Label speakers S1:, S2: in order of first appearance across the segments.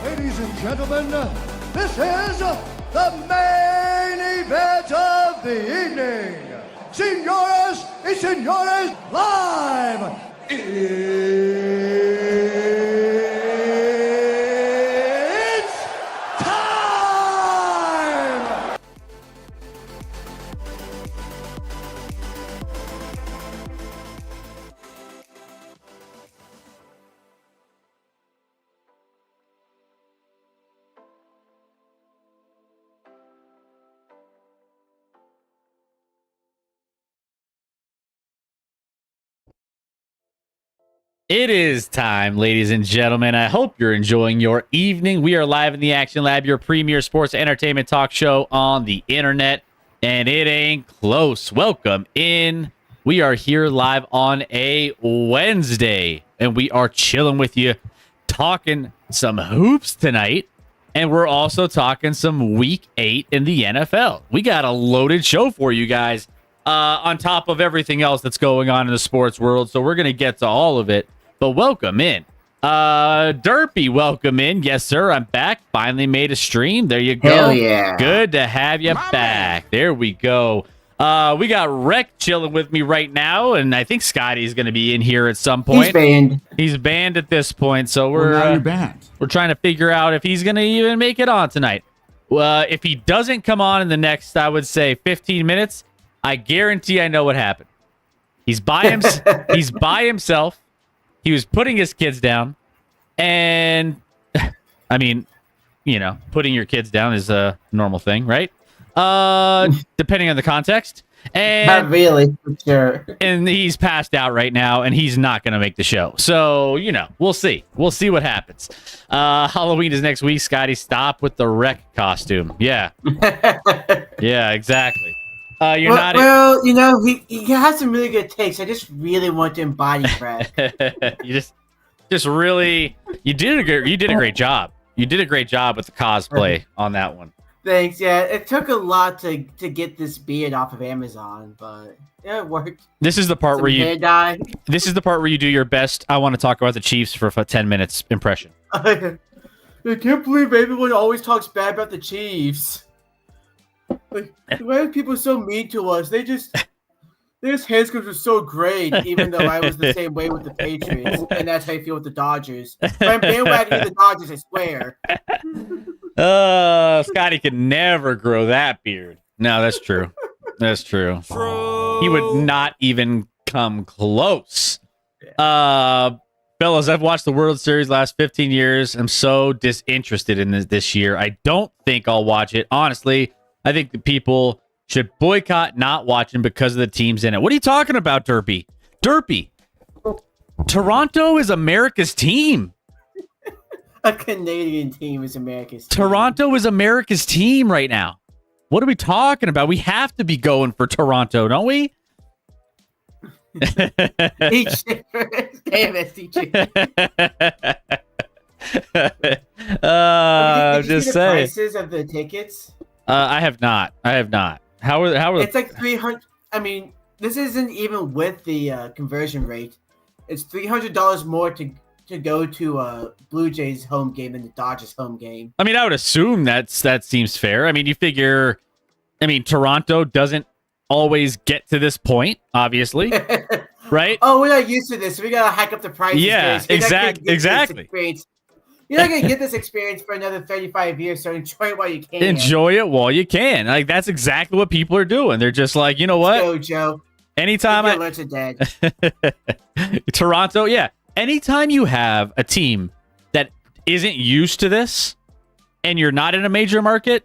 S1: Ladies and gentlemen, this is the main event of the evening. Señoras y señores, live. It's time!
S2: It is time, ladies and gentlemen. I hope you're enjoying your evening. We are live in the Action Lab, your premier sports entertainment talk show on the internet, and it ain't close. Welcome in. We are here live on a Wednesday, and we are chilling with you, talking some hoops tonight, and we're also talking some Week 8 in the NFL. We got a loaded show for you guys on top of everything else that's going on in the sports world, so we're going to get to all of it. But welcome in. Derpy, welcome in. Yes, sir. I'm back. Finally made a stream. There you go.
S3: Hell yeah.
S2: Good to have you back. There we go. We got Rec chilling with me right now, and I think Scotty's going to be in here at some point.
S3: He's banned.
S2: He's banned at this point, so we're
S4: now you're banned.
S2: We're trying to figure out if he's going to even make it on tonight. If he doesn't come on in the next, I would say 15 minutes, I guarantee I know what happened. He's by he's by himself. He was putting his kids down, and I mean, you know, putting your kids down is a normal thing, right? Depending on the context. And
S3: Not really, for sure.
S2: and he's passed out right now, and he's not going to make the show. So, you know, we'll see. We'll see what happens. Halloween is next week. Scotty, stop with the Rec costume. Yeah. Yeah, exactly. You're not.
S3: Well, you know, he has some really good takes. I just really want to embody Brad.
S2: You just really, you did a great job. You did a great job with the cosplay on that one.
S3: Thanks. Yeah, it took a lot to get this beard off of Amazon, but yeah, it worked.
S2: This is the part
S3: Some
S2: where
S3: hair dye.
S2: This is the part where you do your best. I want to talk about the Chiefs for a 10 minutes impression.
S3: I can't believe everyone always talks bad about the Chiefs. Like, why are people so mean to us? Their hands were so great, even though I was the same way with the Patriots, and that's how I feel with the Dodgers. But I'm bandwagoning the Dodgers, I swear.
S2: Scotty could never grow that beard. No, that's true. That's true. He would not even come close. Fellas, I've watched the World Series last 15 years. I'm so disinterested in this year. I don't think I'll watch it. Honestly, I think the people should boycott not watching because of the teams in it. What are you talking about, Derpy? Derpy, Toronto is America's team.
S3: A Canadian team is America's team.
S2: Toronto is America's team right now. What are we talking about? We have to be going for Toronto, don't we?
S3: Damn it,
S2: I'm
S3: Did you
S2: just
S3: see the
S2: saying.
S3: prices of the tickets?
S2: I have not. How are
S3: It's like 300. I mean, this isn't even with the conversion rate. It's $300 more to go to Blue Jays home game than the Dodgers home game.
S2: I mean, I would assume that seems fair. I mean, you figure, Toronto doesn't always get to this point, obviously, right?
S3: Oh, we're not used to this. We gotta hike up the prices.
S2: Yeah,
S3: guys. You're not gonna get this
S2: exactly.
S3: experience. You're not gonna get this experience for another 35 years, so enjoy it while you can.
S2: Enjoy it while you can. Like, that's exactly what people are doing. They're just like, you know
S3: Let's
S2: what?
S3: go, Joe.
S2: Anytime
S3: Your alerts are dead.
S2: Toronto, yeah. Anytime you have a team that isn't used to this and you're not in a major market,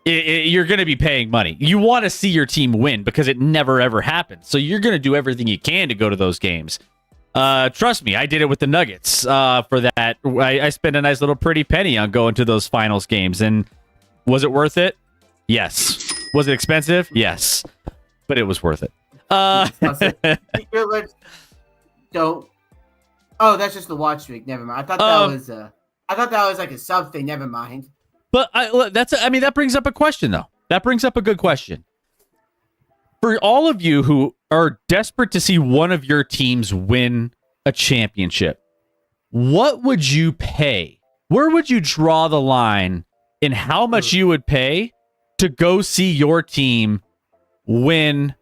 S2: you're going to be paying money. You want to see your team win because it never, ever happens. So you're going to do everything you can to go to those games. Trust me, I did it with the Nuggets for that. I spent a nice little pretty penny on going to those finals games. And was it worth it? Yes. Was it expensive? Yes. But it was worth it.
S3: Your alerts don't. Oh, that's just the watch streak. Never mind. I thought that was like a sub thing. Never mind.
S2: But that brings up a question, though. That brings up a good question. For all of you who are desperate to see one of your teams win a championship, what would you pay? Where would you draw the line in how much you would pay to go see your team win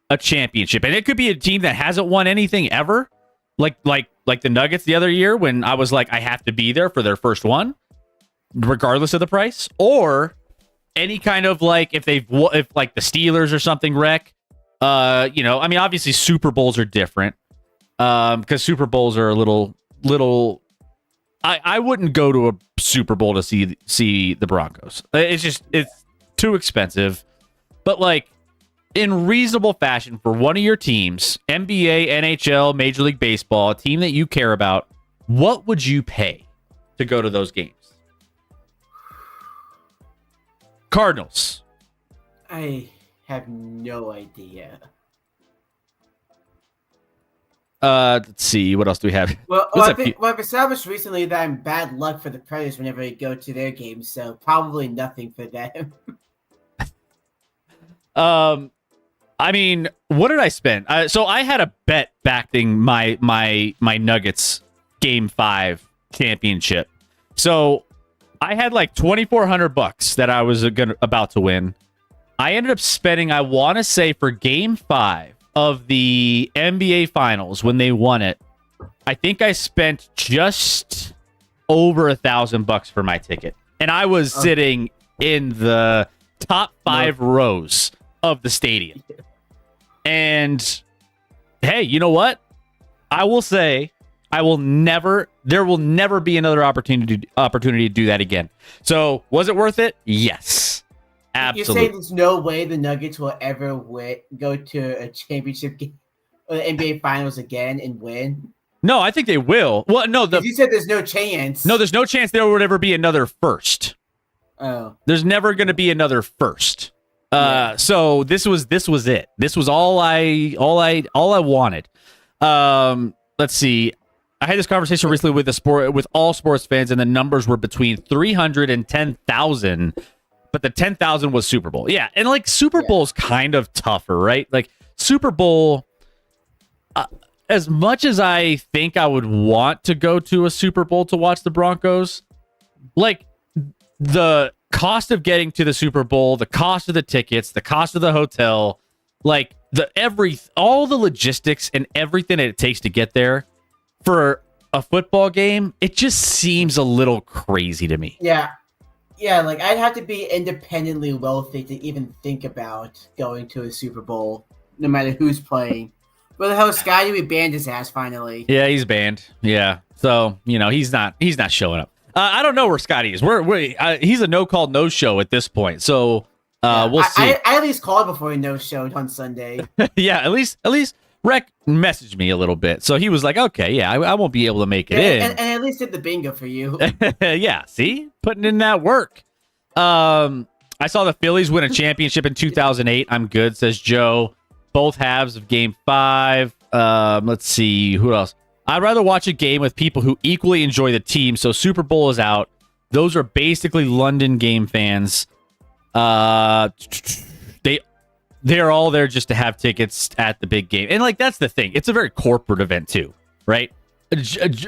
S2: a championship? And it could be a team that hasn't won anything ever, like the Nuggets the other year when I was like, I have to be there for their first one, regardless of the price, or any kind of like if like the Steelers or something wreck. Obviously Super Bowls are different because Super Bowls are a little. I wouldn't go to a Super Bowl to see the Broncos. It's too expensive. But like in reasonable fashion for one of your teams, NBA, NHL, Major League Baseball, a team that you care about, what would you pay to go to those games? Cardinals.
S3: I have no idea.
S2: Let's see. What else do we have?
S3: Well, I've established recently that I'm bad luck for the Predators whenever I go to their games, so probably nothing for them.
S2: What did I spend? So I had a bet backing my Nuggets Game 5 championship. So I had like $2,400 that I was about to win. I ended up spending, I want to say, for Game 5 of the NBA Finals when they won it, I think I spent just over $1,000 for my ticket, and I was sitting in the top 5 rows of the stadium. And hey, you know what? I will say, there will never be another opportunity to do that again. So was it worth it? Yes. Absolutely.
S3: You're saying there's no way the Nuggets will ever go to a championship game or the NBA Finals again and win?
S2: No, I think they will. Well, no,
S3: you said there's no chance.
S2: No, there's no chance there would ever be another first.
S3: Oh.
S2: There's never going to be another first.
S3: Yeah.
S2: So this was it. This was all I wanted. Let's see. I had this conversation recently with all sports fans, and the numbers were between 300 and 10,000. But the 10,000 was Super Bowl. Yeah, and like Super Bowl's kind of tougher, right? Like Super Bowl, as much as I think I would want to go to a Super Bowl to watch the Broncos, like the cost of getting to the Super Bowl, the cost of the tickets, the cost of the hotel, like all the logistics and everything that it takes to get there for a football game, it just seems a little crazy to me.
S3: Yeah, like I'd have to be independently wealthy to even think about going to a Super Bowl, no matter who's playing. Where the hell is Scotty? We banned his ass finally.
S2: Yeah, he's banned. Yeah, so he's not showing up. I don't know where Scotty is. He's a no call, no show at this point. So we'll see.
S3: I at least called before he no showed on Sunday.
S2: Yeah, at least Rec messaged me a little bit, so he was like, "Okay, yeah, I won't be able to make it in."
S3: And at least did the bingo for you.
S2: Yeah, see, putting in that work. I saw the Phillies win a championship in 2008. I'm good, says Joe. Both halves of Game 5. Let's see who else. I'd rather watch a game with people who equally enjoy the team. So Super Bowl is out. Those are basically London game fans. They're all there just to have tickets at the big game. And like that's the thing. It's a very corporate event too, right?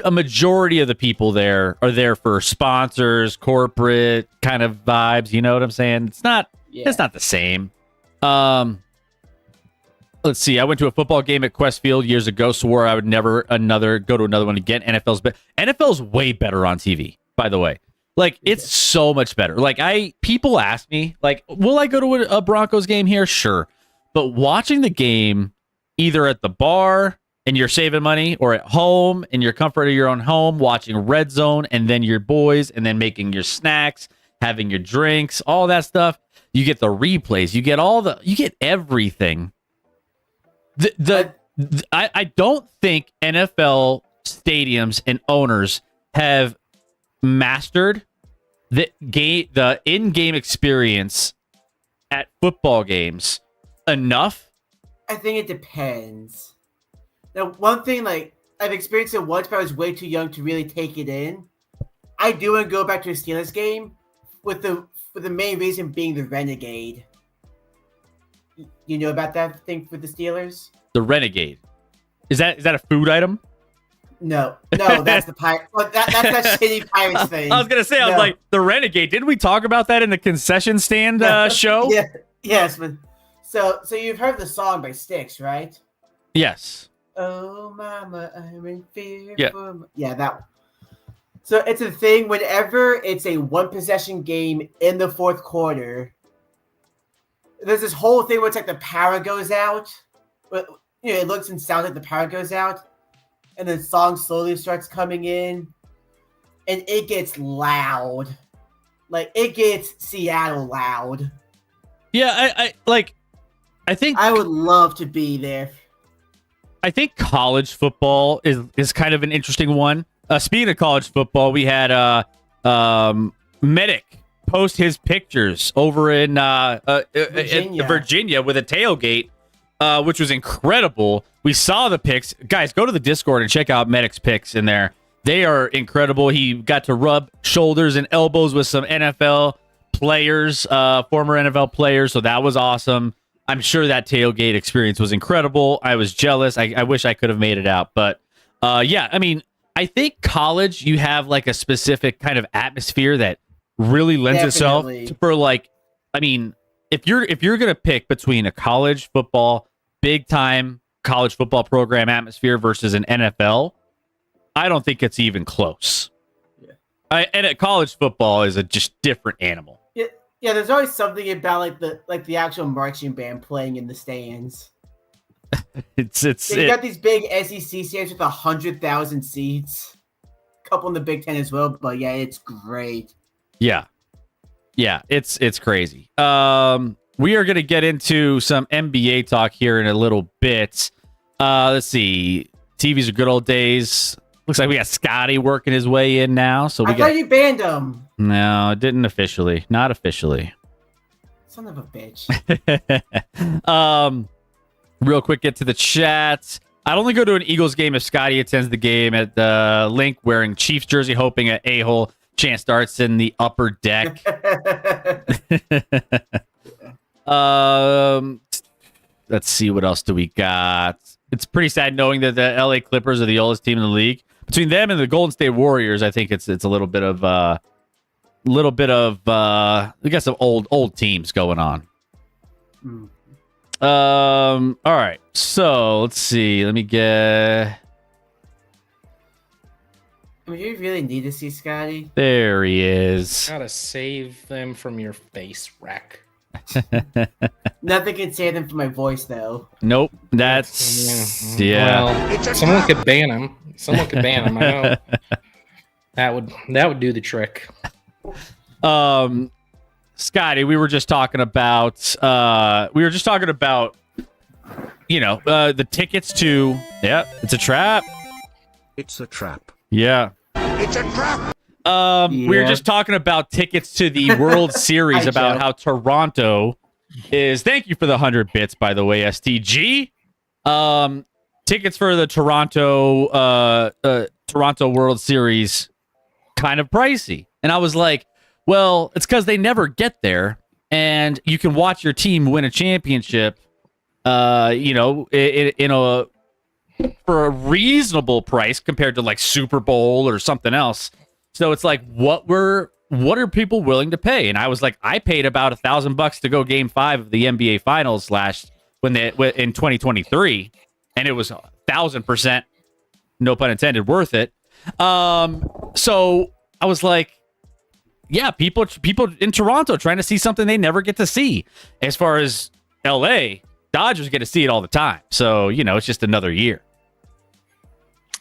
S2: A majority of the people there are there for sponsors, corporate kind of vibes. You know what I'm saying? It's not the same. Let's see. I went to a football game at Quest Field years ago. Swore I would never go to another one again. NFL's way better on TV, by the way. Like it's so much better. Like people ask me, like, will I go to a Broncos game here? Sure. But watching the game either at the bar and you're saving money or at home in your comfort of your own home, watching Red Zone and then your boys and then making your snacks, having your drinks, all that stuff. You get the replays. You get everything. I don't think NFL stadiums and owners have mastered the in-game experience at football games enough.
S3: I think it depends. Now, one thing, like, I've experienced it once, but I was way too young to really take it in. I do want to go back to a Steelers game with the main reason being the Renegade. You know about that thing for the Steelers?
S2: The Renegade. Is that a food item?
S3: No, that's the pirate. Well, that's that shitty Pirates thing.
S2: I was gonna say, I was like, the Renegade. Didn't we talk about that in the concession stand show?
S3: Yeah, yes, but so you've heard the song by Styx, right?
S2: Yes.
S3: Oh, mama, I'm in fear.
S2: Yeah.
S3: Yeah, that one. So it's a thing whenever it's a one possession game in the fourth quarter. There's this whole thing where it's like the power goes out. But it looks and sounds like the power goes out. And then song slowly starts coming in. And it gets loud. Like, it gets Seattle loud.
S2: Yeah, I think
S3: I would love to be there.
S2: I think college football is kind of an interesting one. Speaking of college football, we had Medic post his pictures over in Virginia with a tailgate, which was incredible. We saw the pics. Guys, go to the Discord and check out Medic's pics in there. They are incredible. He got to rub shoulders and elbows with some NFL players, former NFL players, so that was awesome. I'm sure that tailgate experience was incredible. I was jealous. I wish I could have made it out. But yeah, I mean, I think college, you have like a specific kind of atmosphere that really lends itself for like, I mean, if you're going to pick between a college football, big time college football program atmosphere versus an NFL, I don't think it's even close. Yeah. And college football is a just different animal.
S3: Yeah, there's always something about like the actual marching band playing in the stands. You got these big SEC stands with 100,000 seats. A couple in the Big Ten as well, but yeah, it's great.
S2: Yeah, it's crazy. We are going to get into some NBA talk here in a little bit. Let's see. TV's are good old days. Looks like we got Scotty working his way in now. So I
S3: thought you banned him.
S2: No, it didn't officially. Not officially.
S3: Son of a bitch.
S2: Real quick, get to the chat. I'd only go to an Eagles game if Scotty attends the game at the link wearing Chiefs jersey, hoping an a-hole chance starts in the upper deck. Let's see, what else do we got? It's pretty sad knowing that the LA Clippers are the oldest team in the league. Between them and the Golden State Warriors, I think it's a little bit of we got some old teams going on. All right, so let's see. Let me get.
S3: Do you really need to see Scotty?
S2: There he is.
S4: Gotta save them from your face, wreck.
S3: Nothing can save them from my voice, though.
S2: Nope. That's yeah.
S4: Well, someone could ban him. I know. That would do the trick.
S2: Scotty, we were just talking about the tickets to it's a trap.
S5: It's a trap.
S2: Yeah.
S1: It's a trap.
S2: We were just talking about tickets to the World Series, about how Toronto is. Thank you for the 100 bits, by the way, STG. tickets for the Toronto World Series kind of pricey. And I was like, well, it's because they never get there, and you can watch your team win a championship, in a for a reasonable price compared to like Super Bowl or something else. So it's like, what are people willing to pay? And I was like, I paid about $1,000 to go Game 5 of the NBA Finals in 2023, and it was 1,000%, no pun intended, worth it. So I was like, yeah, people in Toronto trying to see something they never get to see. As far as LA, Dodgers get to see it all the time. So, it's just another year.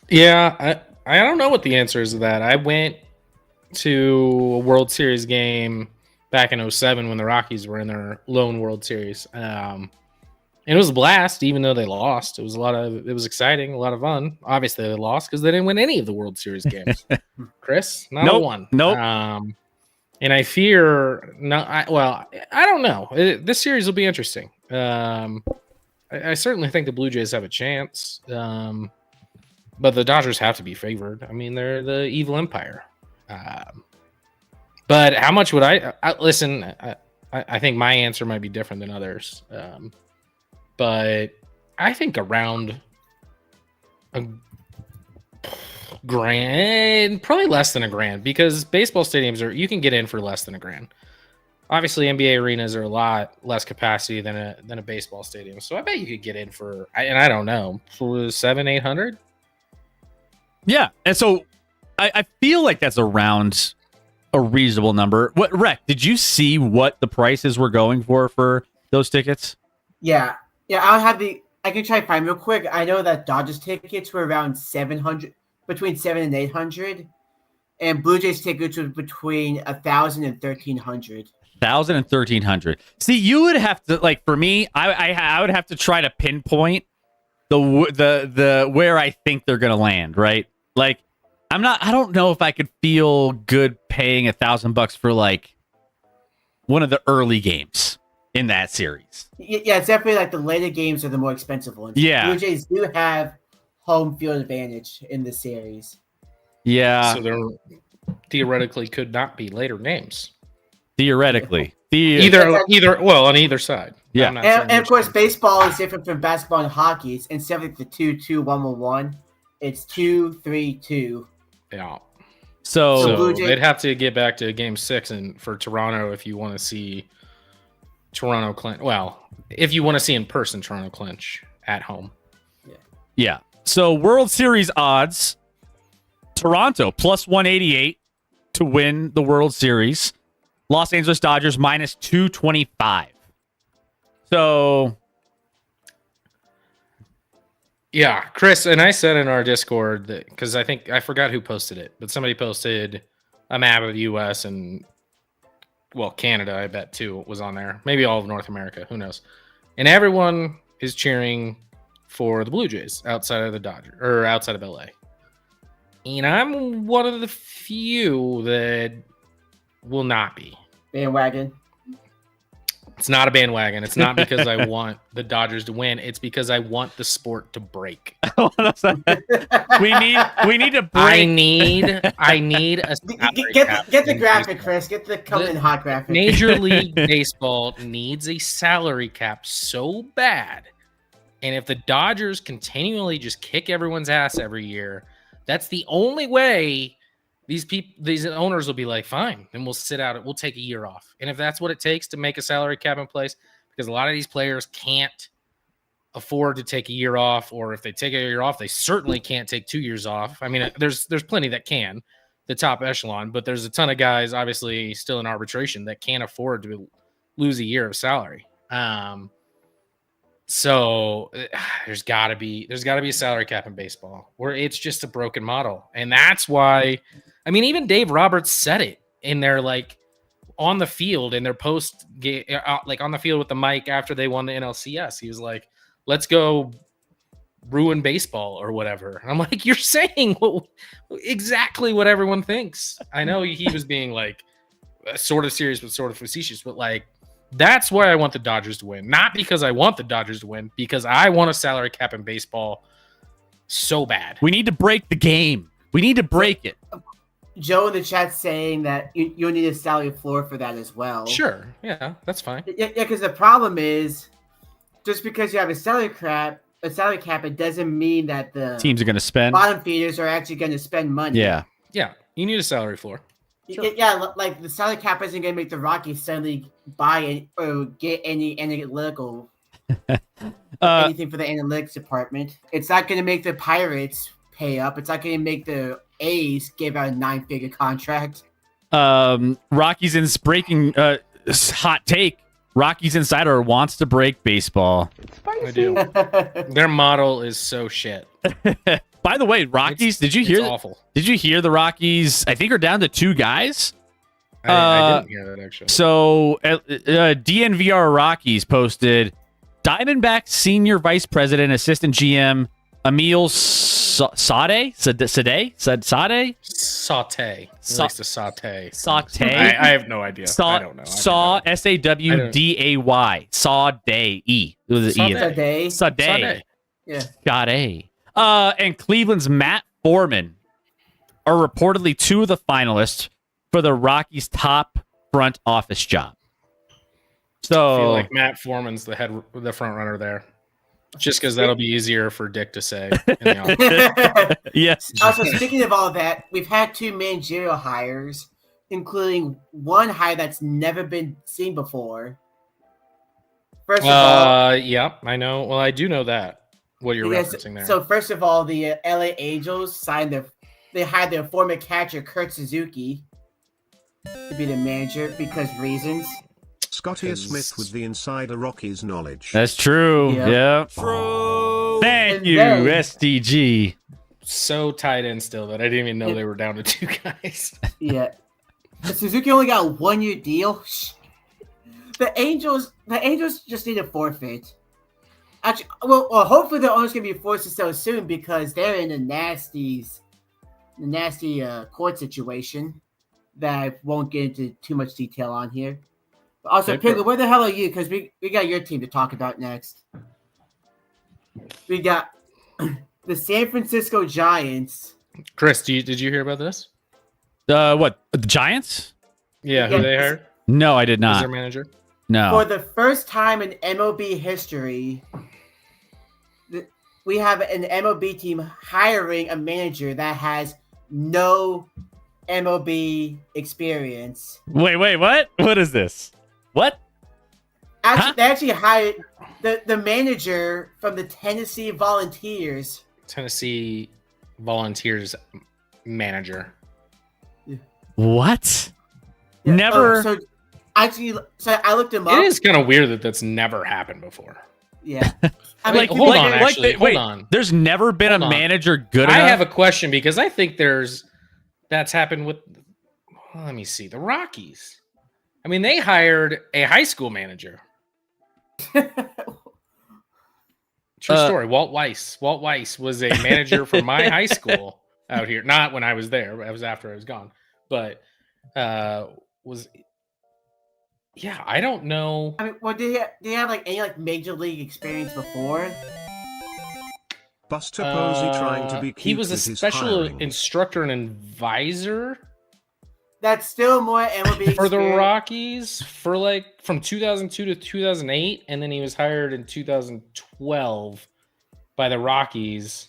S4: Yeah, I don't know what the answer is to that. I went to a World Series game back in 2007 when the Rockies were in their lone World Series. And it was a blast, even though they lost. It was exciting, a lot of fun. Obviously, they lost because they didn't win any of the World Series games. Chris, not one.
S2: Nope.
S4: And I fear I don't know. This series will be interesting. I certainly think the Blue Jays have a chance. But the Dodgers have to be favored. I mean, they're the evil empire. But how much would I listen? I think my answer might be different than others. But I think around $1,000, probably less than $1,000, because baseball stadiums you can get in for less than $1,000. Obviously, NBA arenas are a lot less capacity than a baseball stadium, so I bet you could get in for, and I don't know, $700-800.
S2: Yeah, and so I feel like that's around a reasonable number. What, Rec, did you see what the prices were going for those tickets?
S3: Yeah. I can try to find real quick. I know that Dodgers tickets were around 700, between 700 and 800, and Blue Jays tickets were between 1,000 and 1,300.
S2: 1,000 and 1,300. See, you would have to, like, for me, I would have to try to pinpoint the where I think they're gonna land, right? Like, I don't know if I could feel good paying $1,000 for like one of the early games in that series.
S3: Yeah, it's definitely like the later games are the more expensive ones.
S2: Yeah.
S3: Blue Jays do have home field advantage in this series.
S2: Yeah.
S4: So there theoretically could not be later games.
S2: Theoretically.
S4: Either on either side.
S2: Yeah.
S3: And of course, baseball is different from basketball and hockey. It's instead of the 2-2-1-1-1, it's 2-3-2.
S4: Yeah.
S2: So
S4: they'd have to get back to Game 6 and for Toronto if you want to see Toronto clinch. Well, if you want to see in person Toronto clinch at home.
S2: Yeah. So World Series odds: Toronto plus 188 to win the World Series. Los Angeles Dodgers minus 225. So,
S4: yeah, Chris, and I said in our Discord that, because I forgot who posted it, but somebody posted a map of the U.S. and, well, Canada, I bet too, was on there. Maybe all of North America, who knows? And everyone is cheering for the Blue Jays outside of the Dodgers or outside of LA. And I'm one of the few that will not be.
S3: Bandwagon.
S4: It's not a bandwagon. It's not because I want the Dodgers to win. It's because I want the sport to break.
S2: we need to break.
S4: I need a
S3: get the graphic, Chris. Get the coming in hot graphic.
S4: Major League Baseball needs a salary cap so bad. And if the Dodgers continually just kick everyone's ass every year, that's the only way these owners will be like, fine, then we'll sit out. We'll take a year off. And if that's what it takes to make a salary cap in place, because a lot of these players can't afford to take a year off, or if they take a year off, they certainly can't take 2 years off. I mean, there's plenty that can, the top echelon, but there's a ton of guys obviously still in arbitration that can't afford to lose a year of salary. So there's got to be a salary cap in baseball where it's just a broken model. And that's why, I mean, even Dave Roberts said it in their, like, on the field in their post game, like on the field with the mic after they won the NLCS. He was like, let's go ruin baseball or whatever. And I'm like, you're saying exactly what everyone thinks. I know he was being like sort of serious, but sort of facetious, but like, that's why I want the Dodgers to win. Not because I want the Dodgers to win, because I want a salary cap in baseball So bad.
S2: We need to break the game. We need to break it.
S3: Joe in the chat saying that you need a salary floor for that as well.
S4: Sure. Yeah, that's fine.
S3: Yeah, because the problem is, just because you have a salary cap, it doesn't mean that the
S2: Teams are going to spend.
S3: bottom feeders are actually going to spend money.
S2: Yeah.
S4: Yeah, you need a salary floor.
S3: Yeah, like the salary cap isn't going to make the Rockies suddenly buy or get any analytical anything for the analytics department. It's not going to make the Pirates pay up. It's not going to make the A's give out a 9-figure contract.
S2: Rockies in breaking hot take. Rockies Insider wants to break baseball.
S4: I do. Their model is so shit.
S2: By the way, Rockies, did you hear?
S4: It's awful.
S2: Did you hear the Rockies? I think are down to 2 guys.
S4: I didn't hear that actually.
S2: So DNVR Rockies posted Diamondbacks senior vice president, assistant GM Emil Sade.
S4: Saute. He likes to saute.
S2: Saute.
S4: I have no idea. I don't know.
S2: Saw SAWDAY. Sade. E. It was an E.
S3: Today.
S2: Sade.
S3: Yeah.
S2: Sade. And Cleveland's Matt Foreman are reportedly 2 of the finalists for the Rockies' top front office job.
S4: I feel
S2: So
S4: like Matt Foreman's the front runner there. Just because that'll be easier for Dick to say. In the office.
S2: yes.
S3: Also, speaking of all that, we've had 2 managerial hires, including one hire that's never been seen before. First of all,
S4: yeah, I know. Well, I do know that. What you're referencing there.
S3: So first of all, the LA Angels they hired their former catcher Kurt Suzuki to be the manager because reasons.
S5: Scotty Smith with the Insider Rockies knowledge.
S2: That's true.
S3: Yeah.
S2: Yeah. Thank
S3: And
S2: you,
S3: then-
S2: SDG.
S4: So tied in still that I didn't even know they were down to 2 guys.
S3: Yeah. Suzuki only got a 1-year deal. The Angels just need a forfeit. Actually, well, hopefully the owner's gonna be forced to sell soon because they're in a nasty court situation that I won't get into too much detail on here. But also,
S4: Okay,
S3: Piglet, where the hell are you? Because we got your team to talk about next. We got the San Francisco Giants.
S4: Chris, did you hear about this?
S2: What? The Giants?
S4: Yeah, who
S3: Yeah.
S4: they hired
S2: No, I did
S4: as
S2: not.
S4: their manager?
S2: No.
S3: For the first time in MLB history, we have an MLB team hiring a manager that has no MLB experience.
S2: Wait, what? What is this? What?
S3: They actually hired the manager from the Tennessee Volunteers.
S4: Tennessee Volunteers manager.
S2: What?
S3: Yeah,
S2: Never.
S3: so I looked him up.
S4: It is kind of weird that that's never happened before.
S3: Yeah. I mean,
S2: Like,
S4: hold on, actually,
S2: wait,
S4: hold on.
S2: There's never been
S4: Hold
S2: a
S4: on.
S2: manager good
S4: I
S2: enough.
S4: have a question because I think that's happened with. Well, let me see the Rockies. I mean, they hired a high school manager. True story. Walt Weiss. Walt Weiss was a manager for my high school out here. Not when I was there. But it was after I was gone. But was. Yeah, I don't know.
S3: I mean, well, did he have like any like major league experience before?
S5: Buster Posey trying to be cute
S4: He was a
S5: with his
S4: special
S5: hiring.
S4: instructor and advisor
S3: That's still more MLB
S4: for the
S3: experience.
S4: Rockies for like from 2002 to 2008, and then he was hired in 2012 by the Rockies.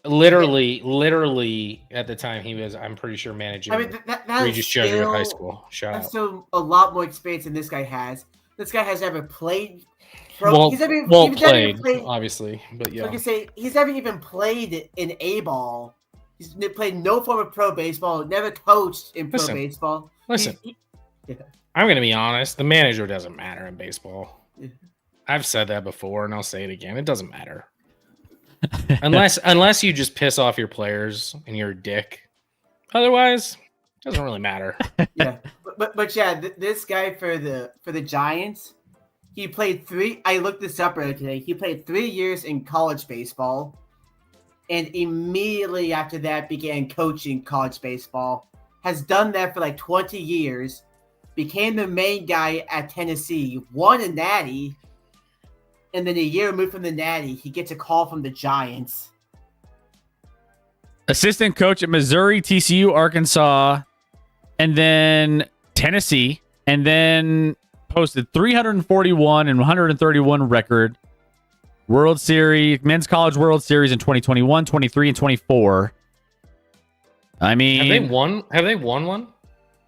S4: Literally at the time he was, I'm pretty sure, managing
S3: I mean, that
S4: Regis
S3: is
S4: Jesuit High
S3: still-
S4: School. Shout
S3: That's
S4: out.
S3: still a lot more experience than this guy has. This guy has never played.
S4: Well
S3: he's never
S4: played,
S3: played.
S4: obviously, but yeah.
S3: Like I say, he's never even played in A ball. He's played no form of pro baseball. Never coached in pro
S4: Listen,
S3: baseball.
S4: Listen,
S3: Yeah.
S4: I'm going to be honest. The manager doesn't matter in baseball.
S3: Yeah.
S4: I've said that before, and I'll say it again. It doesn't matter. unless you just piss off your players and you're a dick. Otherwise, it doesn't really matter.
S3: Yeah, but yeah, this guy for the Giants, he played 3. I looked this up earlier today. He played 3 years in college baseball, and immediately after that began coaching college baseball. Has done that for like 20 years. Became the main guy at Tennessee. Won a natty, and then a year removed from the Natty, he gets a call from the Giants.
S2: Assistant coach at Missouri, TCU, Arkansas, and then Tennessee, and then posted 341 and 131 record. World Series, Men's College World Series in 2021, 23, and 24. I mean,
S4: Have they won one?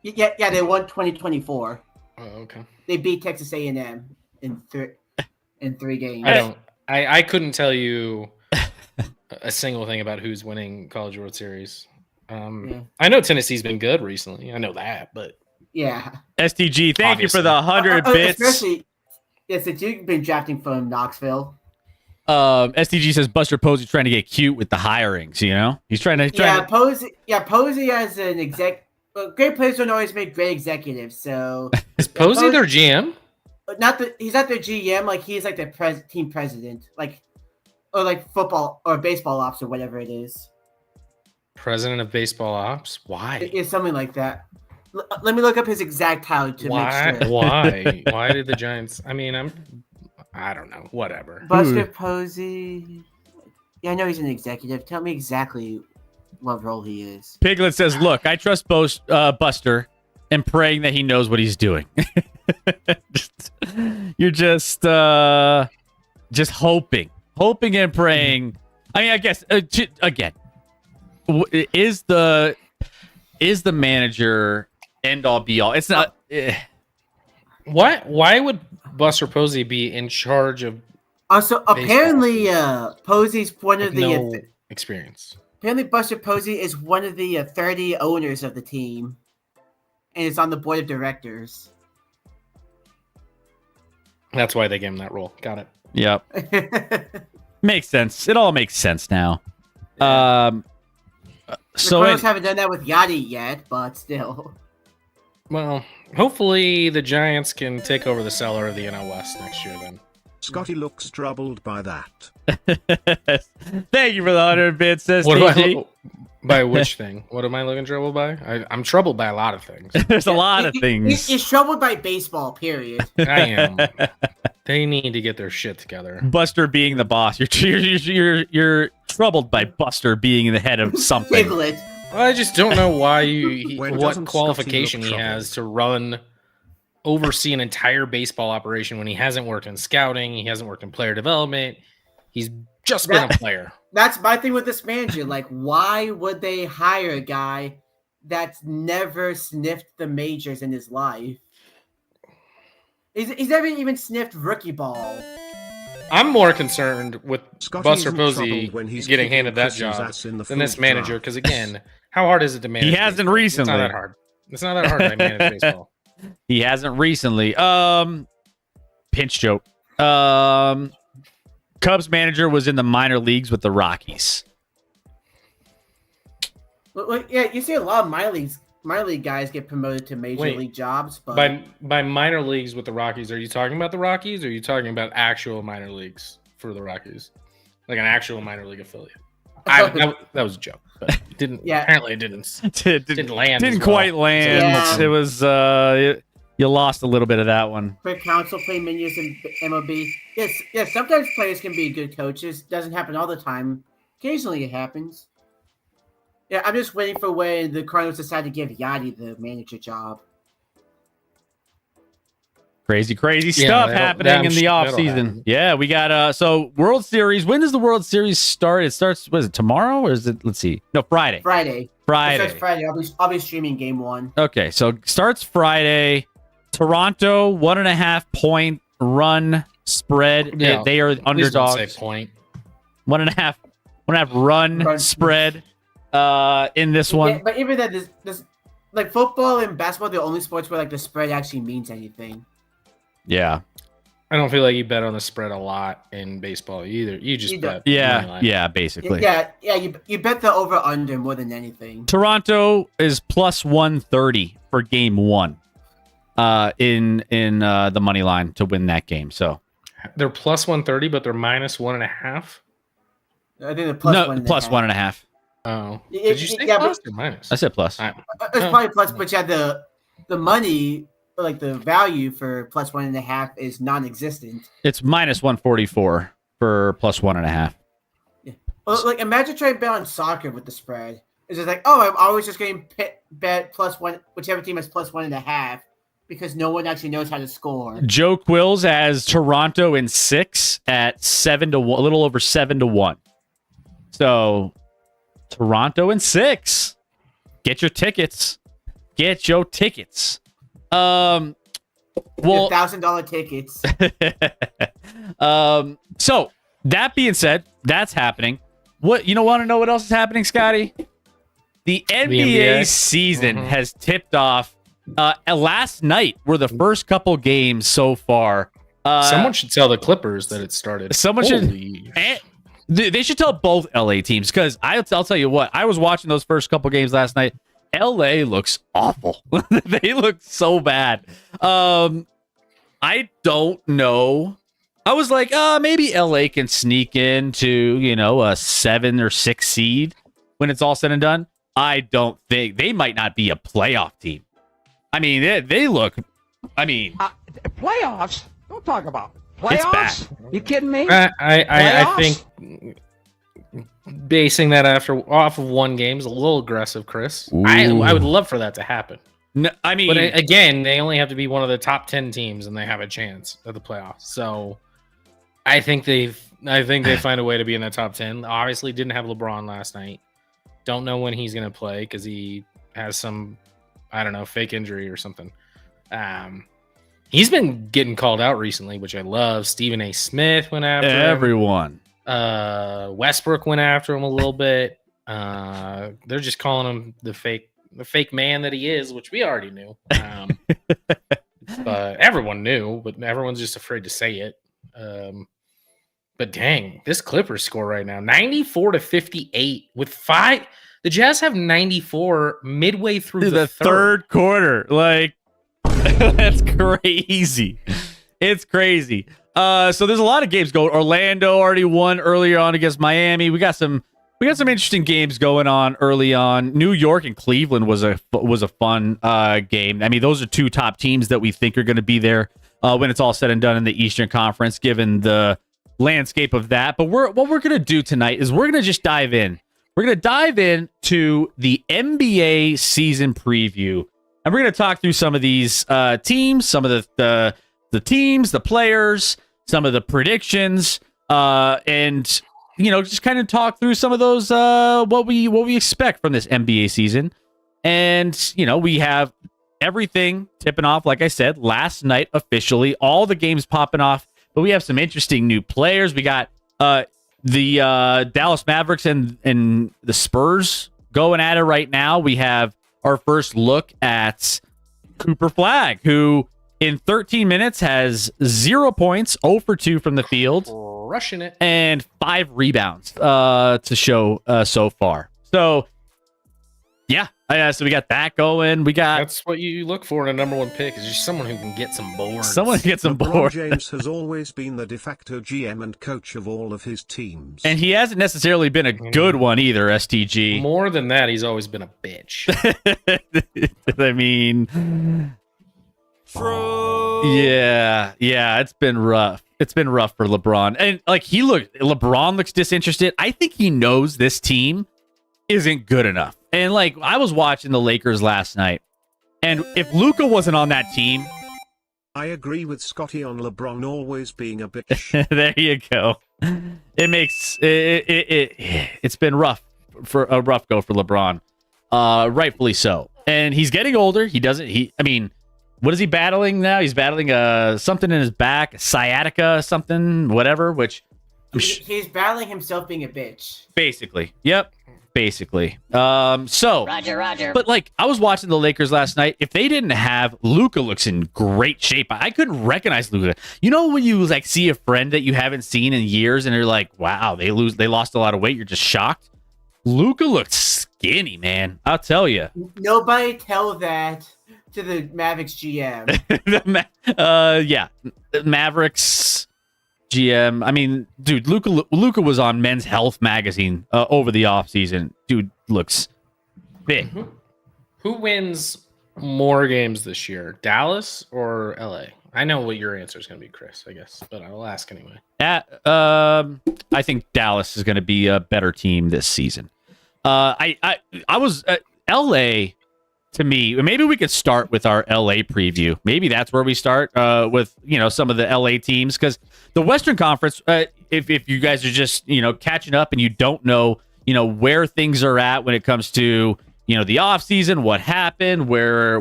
S3: Yeah, they won 2024.
S4: Oh, okay.
S3: They beat Texas A&M in 3 games.
S4: I couldn't tell you a single thing about who's winning College World Series. I know Tennessee's been good recently. I know that, but
S3: Yeah.
S2: STG, thank
S4: Obviously.
S2: you for the 100 bits.
S3: Especially, yes, if you've been drafting from Knoxville.
S2: STG says Buster Posey trying to get cute with the hirings. You know, he's trying to.
S3: Posey as an exec. Great players don't always make great executives. So
S4: is Posey their GM?
S3: He's not their GM. Like he's like the team president, or like football or baseball ops or whatever it is.
S4: President of baseball ops? Why?
S3: It's something like that. Let me look up his exact title to make sure.
S4: Why? Why did the Giants? I mean, I don't know. Whatever.
S3: Buster Posey. Yeah, I know he's an executive. Tell me exactly what role he is.
S2: Piglet says, "Look, I trust Buster, and praying that he knows what he's doing." You're just hoping and praying. I mean, I guess again, is the manager end all be all? It's not.
S4: Why would Buster Posey be in charge of?
S3: Also, apparently, Posey's one of
S4: no
S3: the
S4: experience.
S3: Apparently, Buster Posey is one of the 30 owners of the team, and is on the board of directors.
S4: That's why they gave him that role. Got it.
S2: Yep, makes sense. It all makes sense now.
S3: The
S2: So
S3: Cardinals haven't done that with Yachty yet, but still.
S4: Well, hopefully the Giants can take over the cellar of the NL West next year. Then
S5: Scotty looks troubled by that.
S2: thank you for the 100 bits,
S4: what do
S2: STG.
S4: by which thing? What am I looking troubled by? I'm troubled by a lot of things.
S2: There's a lot of things.
S3: He's troubled by baseball, period.
S4: I am. They need to get their shit together.
S2: Buster being the boss. You're troubled by Buster being the head of something.
S3: Piglet.
S4: Well, I just don't know why
S5: When
S4: what
S5: doesn't
S4: qualification he
S5: Scotty look
S4: has to oversee an entire baseball operation when he hasn't worked in scouting, he hasn't worked in player development. He's just been a player.
S3: That's my thing with this manager. Like, why would they hire a guy that's never sniffed the majors in his life? He's never even sniffed rookie ball.
S4: I'm more concerned with
S5: Scotty
S4: Buster
S5: isn't
S4: Posey
S5: troubled when he's
S4: getting
S5: kicking
S4: handed that
S5: Chris's
S4: job
S5: ass in the
S4: than this
S5: fruit
S4: manager.
S5: jar.
S4: Because again, how hard is it to manage?
S2: He hasn't
S4: baseball?
S2: recently.
S4: It's not that hard. It's not that hard to manage baseball.
S2: He hasn't recently. Pinch joke. Cubs manager was in the minor leagues with the Rockies.
S3: Well, yeah, you see a lot of minor league guys get promoted to major
S4: Wait.
S3: league jobs, but
S4: By minor leagues with the Rockies, are you talking about the Rockies or are you talking about actual minor leagues for the Rockies? Like an actual minor league affiliate? That was a joke, but it didn't.
S3: Yeah.
S4: Apparently, it didn't land.
S2: Didn't
S4: as well.
S2: quite land.
S3: Yeah.
S2: It was. You lost a little bit of that one.
S3: quick counsel play menus in MLB. Yes. Sometimes players can be good coaches. Doesn't happen all the time. Occasionally, it happens. Yeah, I'm just waiting for when the Cardinals decide to give Yachty the manager job.
S2: Crazy
S4: Yeah,
S2: stuff
S4: that'll-
S2: happening in the
S4: that'll
S2: off season.
S4: happen.
S2: Yeah, we got so World Series. When does the World Series start? It starts. Was it tomorrow or is it? Let's see. No, Friday.
S3: Friday. It
S2: Friday.
S3: starts Friday. I'll be streaming game 1.
S2: Okay, so starts Friday. Toronto 1.5 point run spread.
S4: Yeah,
S2: They are
S4: Please don't
S2: underdogs.
S4: say point.
S2: 1.5 run
S3: Run.
S2: spread. In this one.
S3: Yeah, but even then, this like football and basketball, are the only sports where like the spread actually means anything.
S2: Yeah.
S4: I don't feel like you bet on the spread a lot in baseball either. You just
S3: You
S4: bet.
S3: don't.
S2: Yeah.
S4: money line.
S2: Yeah. Basically.
S3: Yeah. You bet the over under more than anything.
S2: Toronto is plus 130 for game 1. In the money line to win that game. So
S4: They're plus 130, but they're minus 1.5.
S3: I think the plus
S2: no,
S3: one. and a
S2: plus
S3: half.
S2: 1.5.
S4: Oh,
S3: Yeah,
S4: did you say
S3: yeah,
S4: plus or minus?
S2: I said plus.
S4: I-
S3: It's probably plus, but you had the money like the value for +1.5 is non-existent.
S2: It's minus 144 for plus 1.5.
S3: Well, like imagine trying to bet on soccer with the spread. It's just like, oh, I'm always just going to bet +1, whichever team has +1.5, because no one actually knows how to score.
S2: Joe Quills has Toronto in 6 at 7-1, a little over 7-1. So Toronto in 6. Get your tickets. Get your tickets. Well,
S3: $1,000 tickets.
S2: So that being said, that's happening. Want to know what else is happening, Scotty? The NBA season has tipped off. Last night were the first couple games so far.
S4: Someone should tell the Clippers that it started.
S2: Someone should. They should tell both LA teams, because I'll tell you what. I was watching those first couple games last night. LA looks awful. They look so bad. I don't know. I was like, maybe LA can sneak into, a 7 or 6 seed when it's all said and done. I don't think they might not be a playoff team. I mean, they look. I mean,
S6: playoffs? Don't talk about
S2: it's
S6: playoffs.
S2: bad.
S6: You kidding me?
S4: I think basing that off of one game is a little aggressive, Chris. I would love for that to happen.
S2: No, I mean,
S4: But again, they only have to be one of the top 10 teams, and they have a chance at the playoffs. So I think they find a way to be in the top 10. Obviously, didn't have LeBron last night. Don't know when he's going to play because he has some, I don't know, fake injury or something. He's been getting called out recently, which I love. Stephen A. Smith went after
S2: everyone.
S4: him. Westbrook went after him a little bit. They're just calling him the fake man that he is, which we already knew. But everyone knew, but everyone's just afraid to say it. But dang, this Clippers score right now, 94-58 with 5. The Jazz have 94 midway through the
S2: third quarter. Like, that's crazy. It's crazy. So there's a lot of games going. Orlando already won earlier on against Miami. We got some interesting games going on early on. New York and Cleveland was a fun game. I mean, those are two top teams that we think are going to be there when it's all said and done in the Eastern Conference, given the landscape of that. But what we're going to do tonight is we're going to just dive in. We're going to dive into the NBA season preview, and we're going to talk through some of these teams, some of the teams, the players, some of the predictions, and just kind of talk through some of those what we expect from this NBA season. And we have everything tipping off, like I said, last night officially, all the games popping off. But we have some interesting new players. We got the Dallas Mavericks and the Spurs going at it right now. We have our first look at Cooper Flagg, who in 13 minutes has 0 points, 0 for 2 from the field,
S4: rushing it,
S2: and 5 rebounds to show so far. So yeah, so we got that going.
S4: That's what you look for in a number 1 pick, is just someone who can get some boards.
S2: Someone who gets some
S5: LeBron
S2: boards.
S5: James has always been the de facto GM and coach of all of his teams.
S2: And he hasn't necessarily been a good one either, STG.
S4: More than that, he's always been a bitch.
S2: I mean, yeah, it's been rough. It's been rough for LeBron. And LeBron looks disinterested. I think he knows this team isn't good enough. And I was watching the Lakers last night, and if Luka wasn't on that team,
S5: I agree with Scotty on LeBron always being a bitch.
S2: there you go. It makes it's been rough for a rough go for LeBron, rightfully so. And he's getting older. What is he battling now? He's battling something in his back, sciatica, something, whatever. Which
S3: he's battling himself being a bitch.
S2: Basically, yep. Basically. Roger. But I was watching the Lakers last night. If they didn't have Luka, looks in great shape. I couldn't recognize Luka. When you see a friend that you haven't seen in years and you're like, wow, they lost a lot of weight. You're just shocked. Luka looked skinny, man. I'll tell you.
S3: Nobody tell that to the Mavericks GM.
S2: Yeah. Mavericks GM. I mean, dude, Luka was on Men's Health magazine over the offseason. Dude looks big.
S4: Who wins more games this year, Dallas or LA? I know what your answer is going to be, Chris, I guess, but I will ask anyway.
S2: I think Dallas is going to be a better team this season. I was LA to me. Maybe we could start with our LA preview. Maybe that's where we start with some of the LA teams, because the Western Conference. If you guys are just catching up and you don't know where things are at when it comes to the offseason, what happened, where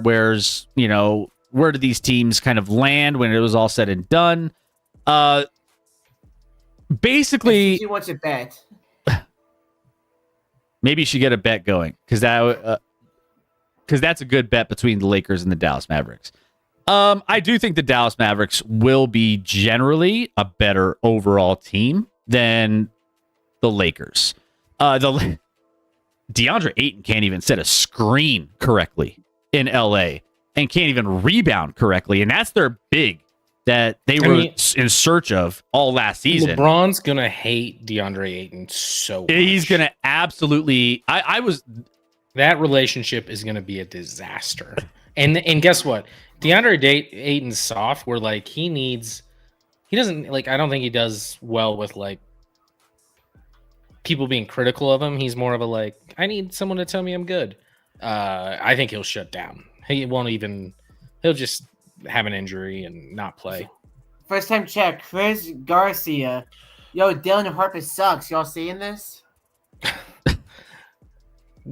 S2: did these teams kind of land when it was all said and done? Basically,
S3: She wants a bet.
S2: maybe you should get a bet going, because that's a good bet between the Lakers and the Dallas Mavericks. I do think the Dallas Mavericks will be generally a better overall team than the Lakers. DeAndre Ayton can't even set a screen correctly in LA and can't even rebound correctly, and that's their big that they were in search of all last season.
S4: LeBron's gonna hate DeAndre Ayton so much.
S2: He's gonna absolutely.
S4: That relationship is gonna be a disaster. And guess what? DeAndre Ayton's soft. Where like he doesn't like. I don't think he does well with like people being critical of him. He's more of a like, I need someone to tell me I'm good. I think he'll shut down. He'll just have an injury and not play.
S3: First time check, Chris Garcia. Yo, Dylan Harper sucks. Y'all seeing this?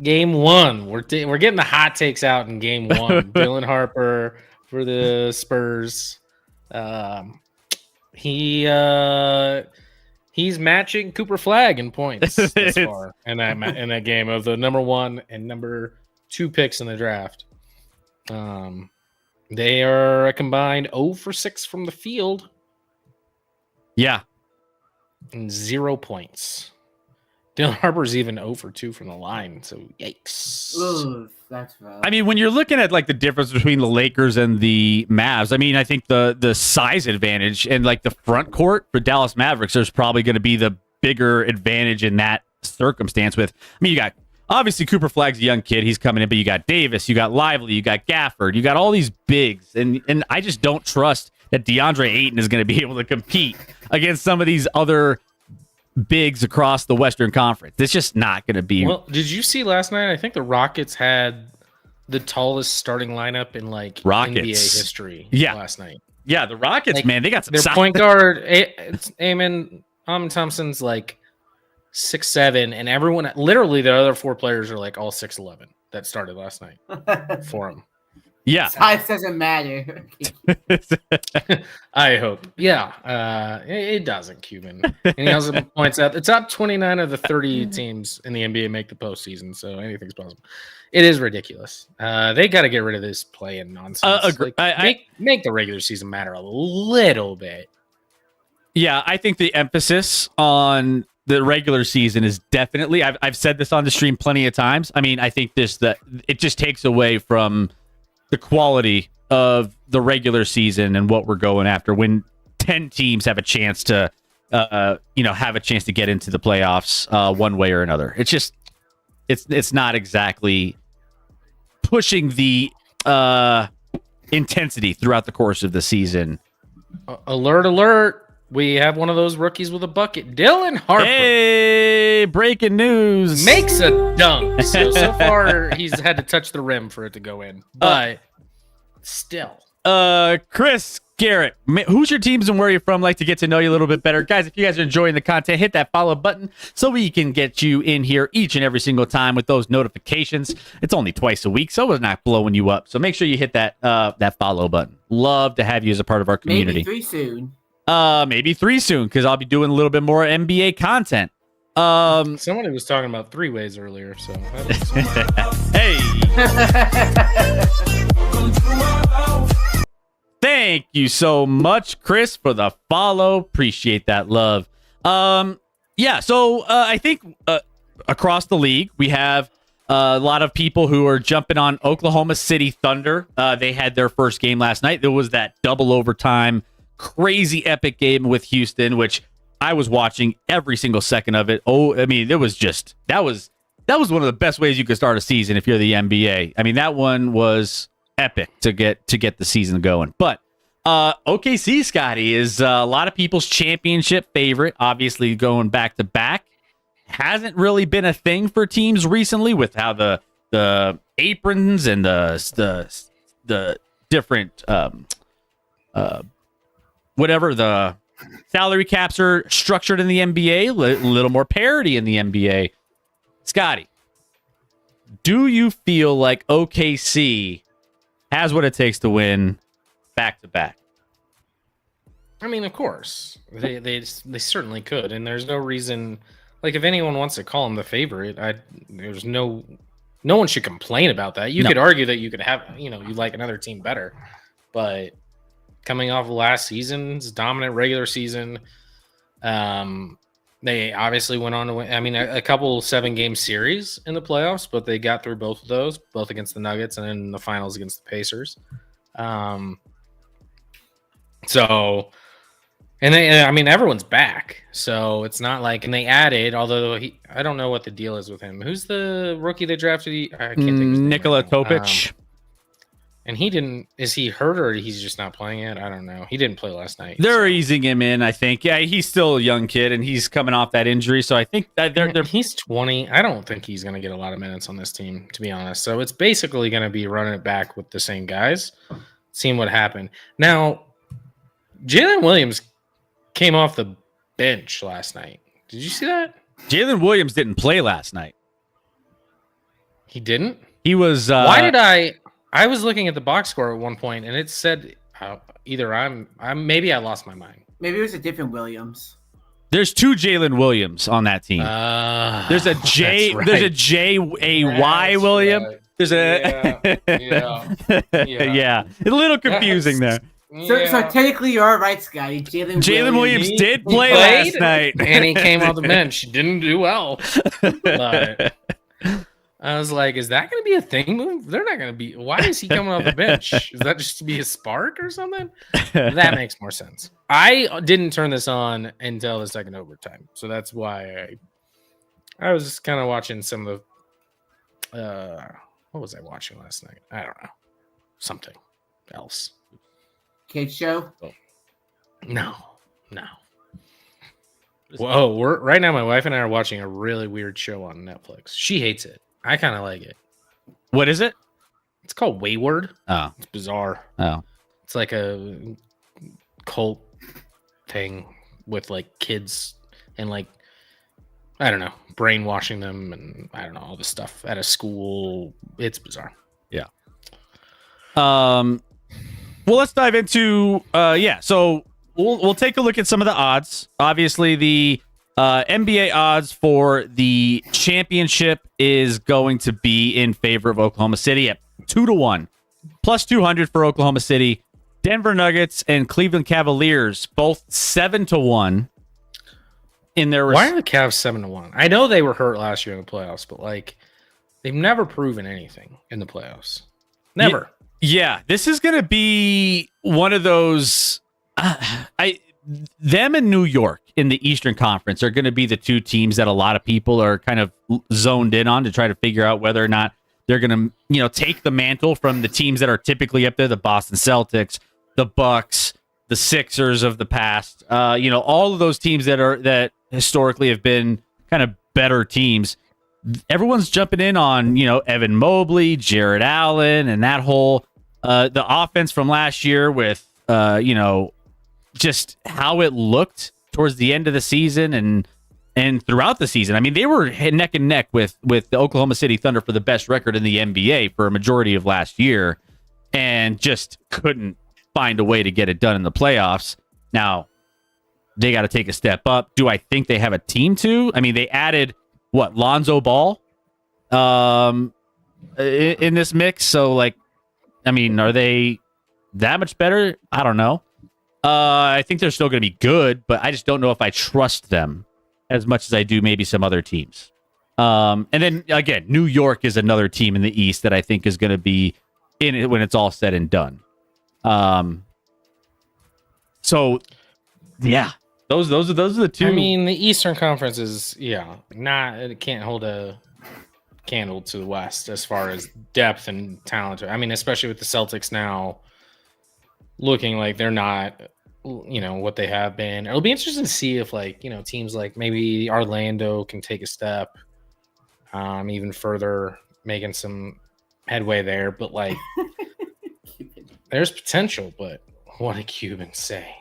S4: Game 1. We're getting the hot takes out in game 1. Dylan Harper for the Spurs. He's matching Cooper Flagg in points this far in that game of the number 1 and number 2 picks in the draft. They are a combined 0 for 6 from the field.
S2: Yeah.
S4: And 0 points. Dylan Harper's even 0 for 2 from the line, so yikes.
S3: Ooh, that's rough.
S2: I mean, when you're looking at like the difference between the Lakers and the Mavs, I mean, I think the size advantage and like the front court for Dallas Mavericks, there's probably going to be the bigger advantage in that circumstance. You got obviously Cooper Flagg's a young kid, he's coming in, but you got Davis, you got Lively, you got Gafford, you got all these bigs, and I just don't trust that DeAndre Ayton is going to be able to compete against some of these other bigs across the Western Conference. It's just not going to be.
S4: Well, did you see last night? I think the Rockets had the tallest starting lineup in like NBA history.
S2: Yeah.
S4: Last night.
S2: Yeah, the Rockets, man, they got some.
S4: Their point guard, Amen Thompson's like 6'7", and everyone, literally the other 4 players are like all 6'11" that started last night for him.
S2: Yeah,
S3: size doesn't matter.
S4: I hope. Yeah, it doesn't, Cuban. And he also points out the top 29 of the 30 teams in the NBA make the postseason, so anything's possible. It is ridiculous. They got to get rid of this play-in nonsense. Make the regular season matter a little bit.
S2: Yeah, I think the emphasis on the regular season is definitely. I've said this on the stream plenty of times. I mean, I think that it just takes away from the quality of the regular season and what we're going after when 10 teams have a chance to get into the playoffs one way or another. It's just it's not exactly pushing the intensity throughout the course of the season.
S4: Alert. We have one of those rookies with a bucket. Dylan Harper.
S2: Hey, breaking news.
S4: Makes a dunk. So far, he's had to touch the rim for it to go in. But still.
S2: Chris Garrett, who's your teams and where you're from? Like to get to know you a little bit better. Guys, if you guys are enjoying the content, hit that follow button so we can get you in here each and every single time with those notifications. It's only twice a week, so it's not blowing you up. So make sure you hit that follow button. Love to have you as a part of our community.
S3: Maybe 3 soon.
S2: Maybe 3 soon, because I'll be doing a little bit more NBA content.
S4: Somebody was talking about 3 ways earlier, so
S2: hey. Thank you so much, Chris, for the follow. Appreciate that love. Yeah, so I think across the league we have a lot of people who are jumping on Oklahoma City Thunder. They had their first game last night. There was that double overtime crazy epic game with Houston, which I was watching every single second of it. Oh, I mean, it was just that was one of the best ways you could start a season if you're the NBA. I mean, that one was epic to get the season going. But OKC, Scotty, is a lot of people's championship favorite. Obviously, going back to back hasn't really been a thing for teams recently with how the aprons and the different whatever the salary caps are structured in the NBA. A little more parity in the NBA. Scotty, do you feel like OKC has what it takes to win back to back?
S4: I mean, of course, they certainly could, and there's no reason. Like, if anyone wants to call them the favorite, there's no one should complain about that. You could argue that you could have, you like another team better, but coming off of last season's dominant regular season, they obviously went on to win. I mean, a couple 7-game series in the playoffs, but they got through both of those, both against the Nuggets and in the finals against the Pacers. And everyone's back, so it's not like, and they added, although I don't know what the deal is with him. Who's the rookie they drafted? I can't think of his name
S2: Nikola
S4: right now.
S2: Topic.
S4: And is he hurt or he's just not playing yet? I don't know. He didn't play last night.
S2: They're easing him in, I think. Yeah, he's still a young kid, and he's coming off that injury, so I think that
S4: he's 20. I don't think he's going to get a lot of minutes on this team, to be honest. So it's basically going to be running it back with the same guys, seeing what happened. Now, Jalen Williams came off the bench last night. Did you see that?
S2: Jalen Williams didn't play last night.
S4: He didn't?
S2: He was...
S4: Why did I was looking at the box score at one point, and it said either maybe I lost my mind.
S3: Maybe it was a different Williams.
S2: There's 2 Jalen Williams on that team. There's a J.
S4: Right.
S2: There's a J-A-Y William.
S4: Right.
S2: There's a yeah. A little confusing there.
S3: So technically, you are right, Scotty.
S2: Jalen Williams did play
S4: played,
S2: last night,
S4: and he came off the bench. He didn't do well. But I was like, is that going to be a thing? They're not going to be. Why is he coming off the bench? Is that just to be a spark or something? That makes more sense. I didn't turn this on until the second overtime, so that's why I was just kind of watching some of the. What was I watching last night? I don't know. Something else.
S3: Kids show?
S4: No. Whoa, right now my wife and I are watching a really weird show on Netflix. She hates it. I kind of like it.
S2: What is it?
S4: It's called Wayward.
S2: Oh.
S4: It's bizarre.
S2: Oh.
S4: It's like a cult thing with like kids and like, I don't know, brainwashing them and I don't know, all this stuff at a school. It's bizarre.
S2: Yeah. Well, let's dive into so we'll take a look at some of the odds. Obviously, the NBA odds for the championship is going to be in favor of Oklahoma City at 2-1, plus 200 for Oklahoma City. Denver Nuggets and Cleveland Cavaliers both 7-1 in their.
S4: Why are the Cavs 7-1? I know they were hurt last year in the playoffs, but like they've never proven anything in the playoffs. Never.
S2: Yeah, this is going to be one of those. Them and New York in the Eastern Conference are going to be the 2 teams that a lot of people are kind of zoned in on to try to figure out whether or not they're going to, take the mantle from the teams that are typically up there, the Boston Celtics, the Bucks, the Sixers of the past. All of those teams that historically have been kind of better teams. Everyone's jumping in on, Evan Mobley, Jared Allen, and that whole the offense from last year with, just how it looked towards the end of the season and throughout the season. I mean, they were neck and neck with the Oklahoma City Thunder for the best record in the NBA for a majority of last year and just couldn't find a way to get it done in the playoffs. Now, they got to take a step up. Do I think they have a team to? I mean, they added, Lonzo Ball in this mix. So, are they that much better? I don't know. I think they're still going to be good, but I just don't know if I trust them as much as I do maybe some other teams. And then, again, New York is another team in the East that I think is going to be in it when it's all said and done. So, yeah, those are the 2.
S4: I mean, the Eastern Conference is it can't candle to the West as far as depth and talent. I mean, especially with the Celtics now looking like they're not, what they have been. It'll be interesting to see if teams like maybe Orlando can take a step even further, making some headway there. But there's potential, but what did Cuban say?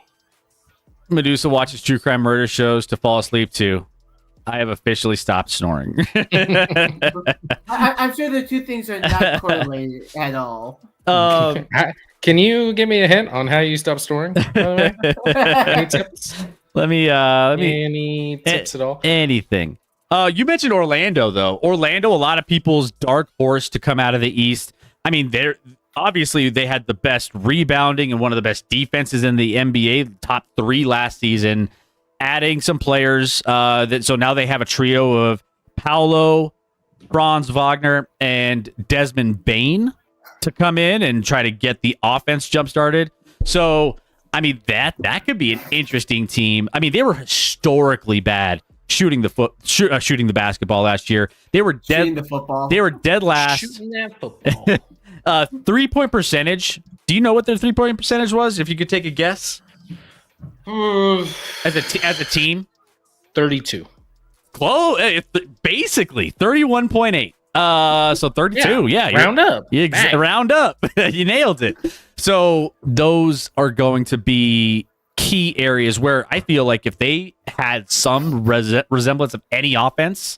S2: Medusa watches true crime murder shows to fall asleep to. I have officially stopped snoring.
S3: I'm sure the two things are not correlated at all.
S4: Can you give me a hint on how you stop snoring? By the way? Any tips?
S2: Any
S4: tips at all?
S2: Anything. You mentioned Orlando, though. Orlando, a lot of people's dark horse to come out of the East. I mean, obviously they had the best rebounding and one of the best defenses in the NBA, top 3 last season. Adding some players, so now they have a trio of Paolo, Franz Wagner, and Desmond Bain to come in and try to get the offense jump started. So, I mean, that could be an interesting team. I mean, they were historically bad shooting the basketball last year. They were dead.
S3: Shooting the football.
S2: They were dead last.
S4: Shooting that football.
S2: 3-point percentage. Do you know what their 3-point percentage was? If you could take a guess. As a team,
S4: 32.
S2: Close. Basically 31.8. So 32. Yeah.
S4: Round up.
S2: Round up. You nailed it. So those are going to be key areas where I feel like if they had some resemblance of any offense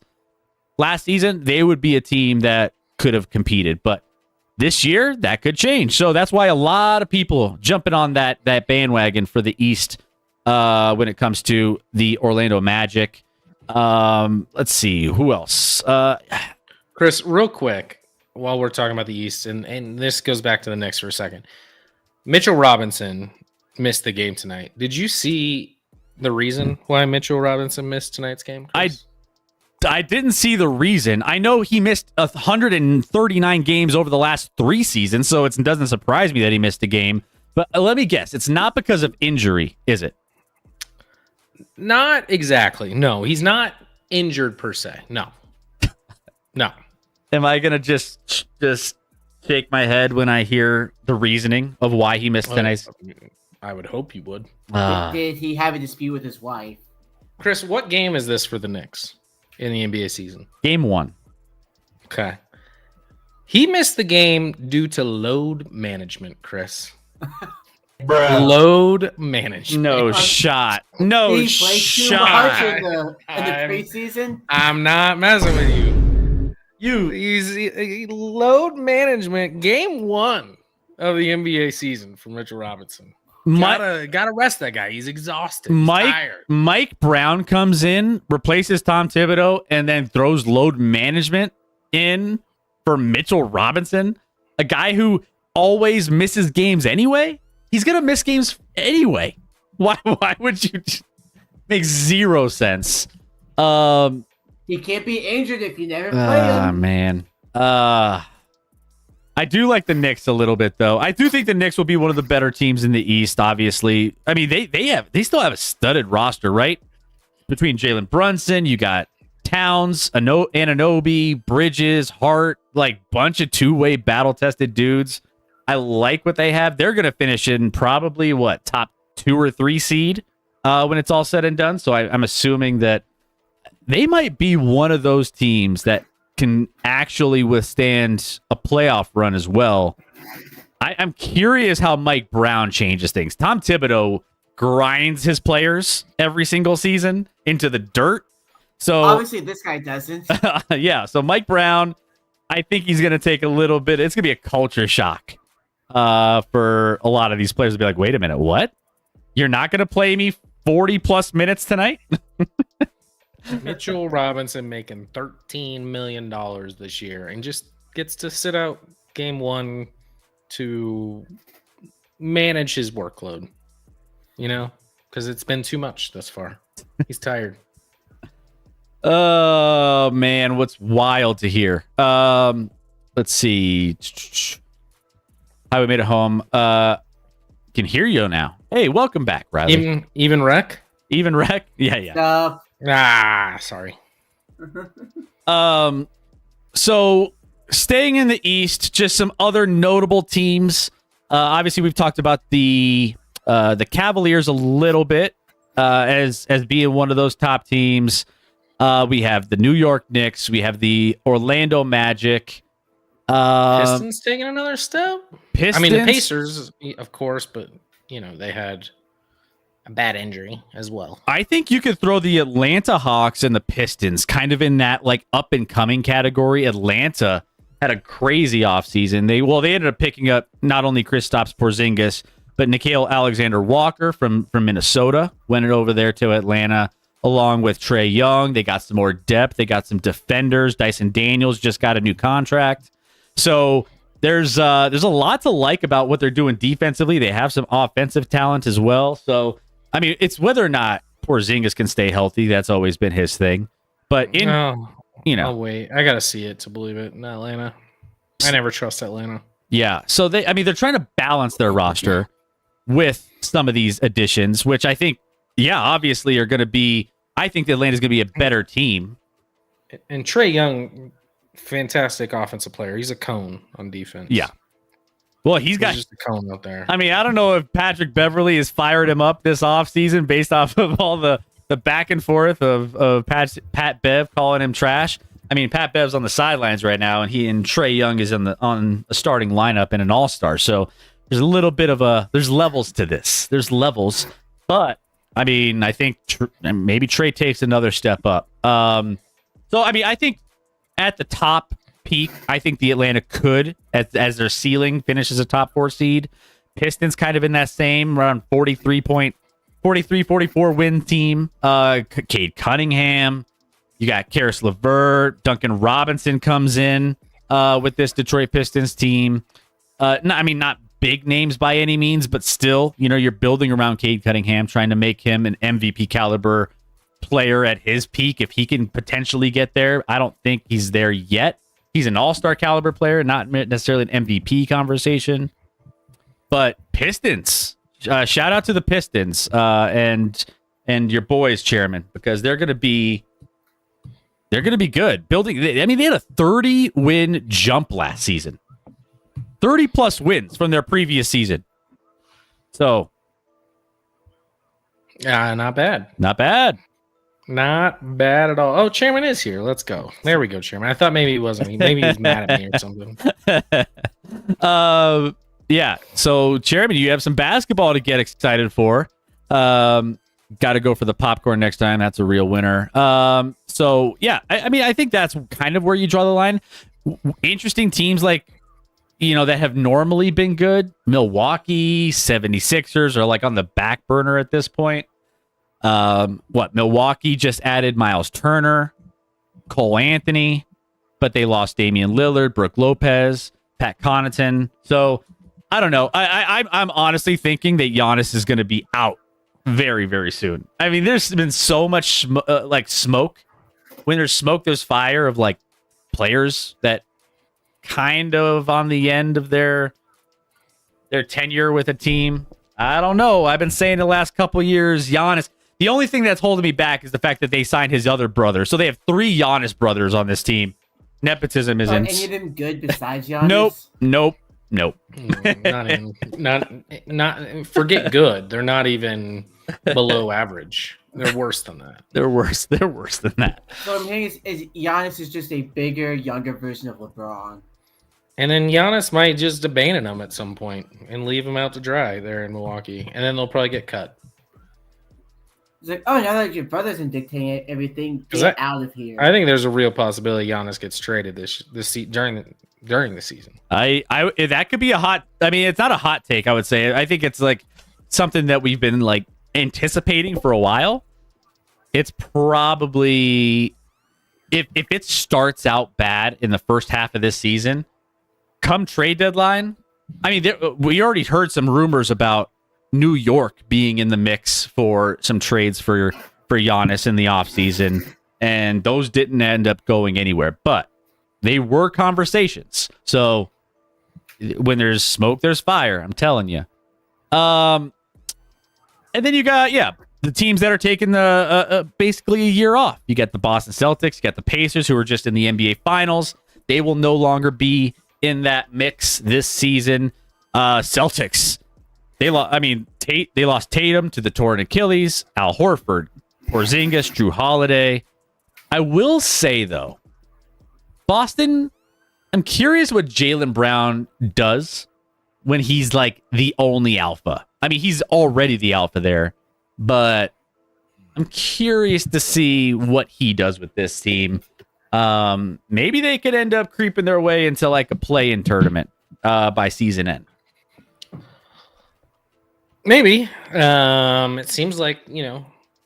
S2: last season, they would be a team that could have competed. But this year, that could change. So that's why a lot of people jumping on that bandwagon for the East when it comes to the Orlando Magic. Let's see. Who else?
S4: Chris, real quick, while we're talking about the East, and this goes back to the Knicks for a second. Mitchell Robinson missed the game tonight. Did you see the reason why Mitchell Robinson missed tonight's game, Chris?
S2: I didn't see the reason. I know he missed 139 games over the last 3 seasons, so it doesn't surprise me that he missed a game. But let me guess, it's not because of injury, is it?
S4: Not exactly. No, he's not injured per se. No. No.
S2: Am I gonna just shake my head when I hear the reasoning of why he missed tonight's?
S4: I would hope you would.
S3: Did he have a dispute with his wife?
S4: Chris, what game is this for the Knicks in the NBA season?
S2: Game 1.
S4: Okay. He missed the game due to load management, Chris. Load management.
S2: No shot. No
S3: He played too much in the preseason.
S4: I'm not messing with you. He's load management. Game 1 of the NBA season from Mitchell Robinson. Gotta rest that guy. He's exhausted. He's tired.
S2: Mike Brown comes in, replaces Tom Thibodeau, and then throws load management in for Mitchell Robinson, a guy who always misses games anyway. He's gonna miss games anyway. Why would you? Makes zero sense.
S3: He can't be injured if you never play him.
S2: Man. I do like the Knicks a little bit, though. I do think the Knicks will be one of the better teams in the East, obviously. I mean, they still have a studded roster, right? Between Jalen Brunson, you got Towns, Anunoby, Bridges, Hart, bunch of two-way battle-tested dudes. I like what they have. They're going to finish in probably, top 2 or 3 seed when it's all said and done. So I'm assuming that they might be one of those teams that can actually withstand a playoff run as well. I'm curious how Mike Brown changes things. Tom Thibodeau grinds his players every single season into the dirt. So
S3: obviously this guy doesn't.
S2: Yeah. So Mike Brown, I think he's going to take a little bit. It's going to be a culture shock for a lot of these players to be like, wait a minute, what? You're not going to play me 40 plus minutes tonight?
S4: Mitchell Robinson making $13 million this year and just gets to sit out game 1 to manage his workload, because it's been too much thus far. He's tired.
S2: Oh, man, what's wild to hear. Let's see. How we made it home. Can hear you now. Hey, welcome back, Riley.
S4: Even wreck?
S2: Even wreck? Yeah.
S4: Sorry.
S2: So staying in the East, just some other notable teams. Obviously, we've talked about the Cavaliers a little bit as being one of those top teams. We have the New York Knicks. We have the Orlando Magic.
S4: Pistons taking another step.
S2: Pistons.
S4: I mean, the Pacers, of course, but they had a bad injury as well.
S2: I think you could throw the Atlanta Hawks and the Pistons kind of in that like up and coming category. Atlanta had a crazy offseason. They ended up picking up not only Kristaps Porzingis, but Nickeil Alexander-Walker from Minnesota. Went over there to Atlanta along with Trae Young. They got some more depth. They got some defenders. Dyson Daniels just got a new contract. So there's a lot to like about what they're doing defensively. They have some offensive talent as well. So, I mean, it's whether or not Porzingis can stay healthy. That's always been his thing. But
S4: Oh, wait. I got to see it to believe it. In Atlanta. I never trust Atlanta.
S2: Yeah. So they're trying to balance their roster with some of these additions, which I think, obviously are going to be, I think Atlanta's going to be a better team.
S4: And Trae Young, fantastic offensive player. He's a cone on defense.
S2: Yeah. Well, he's
S4: just a cone out there.
S2: I mean, I don't know if Patrick Beverly has fired him up this offseason based off of all the back and forth of Pat Bev calling him trash. I mean, Pat Bev's on the sidelines right now, and Trae Young is on a starting lineup and an all-star. So there's a little bit of there's levels to this. There's levels, but I mean, I think maybe Trae takes another step up. So I mean, I think at the top peak, I think the Atlanta could, as their ceiling, finish as a top 4 seed. Pistons kind of in that same around 44 win team. Cade Cunningham. You got Karis LeVert. Duncan Robinson comes in with this Detroit Pistons team. Not big names by any means, but still, you're building around Cade Cunningham, trying to make him an MVP caliber player at his peak. If he can potentially get there, I don't think he's there yet. He's an all-star caliber player, not necessarily an MVP conversation. But Pistons, shout out to the Pistons and your boys, chairman, because they're going to be good. They had a 30-win jump last season. 30-plus wins from their previous season. So,
S4: not bad.
S2: Not bad.
S4: Not bad at all. Oh, Chairman is here. Let's go. There we go, Chairman. I thought maybe he wasn't. Maybe he's mad at me or something.
S2: Yeah. So, Chairman, you have some basketball to get excited for. Got to go for the popcorn next time. That's a real winner. So, yeah. I think that's kind of where you draw the line. Interesting teams like, that have normally been good. Milwaukee 76ers are like on the back burner at this point. Milwaukee just added Miles Turner, Cole Anthony, but they lost Damian Lillard, Brooke Lopez, Pat Connaughton. So I don't know. I'm honestly thinking that Giannis is going to be out very, very soon. I mean, there's been so much smoke. When there's smoke, there's fire of like players that kind of on the end of their tenure with a team. I don't know. I've been saying the last couple years, Giannis. The only thing that's holding me back is the fact that they signed his other brother. So they have 3 Giannis brothers on this team. Nepotism isn't.
S3: Any of them good besides Giannis?
S2: Nope.
S4: Not even. Not forget good. They're not even below average. They're worse than that.
S2: They're worse than that.
S3: So what I'm hearing is Giannis is just a bigger, younger version of LeBron.
S4: And then Giannis might just abandon them at some point and leave them out to dry there in Milwaukee. And then they'll probably get cut.
S3: It's like, now that your brother's in dictating everything, get out of here.
S4: I think there's a real possibility Giannis gets traded during the season.
S2: That could be a hot. I mean, it's not a hot take. I would say. I think it's like something that we've been like anticipating for a while. It's probably if it starts out bad in the first half of this season, come trade deadline. I mean, we already heard some rumors about New York being in the mix for some trades for Giannis in the offseason, and those didn't end up going anywhere, but they were conversations. So when there's smoke, there's fire. I'm telling you. And then you got, the teams that are taking the basically a year off. You got the Boston Celtics, you got the Pacers, who are just in the NBA Finals. They will no longer be in that mix this season. Celtics. They lost Tatum to the torn Achilles, Al Horford, Porzingis, Drew Holiday. I will say, though, Boston, I'm curious what Jaylen Brown does when he's like the only alpha. I mean, he's already the alpha there, but I'm curious to see what he does with this team. Maybe they could end up creeping their way into like a play-in tournament by season end.
S4: Maybe. It seems like,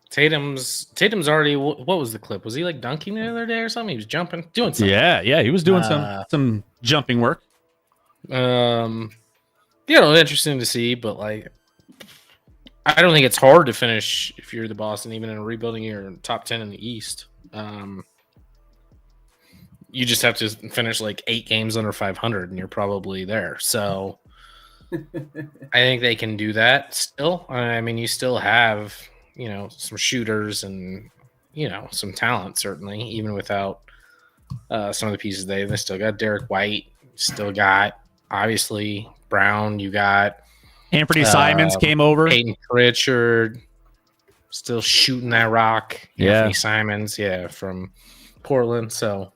S4: Tatum's already. What was the clip? Was he like dunking the other day or something? He was jumping, doing something.
S2: Yeah, he was doing some jumping work.
S4: Interesting to see, but like, I don't think it's hard to finish if you're the Boston, even in a rebuilding year, top 10 in the East. You just have to finish like 8 games under 500, and you're probably there. So I think they can do that still. I mean, you still have, some shooters and, some talent, certainly, even without some of the pieces they still got. Derek White, still got, obviously, Brown. You got
S2: Anthony Simons came over.
S4: Peyton Pritchard, still shooting that rock.
S2: Yeah.
S4: Anthony Simons, from Portland. So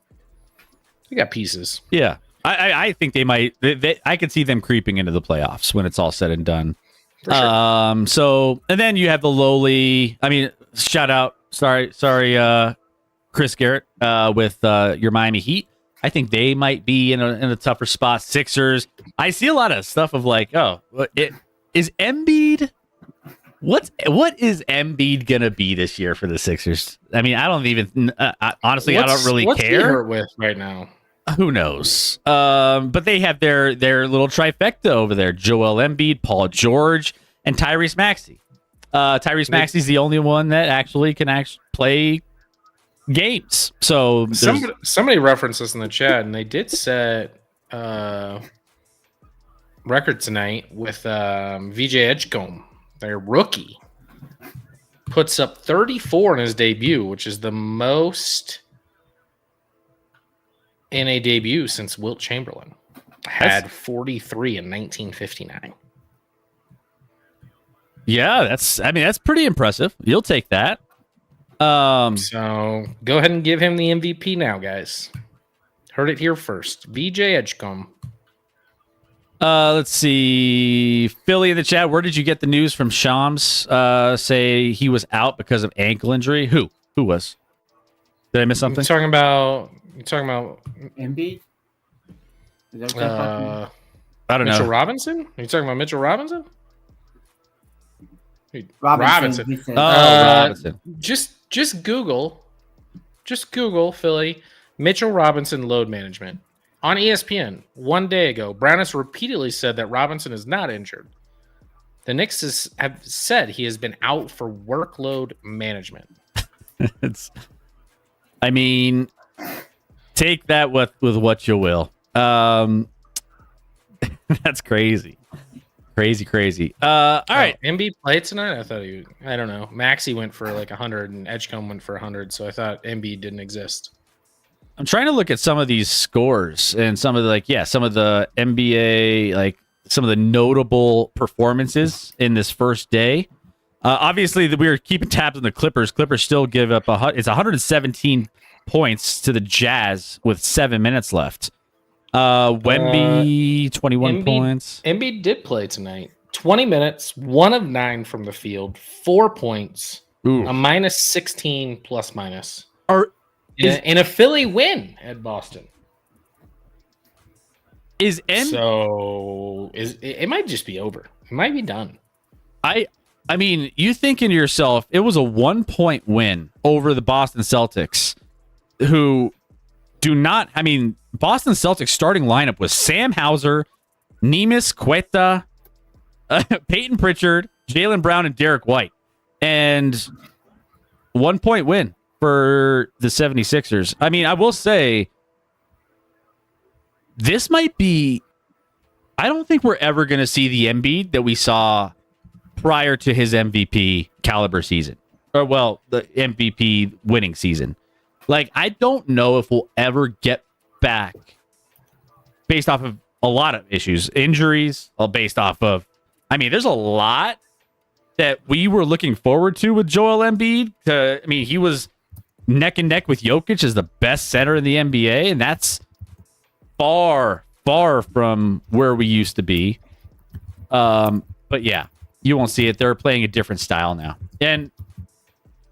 S4: you got pieces.
S2: Yeah. I think they might. I could see them creeping into the playoffs when it's all said and done.
S4: For sure.
S2: So, and then you have the lowly. I mean, shout out. Sorry, Chris Garrett with your Miami Heat. I think they might be in a tougher spot. Sixers. I see a lot of stuff of like, is Embiid. What is Embiid gonna be this year for the Sixers? I mean, I don't even. Honestly, I don't really
S4: what's
S2: care.
S4: He hurt with right now?
S2: Who knows? But they have their little trifecta over there: Joel Embiid, Paul George, and Tyrese Maxey. Tyrese Maxey's the only one that actually can play games. So
S4: somebody referenced this in the chat, and they did set record tonight with VJ Edgecombe, their rookie, puts up 34 in his debut, which is the most in a debut since Wilt Chamberlain had 43 in 1959.
S2: Yeah, that's pretty impressive. You'll take that.
S4: So go ahead and give him the MVP now, guys. Heard it here first. VJ Edgecombe.
S2: Let's see. Philly in the chat. Where did you get the news from Shams? Say he was out because of ankle injury. Who was? Did I miss something?
S4: You're talking about
S3: Embiid? Is that what you're talking about?
S2: I don't
S4: Mitchell
S2: know.
S4: Robinson? Are you talking about Mitchell Robinson?
S3: Robinson. He said.
S2: Robinson.
S4: Just Google Philly Mitchell Robinson load management on ESPN 1 day ago. Brown has repeatedly said that Robinson is not injured. The Knicks have said he has been out for workload management.
S2: Take that with what you will. That's crazy. Crazy. All right.
S4: Embiid played tonight? I thought I don't know. Maxey went for like 100 and Edgecombe went for 100, so I thought Embiid didn't exist.
S2: I'm trying to look at some of these scores and some of the some of the NBA, like some of the notable performances in this first day. Obviously, we were keeping tabs on the Clippers. Clippers still give up it's 117 points to the Jazz with 7 minutes left. Wemby, 21 points.
S4: Embiid did play tonight. 20 minutes, 1 of 9 from the field, 4 points,
S2: Ooh.
S4: a minus 16 plus minus.
S2: In
S4: a Philly win at Boston.
S2: So
S4: it might just be over. It might be done.
S2: I mean, you thinking to yourself, it was a 1-point win over the Boston Celtics, who Boston Celtics starting lineup was Sam Hauser, Neemias Queta, Peyton Pritchard, Jaylen Brown, and Derek White. And 1-point win for the 76ers. I mean, I will say, this might be... I don't think we're ever going to see the Embiid that we saw prior to his MVP caliber season. Or, well, the MVP winning season. Like, I don't know if we'll ever get back based off of a lot of issues, injuries, based off of, I mean, there's a lot that we were looking forward to with Joel Embiid. I mean, he was neck and neck with Jokic as the best center in the NBA, and that's far, far from where we used to be. But yeah, you won't see it. They're playing a different style now. And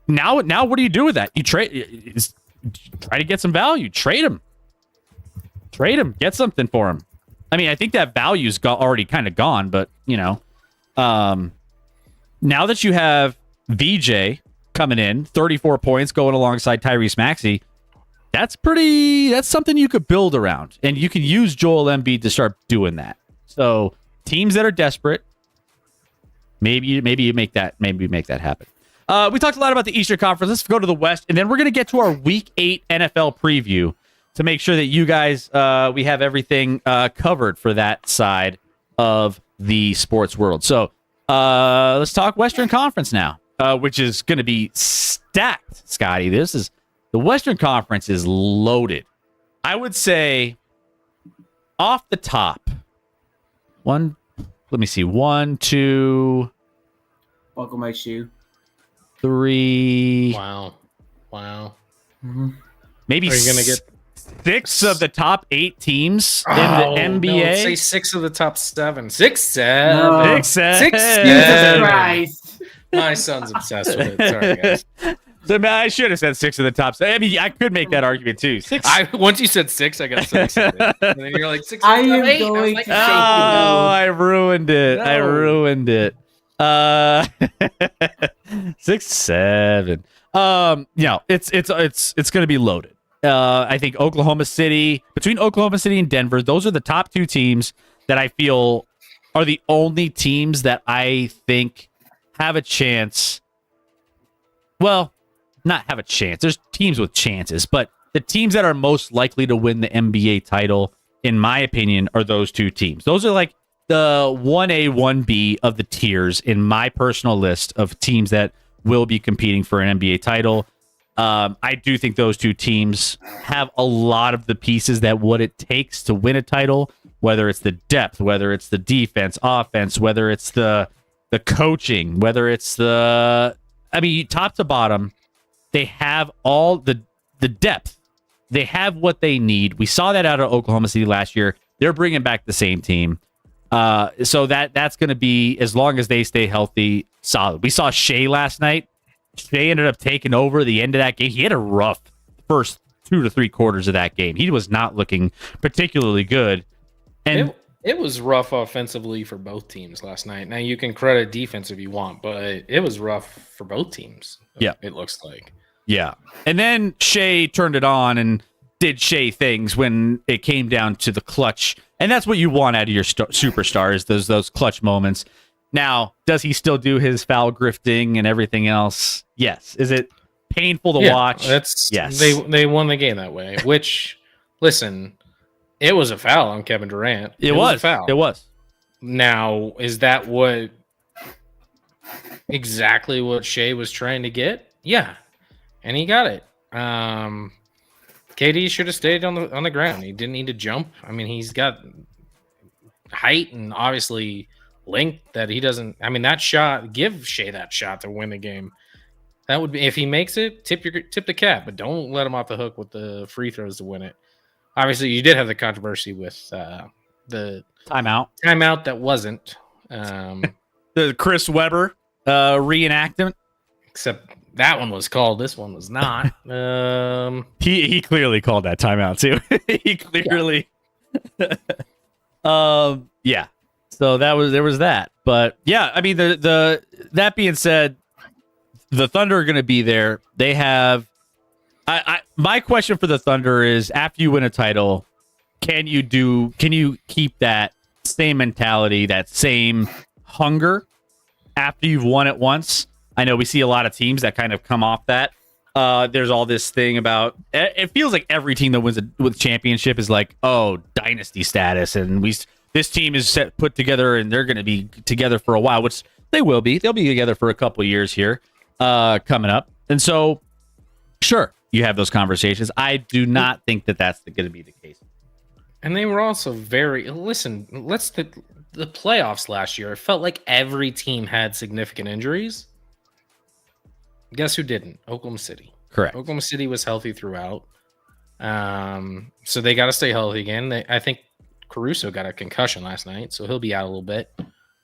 S2: now what do you do with that? You try to get some value. Trade him. Get something for him. I mean, I think that value's already kind of gone, but now that you have VJ coming in, 34 points going alongside Tyrese Maxey, that's something you could build around, and you can use Joel Embiid to start doing that. So teams that are desperate, maybe you make that happen. We talked a lot about the Eastern Conference. Let's go to the West, and then we're going to get to our Week 8 NFL preview to make sure that you guys, we have everything covered for that side of the sports world. So let's talk Western Conference now, which is going to be stacked, Scotty. The Western Conference is loaded. I would say off the top, let me see, 1, 2,
S3: Buckle my shoe.
S2: 3.
S4: Wow.
S2: Maybe
S4: Are you going to get
S2: 6 of the top 8 teams in
S4: Oh,
S2: the
S4: no,
S2: NBA.
S4: say 6 of the top 7. 6, 7.
S3: No.
S2: 6, 7.
S4: 6,
S3: Jesus
S4: 7.
S3: Christ.
S4: My son's obsessed with it. Sorry, guys.
S2: So I should have said 6 of the top 7. I mean, I could make that argument too. 6.
S4: Once you said 6, I got so excited. And then you're like 6.
S3: I am
S4: 8.
S3: going
S4: like,
S3: to
S2: Oh,
S3: say
S2: I ruined it. I
S4: No.
S2: ruined it. 6, 7. It's going to be loaded. I think between Oklahoma City and Denver, those are the top 2 teams that I feel are the only teams that I think have a chance. Well, not have a chance. There's teams with chances, but the teams that are most likely to win the NBA title, in my opinion, are those 2 teams. Those are like the 1A, 1B of the tiers in my personal list of teams that will be competing for an NBA title. I do think those 2 teams have a lot of the pieces that what it takes to win a title, whether it's the depth, whether it's the defense, offense, whether it's the coaching, whether it's top to bottom, they have all the depth. They have what they need. We saw that out of Oklahoma City last year. They're bringing back the same team. So that's going to be, as long as they stay healthy, solid. We saw Shea last night. Shea ended up taking over the end of that game. He had a rough first 2 to 3 quarters of that game. He was not looking particularly good. And
S4: it was rough offensively for both teams last night. Now, you can credit defense if you want, but it was rough for both teams.
S2: Yeah.
S4: It looks like.
S2: Yeah. And then Shea turned it on and did Shea things when it came down to the clutch. And that's what you want out of your superstars, those clutch moments. Now, does he still do his foul grifting and everything else? Yes. Is it painful to watch?
S4: Yes. They won the game that way, which, listen, it was a foul on Kevin Durant.
S2: It was
S4: a foul.
S2: It was.
S4: Now, is that exactly what Shea was trying to get? Yeah. And he got it. KD should have stayed on the ground. He didn't need to jump. I mean, he's got height and obviously length that he doesn't. I mean, that shot, give Shea that shot to win the game. That would be, if he makes it, tip the cap, but don't let him off the hook with the free throws to win it. Obviously, you did have the controversy with the timeout that wasn't
S2: the Chris Webber reenactment.
S4: Except that one was called. This one was not.
S2: He clearly called that timeout too. He clearly. Yeah. So there was that. But yeah, I mean the that being said, the Thunder are going to be there. They have. My question for the Thunder is: after you win a title, can you keep that same mentality, that same hunger after you've won it once? I know we see a lot of teams that kind of come off that. There's all this thing about, it feels like every team that wins with championship is like, oh, dynasty status, and this team is put together and they're going to be together for a while, which they will be. They'll be together for a couple of years here coming up. And so, sure, you have those conversations. I do not think that that's going to be the case.
S4: And they were also very the playoffs last year. It felt like every team had significant injuries. Guess who didn't? Oklahoma City.
S2: Correct.
S4: Oklahoma City was healthy throughout. So they got to stay healthy again. I think Caruso got a concussion last night, so he'll be out a little bit.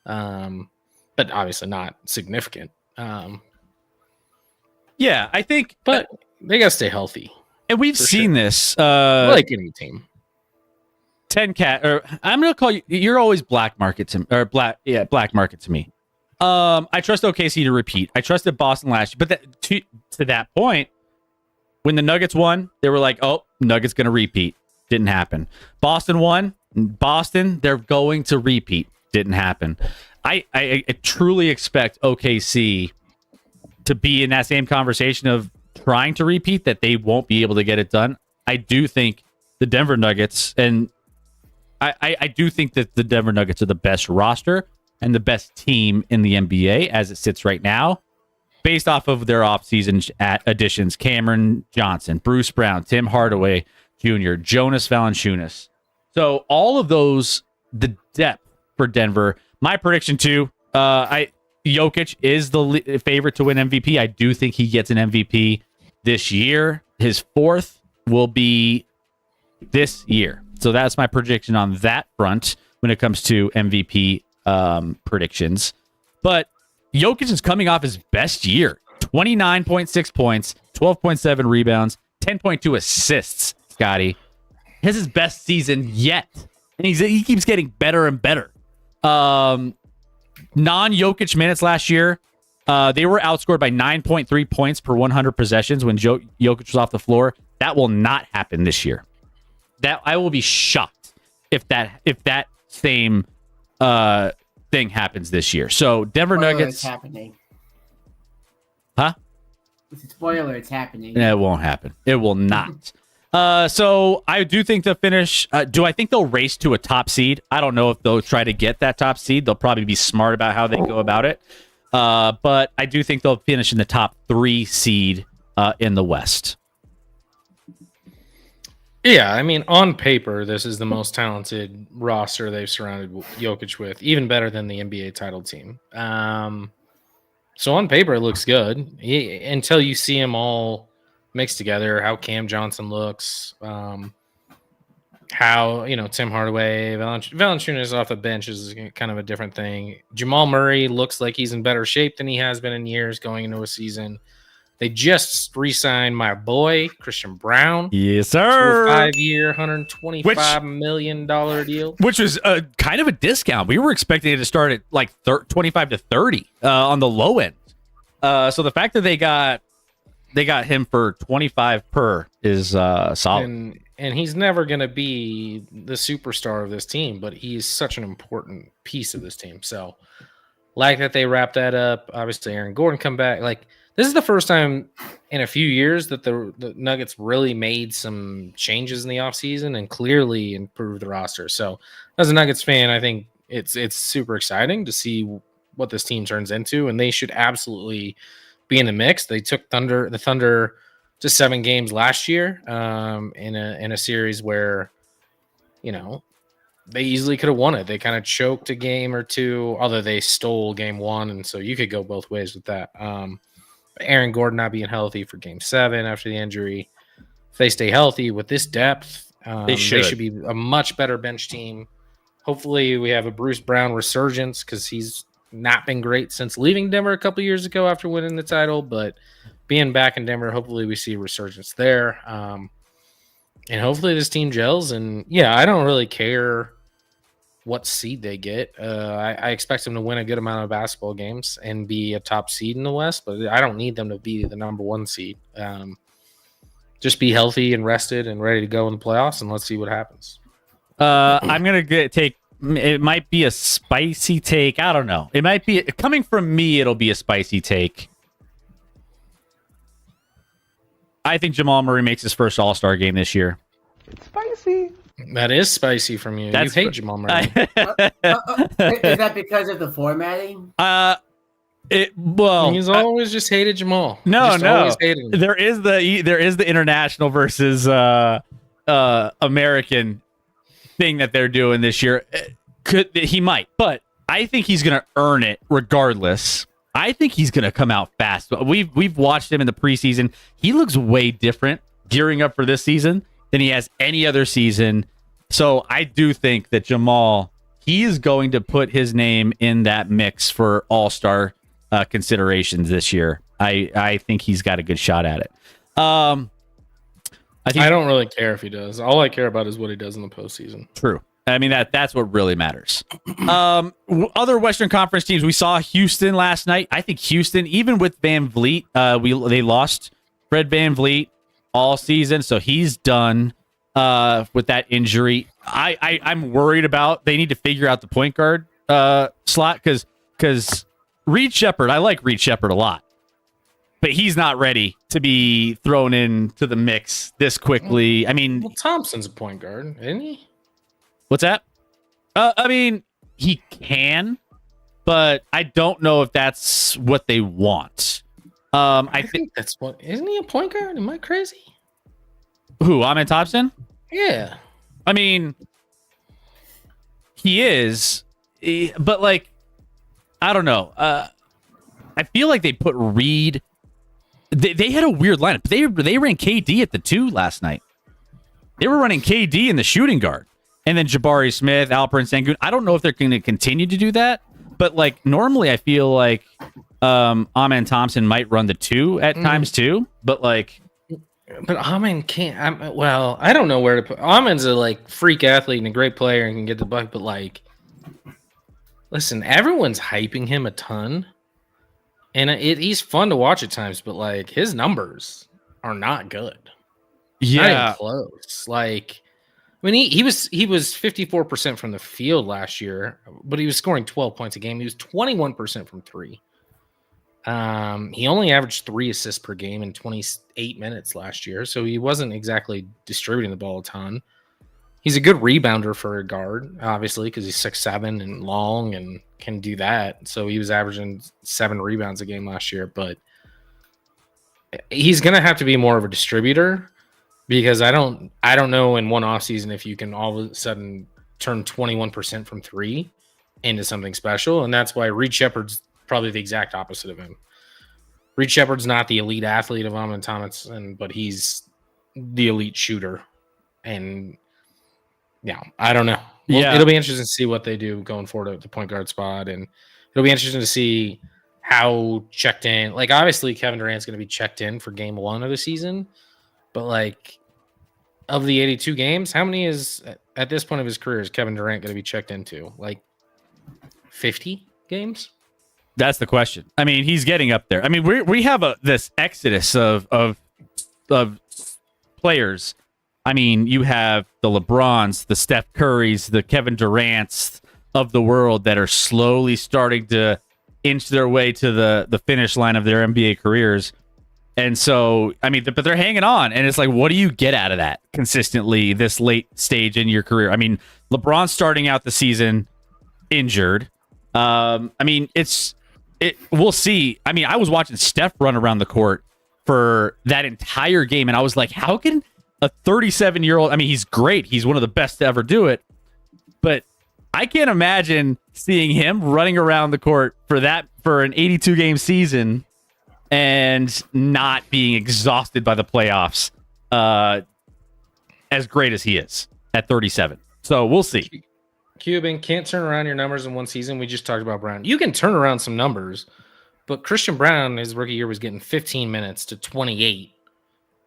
S4: But obviously not significant.
S2: Yeah, I think,
S4: But they got to stay healthy.
S2: and we've
S4: for
S2: seen
S4: sure.
S2: this.
S4: Like any team.
S2: 10 cat, or I'm gonna call you. You're always black market to me. I trust OKC to repeat. I trusted Boston last year, but to that point, when the Nuggets won, they were like, "Oh, Nuggets gonna repeat." Didn't happen. Boston won. Boston, they're going to repeat. Didn't happen. I truly expect OKC to be in that same conversation of trying to repeat, that they won't be able to get it done. I do think the Denver Nuggets, and I do think that the Denver Nuggets are the best roster and the best team in the NBA as it sits right now, based off of their offseason additions: Cameron Johnson, Bruce Brown, Tim Hardaway Jr., Jonas Valanciunas. So all of those, the depth for Denver. My prediction too, Jokic is the favorite to win MVP. I do think he gets an MVP this year. His fourth will be this year. So that's my prediction on that front when it comes to MVP predictions. But Jokic is coming off his best year. 29.6 points, 12.7 rebounds, 10.2 assists, Scotty. This is his best season yet. And he keeps getting better and better. Non-Jokic minutes last year, they were outscored by 9.3 points per 100 possessions when Jokic was off the floor. That will not happen this year. That I will be shocked if that same thing happens this year. So Denver Nuggets,
S3: It's happening.
S2: huh?
S3: It's a spoiler. It's happening.
S2: It won't happen. It will not. So I do think they'll finish. Do I think they'll race to a top seed? I don't know if they'll try to get that top seed. They'll probably be smart about how they go about it. But I do think they'll finish in the top 3 seed in the West.
S4: Yeah, I mean, on paper, this is the most talented roster they've surrounded Jokic with, even better than the NBA title team. So on paper, it looks good until you see them all mixed together. How Cam Johnson looks, how Tim Hardaway, Valanciunas off the bench is kind of a different thing. Jamal Murray looks like he's in better shape than he has been in years going into a season. They just re-signed my boy Christian Brown.
S2: Yes,
S4: To a
S2: sir.
S4: 5-year, $125 million deal.
S2: Which was kind of a discount. We were expecting it to start at like 25 to 30 on the low end. So the fact that they got him for 25 per is solid.
S4: And he's never going to be the superstar of this team, but he's such an important piece of this team. So, like that they wrapped that up. Obviously, Aaron Gordon come back. Like, this is the first time in a few years that the Nuggets really made some changes in the offseason and clearly improved the roster. So, as a Nuggets fan, I think it's super exciting to see what this team turns into, and they should absolutely be in the mix. They took the Thunder to 7 games last year in a series where, they easily could have won it. They kind of choked a game or two, although they stole game 1, and so you could go both ways with that. Aaron Gordon not being healthy for game 7 after the injury. If they stay healthy with this depth, they should be a much better bench team. Hopefully we have a Bruce Brown resurgence because he's not been great since leaving Denver a couple years ago after winning the title, but being back in Denver, hopefully we see a resurgence there. And hopefully this team gels. And I don't really care what seed they get. I expect them to win a good amount of basketball games and be a top seed in the West, but I don't need them to be the number 1 seed. Just be healthy and rested and ready to go in the playoffs, and let's see what happens.
S2: I'm going to take, it might be a spicy take. I don't know. It might be, coming from me, it'll be a spicy take. I think Jamal Murray makes his first All-Star game this year.
S6: It's spicy.
S4: That is spicy from you.
S2: That's
S4: you hate Jamal Murray.
S3: Is that because of the formatting?
S4: He's always just hated Jamal.
S2: No.
S4: Always hated him.
S2: There is the international versus American thing that they're doing this year. He might, but I think he's going to earn it regardless. I think he's going to come out fast. We've watched him in the preseason. He looks way different gearing up for this season than he has any other season. So I do think that Jamal, he is going to put his name in that mix for all-star considerations this year. I think he's got a good shot at it.
S4: I don't really care if he does. All I care about is what he does in the postseason.
S2: True. I mean, that's what really matters. Other Western Conference teams, we saw Houston last night. I think Houston, even with Van Vliet, they lost Fred Van Vliet all season, so he's done with that injury. I'm worried about. They need to figure out the point guard slot because Reed Shepherd, I like Reed Shepherd a lot, but he's not ready to be thrown into the mix this quickly. I mean,
S4: Well, Thompson's a point guard, isn't he?
S2: what's that? I mean, he can, but I don't know if that's what they want. I think
S4: That's what. Isn't he a point guard? Am I crazy?
S2: who? Amen Thompson?
S4: Yeah.
S2: I mean, he is, but like, I don't know. I feel like they put Reed. They had a weird lineup. They ran KD at the 2 last night. They were running KD in the shooting guard, and then Jabari Smith, Alperen Sengun. I don't know if they're going to continue to do that, but like normally, I feel like Amen Thompson might run the 2 at times too. But like,
S4: But Amen can't. I don't know where to put. Amen's a like freak athlete and a great player and can get the buck. But like, listen, everyone's hyping him a ton, and he's fun to watch at times. But like, his numbers are not good. Not even close. Like, I mean, he was 54% from the field last year, but he was scoring 12 points a game. He was 21% from 3. He only averaged 3 assists per game in 28 minutes last year, so he wasn't exactly distributing the ball a ton. He's a good rebounder for a guard, obviously, because he's 6'7" and long and can do that. So he was averaging 7 rebounds a game last year, but he's going to have to be more of a distributor because I don't know in one offseason if you can all of a sudden turn 21% from 3 into something special, and that's why Reed Shepherd's probably the exact opposite of him. Reed Shepherd's not the elite athlete of Amen Thompson, but he's the elite shooter. And yeah, I don't know. Well, it'll be interesting to see what they do going forward at the point guard spot, and it'll be interesting to see how checked in. Like, obviously, Kevin Durant's going to be checked in for game 1 of the season, but like, of the 82 games, how many is at this point of his career is Kevin Durant going to be checked into? Like 50 games?
S2: that's the question. I mean, he's getting up there. I mean, we have this exodus of players. I mean, you have the LeBrons, the Steph Currys, the Kevin Durants of the world that are slowly starting to inch their way to the finish line of their NBA careers. And so, I mean, but they're hanging on. And it's like, what do you get out of that consistently this late stage in your career? I mean, LeBron starting out the season injured. I mean, we'll see. I mean, I was watching Steph run around the court for that entire game, and I was like, how can a 37-year-old, I mean, he's great. He's one of the best to ever do it. But I can't imagine seeing him running around the court for an 82-game season and not being exhausted by the playoffs as great as he is at 37. So we'll see.
S4: Cuban can't turn around your numbers in one season. We just talked about Brown. You can turn around some numbers, but Christian Brown, his rookie year, was getting 15 minutes to 28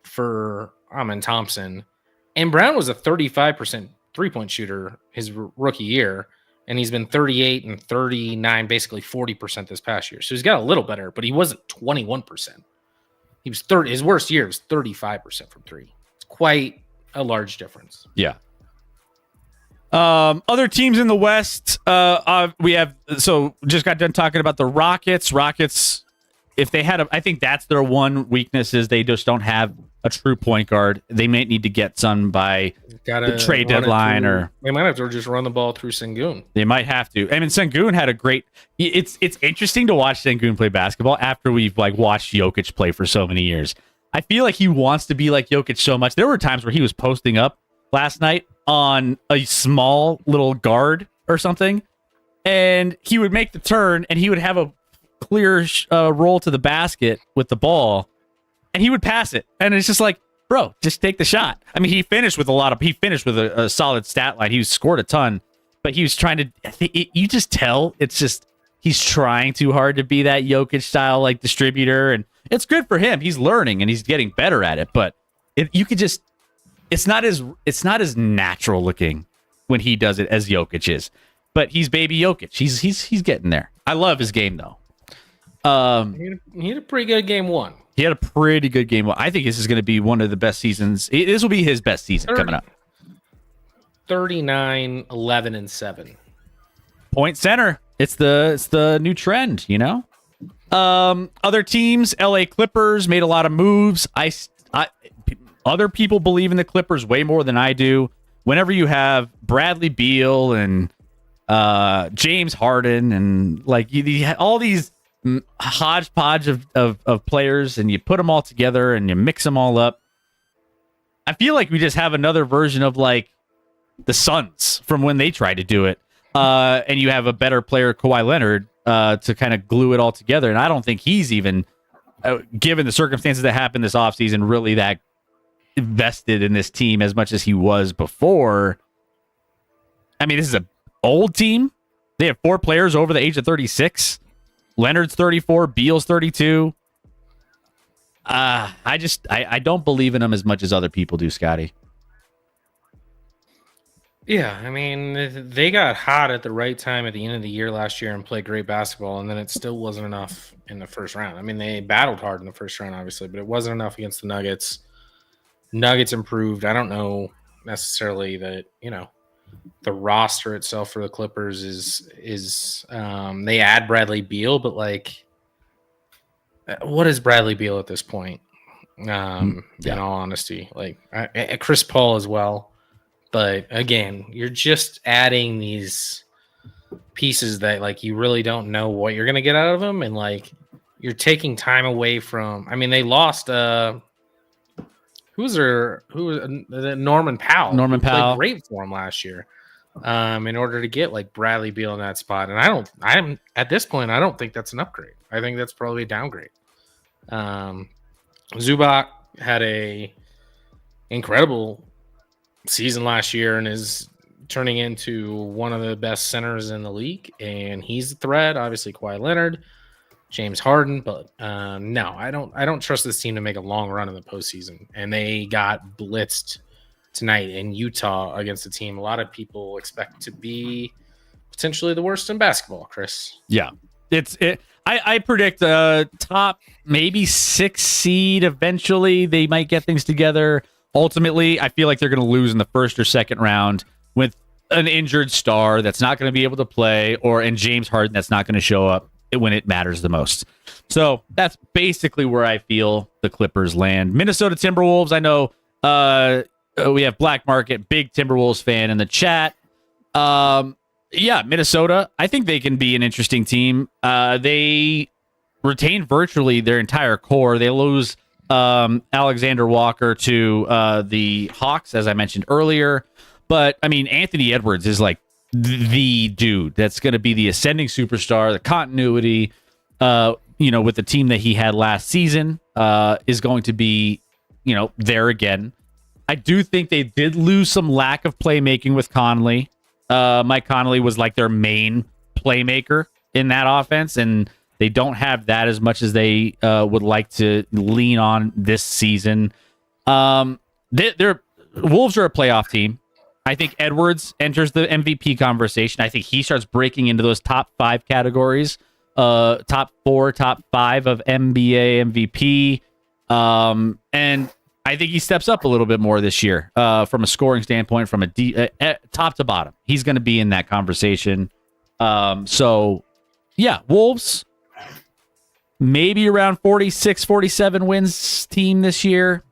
S4: for Amen Thompson. And Brown was a 35% three-point shooter his rookie year, and he's been 38 and 39, basically 40% this past year. So he's got a little better, but he wasn't 21%. He was his worst year was 35% from 3. It's quite a large difference.
S2: Yeah. Other teams in the West, we have, so just got done talking about the Rockets. Rockets, if they had I think that's their one weakness is they just don't have a true point guard. They may need to get some by the trade deadline, or
S4: they might have to just run the ball through Sengun.
S2: They might have to. I mean, Sengun had a great. It's interesting to watch Sengun play basketball after we've like watched Jokic play for so many years. I feel like he wants to be like Jokic so much. There were times where he was posting up last night on a small little guard or something, and he would make the turn, and he would have a clear roll to the basket with the ball, and he would pass it, and it's just like, bro, just take the shot. I mean, he finished with a solid stat line. He scored a ton, but he was trying to. You just tell it's just he's trying too hard to be that Jokic style like distributor, and it's good for him. He's learning and he's getting better at it, but you could just. It's not as natural looking when he does it as Jokic is, but he's baby Jokic. He's getting there. I love his game though.
S4: He had a pretty good game one.
S2: He had a pretty good game. I think this is going to be one of the best seasons. This will be his best season coming up.
S4: 39, 11, and 7.
S2: Point center. It's the new trend, you know? Other teams, LA Clippers made a lot of moves. Other people believe in the Clippers way more than I do. Whenever you have Bradley Beal and James Harden and like you have all these hodgepodge of players, and you put them all together and you mix them all up, I feel like we just have another version of like the Suns from when they tried to do it. And you have a better player, Kawhi Leonard, to kind of glue it all together. And I don't think he's even, given the circumstances that happened this offseason, really that invested in this team as much as he was before. I mean, this is an old team. They have 4 players over the age of 36. Leonard's 34, Beal's 32. I don't believe in them as much as other people do, Scotty.
S4: Yeah, I mean, they got hot at the right time at the end of the year last year and played great basketball, and then it still wasn't enough in the first round. I mean, they battled hard in the first round, obviously, but it wasn't enough against the Nuggets. Nuggets improved. I don't know necessarily that, the roster itself for the Clippers is they add Bradley Beal, but like, what is Bradley Beal at this point? In all honesty, like Chris Paul as well. But again, you're just adding these pieces that like you really don't know what you're gonna get out of them, and like you're taking time away from. I mean, they lost. Who was Norman Powell?
S2: Norman Powell
S4: played great for him last year. In order to get like Bradley Beal in that spot, and I'm at this point, I don't think that's an upgrade. I think that's probably a downgrade. Zubac had a incredible season last year and is turning into one of the best centers in the league, and he's a threat. Obviously, Kawhi Leonard, James Harden, but no, I don't trust this team to make a long run in the postseason. And they got blitzed tonight in Utah against a team a lot of people expect to be potentially the worst in basketball, Chris.
S2: Yeah, I predict top maybe 6 seed. Eventually, they might get things together. Ultimately, I feel like they're going to lose in the first or second round with an injured star that's not going to be able to play, and James Harden that's not going to show up when it matters the most. So that's basically where I feel the Clippers land. Minnesota Timberwolves. I know we have Black Market, big Timberwolves fan in the chat. Yeah, Minnesota. I think they can be an interesting team. They retain virtually their entire core. They lose Alexander Walker to the Hawks, as I mentioned earlier. But, I mean, Anthony Edwards is like the dude that's going to be the ascending superstar. The continuity, with the team that he had last season is going to be, there again. I do think they did lose some lack of playmaking with Conley. Mike Conley was like their main playmaker in that offense, and they don't have that as much as they would like to lean on this season. They're Wolves are a playoff team. I think Edwards enters the MVP conversation. I think he starts breaking into those top 5 categories, top 4, top 5 of NBA MVP. And I think he steps up a little bit more this year from a scoring standpoint, from top to bottom. He's going to be in that conversation. So, yeah, Wolves, maybe around 46, 47 wins team this year.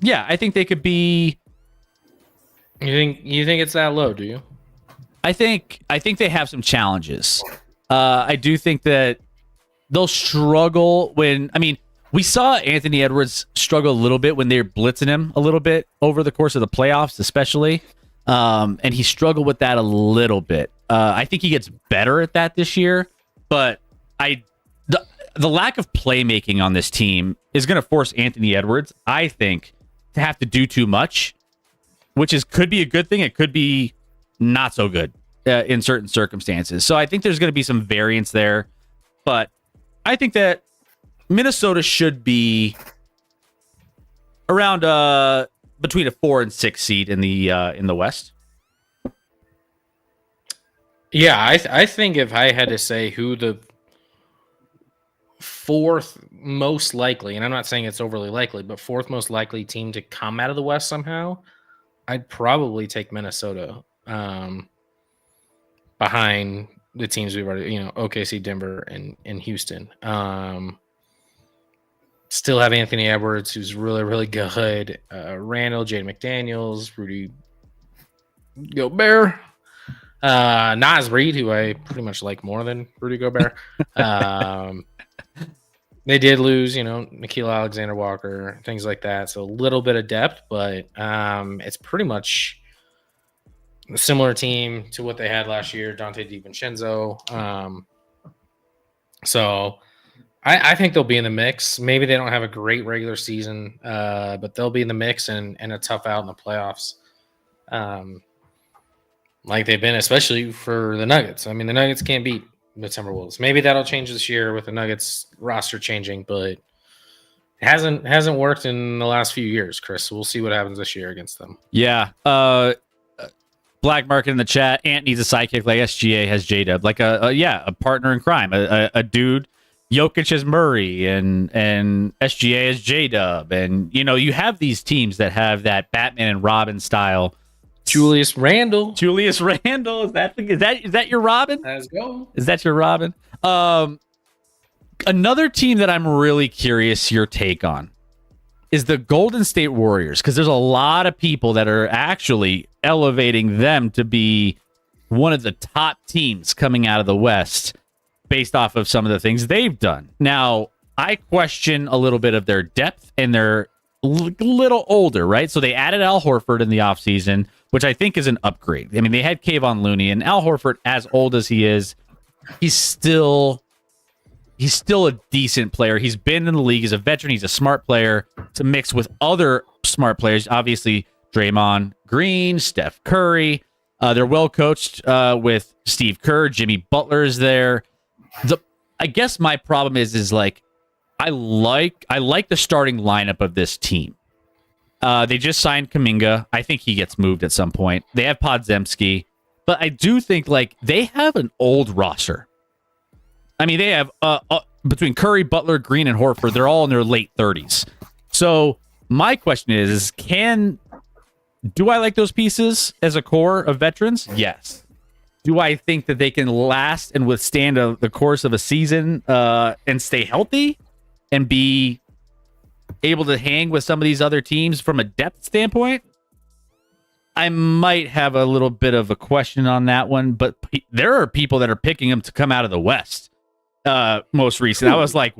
S2: Yeah, I think they could be.
S4: You think it's that low, do you?
S2: I think they have some challenges. I do think that they'll struggle we saw Anthony Edwards struggle a little bit when they were blitzing him a little bit over the course of the playoffs, especially. And he struggled with that a little bit. I think he gets better at that this year, but the lack of playmaking on this team is going to force Anthony Edwards, I think, to have to do too much, which could be a good thing. It could be not so good in certain circumstances. So I think there's going to be some variance there, but I think that Minnesota should be around between a 4 and 6 seed in the West.
S4: Yeah, I think if I had to say who the fourth most likely, and I'm not saying it's overly likely, but fourth most likely team to come out of the West somehow, I'd probably take Minnesota behind the teams we've already, OKC, Denver, and Houston. Still have Anthony Edwards, who's really, really good. Randall, Jaden McDaniels, Rudy Gobert. Naz Reid, who I pretty much like more than Rudy Gobert. They did lose, Nickeil Alexander-Walker, things like that. So a little bit of depth, but it's pretty much a similar team to what they had last year, Dante DiVincenzo. So I think they'll be in the mix. Maybe they don't have a great regular season, but they'll be in the mix and a tough out in the playoffs. Like they've been, especially for the Nuggets. I mean, the Nuggets can't beat the Timberwolves. Maybe that'll change this year with the Nuggets roster changing, but it hasn't worked in the last few years, Chris. So we'll see what happens this year against them.
S2: Yeah. Black Market in the chat. Ant needs a sidekick like SGA has J-Dub. Like a partner in crime. A dude. Jokic is Murray and SGA is J-Dub. And, you have these teams that have that Batman and Robin style.
S4: Julius Randle. Is that your Robin?
S3: Let's go.
S2: Is that your Robin? Another team that I'm really curious your take on is the Golden State Warriors, because there's a lot of people that are actually elevating them to be one of the top teams coming out of the West based off of some of the things they've done. Now, I question a little bit of their depth, and they're a little older, right? So they added Al Horford in the offseason, which I think is an upgrade. I mean, they had Kayvon Looney, and Al Horford, as old as he is, he's still a decent player. He's been in the league. He's a veteran. He's a smart player to mix with other smart players. Obviously, Draymond Green, Steph Curry. They're well coached with Steve Kerr. Jimmy Butler is there. I guess my problem is like I like the starting lineup of this team. They just signed Kuminga. I think he gets moved at some point. They have Podziemski, but I do think like they have an old roster. I mean, they have between Curry, Butler, Green, and Horford, they're all in their late 30s. So my question is do I like those pieces as a core of veterans? Yes. Do I think that they can last and withstand the course of a season and stay healthy and be able to hang with some of these other teams from a depth standpoint? I might have a little bit of a question on that one, but there are people that are picking them to come out of the West. Most recent, I was like,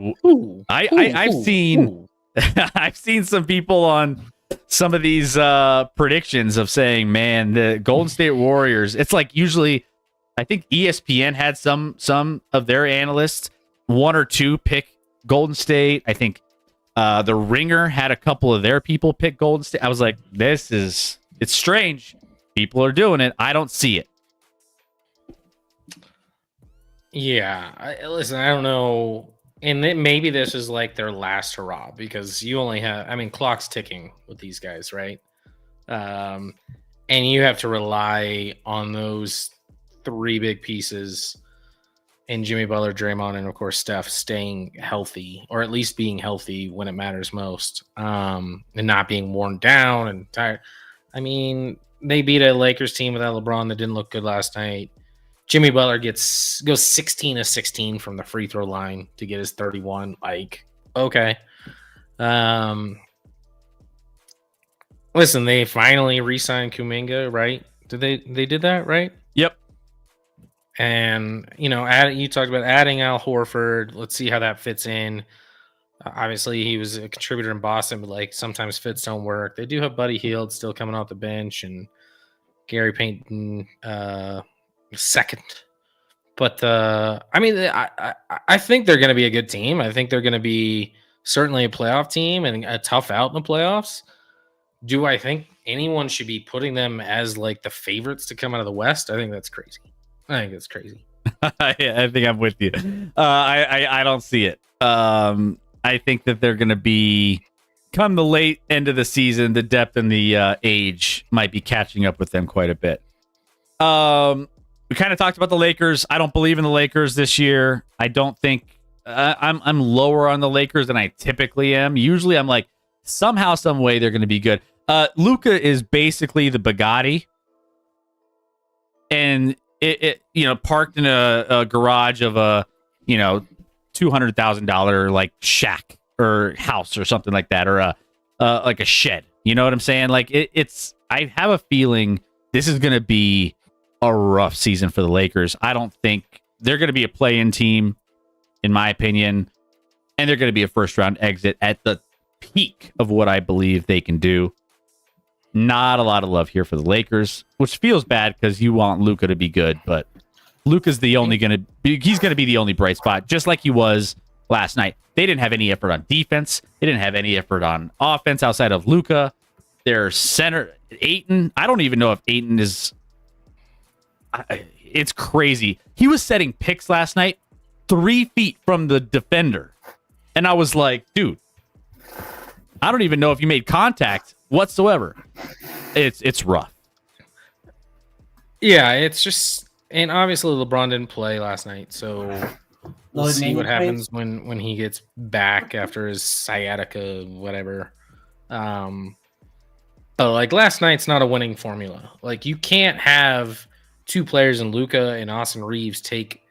S2: I've seen I've seen some people on some of these predictions of saying, man, the Golden State Warriors. It's like usually, I think ESPN had some of their analysts, one or two pick Golden State. I think the Ringer had a couple of their people pick Golden State. I was like, it's strange. People are doing it. I don't see it.
S4: Yeah, listen, I don't know. And maybe this is like their last hurrah because you only have, clock's ticking with these guys, right? And you have to rely on those three big pieces in Jimmy Butler, Draymond, and of course Steph staying healthy, or at least being healthy when it matters most, and not being worn down and tired. I mean, they beat a Lakers team without LeBron that didn't look good last night. Jimmy Butler goes 16 of 16 from the free throw line to get his 31. Like, okay. Listen, they finally re-signed Kuminga, right? They did that, right?
S2: Yep.
S4: And you talked about adding Al Horford. Let's see how that fits in. Obviously, he was a contributor in Boston, but like sometimes fits don't work. They do have Buddy Hield still coming off the bench and Gary Payton second. But I mean, I think they're going to be a good team. I think they're going to be certainly a playoff team and a tough out in the playoffs. Do I think anyone should be putting them as like the favorites to come out of the West? I think that's crazy. I think that's crazy.
S2: I think I'm with you. I don't see it. I think that they're going to be, come the late end of the season, the depth and the age might be catching up with them quite a bit. We kind of talked about the Lakers. I don't believe in the Lakers this year. I don't think I'm lower on the Lakers than I typically am. Usually I'm like, somehow, some way they're going to be good. Luka is basically the Bugatti, and it parked in a garage of a $200,000 like shack or house or something like that, or like a shed. You know what I'm saying? Like it's. I have a feeling this is going to be a rough season for the Lakers. I don't think they're going to be a play-in team, in my opinion, and they're going to be a first-round exit at the peak of what I believe they can do. Not a lot of love here for the Lakers, which feels bad because you want Luka to be good, but Luka's he's going to be the only bright spot, just like he was last night. They didn't have any effort on defense. They didn't have any effort on offense outside of Luka. Their center, Ayton, I don't even know if Ayton is... It's crazy. He was setting picks last night 3 feet from the defender. And I was like, dude, I don't even know if you made contact whatsoever. It's rough.
S4: Yeah, it's just, and obviously LeBron didn't play last night, so we'll see what happens when he gets back after his sciatica, whatever. But like last night's not a winning formula. Like you can't have two players in Luka and Austin Reeves take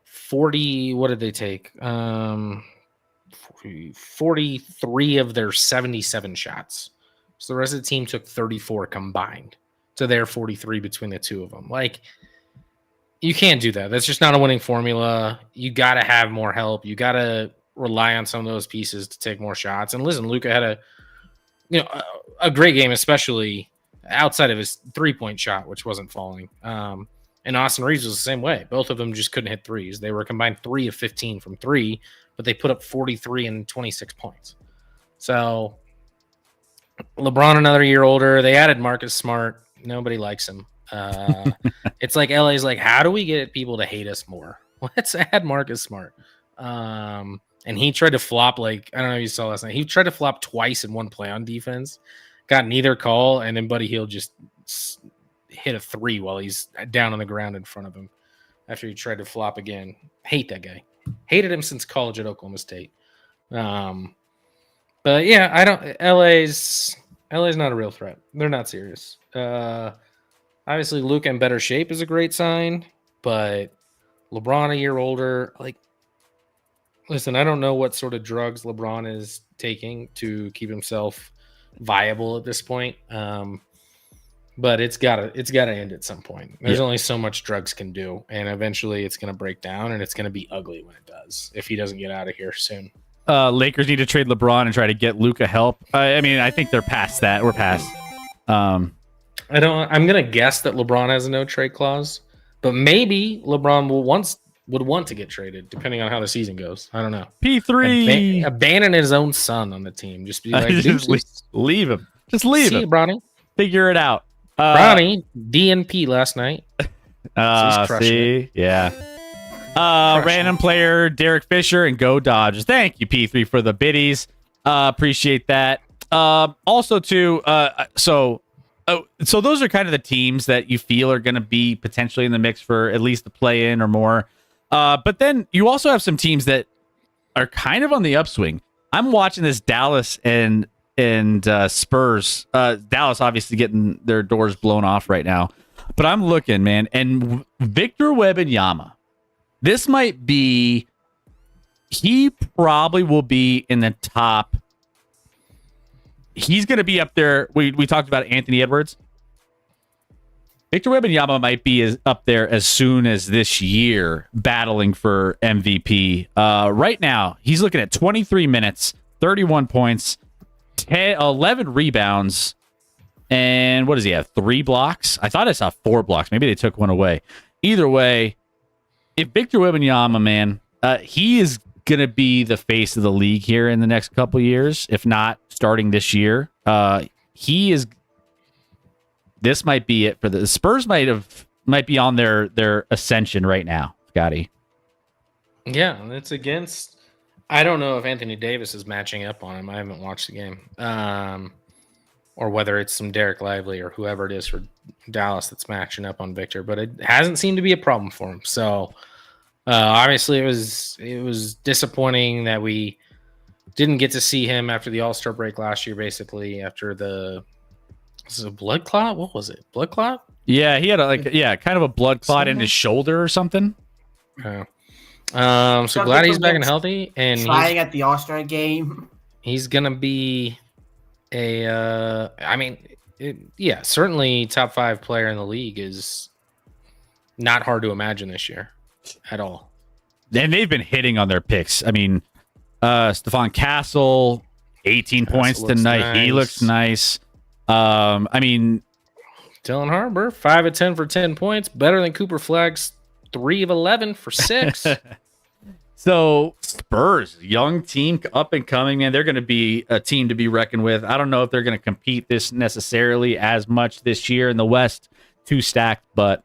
S4: 40. What did they take? 43 of their 77 shots. So the rest of the team took 34 combined to their 43 between the two of them. Like you can't do that. That's just not a winning formula. You got to have more help. You got to rely on some of those pieces to take more shots. And listen, Luka had a great game, especially outside of his 3-point shot, which wasn't falling. And Austin Reeves was the same way. Both of them just couldn't hit threes. They were combined 3 of 15 from 3, but they put up 43 and 26 points. So LeBron, another year older. They added Marcus Smart. Nobody likes him. It's like LA's like, how do we get people to hate us more? Let's add Marcus Smart. And he tried to flop, like, I don't know if you saw last night. He tried to flop twice in one play on defense. Got neither call, and then Buddy Hield just hit a 3 while he's down on the ground in front of him after he tried to flop again. Hate that guy. Hated him since college at Oklahoma State. But yeah, I don't. LA's not a real threat. They're not serious. Obviously, Luka in better shape is a great sign, but LeBron a year older. Like, listen, I don't know what sort of drugs LeBron is taking to keep himself viable at this point. But it's gotta end at some point. There's only so much drugs can do, and eventually it's gonna break down, and it's gonna be ugly when it does if he doesn't get out of here soon.
S2: Lakers need to trade LeBron and try to get Luka help. I mean, I think they're past that. We're past.
S4: I'm gonna guess that LeBron has a no trade clause, but maybe LeBron would want to get traded, depending on how the season goes. I don't know.
S2: P3
S4: abandon his own son on the team. Just be like,
S2: leave him. Just leave him.
S4: See you, Bronny.
S2: Figure it out.
S4: Bronny DNP last night.
S2: See, yeah. Random player Derek Fisher and Go Dodgers. Thank you, P3, for the biddies. Appreciate that. Also, too, so those are kind of the teams that you feel are going to be potentially in the mix for at least the play-in or more. But then you also have some teams that are kind of on the upswing. I'm watching this Dallas and Spurs. Dallas obviously getting their doors blown off right now. But I'm looking, man, and Victor Wembanyama. This might be... He probably will be in the top... He's going to be up there. We talked about Anthony Edwards. Victor Wembanyama might be up there as soon as this year, battling for MVP. Right now, he's looking at 23 minutes, 31 points, 11 rebounds, and what does he have? 3 blocks? I thought I saw 4 blocks. Maybe they took one away. Either way, if Victor Wembanyama, man, he is going to be the face of the league here in the next couple years, if not starting this year. He is. This might be it for the Spurs. Might be on their ascension right now, Scotty.
S4: Yeah, and it's against. I don't know if Anthony Davis is matching up on him. I haven't watched the game, or whether it's some Derek Lively or whoever it is for Dallas that's matching up on Victor. But it hasn't seemed to be a problem for him. So obviously, it was disappointing that we didn't get to see him after the All-Star break last year. Basically, after the. Was it a blood clot? What was it? Blood clot?
S2: Yeah, he had kind of a blood clot in his shoulder or something.
S4: So glad he's back and healthy, and
S3: trying at the All-Star game.
S4: He's gonna be certainly top 5 player in the league is not hard to imagine this year at all.
S2: And they've been hitting on their picks. I mean, Stephon Castle, 18 points tonight. Nice. He looks nice. I mean,
S4: Dylan Harper, 5 of 10 for 10 points, better than Cooper Flag's 3 of 11 for 6.
S2: So Spurs, young team, up and coming, man. They're going to be a team to be reckoned with. I don't know if they're going to compete this necessarily as much this year in the West, too stacked, but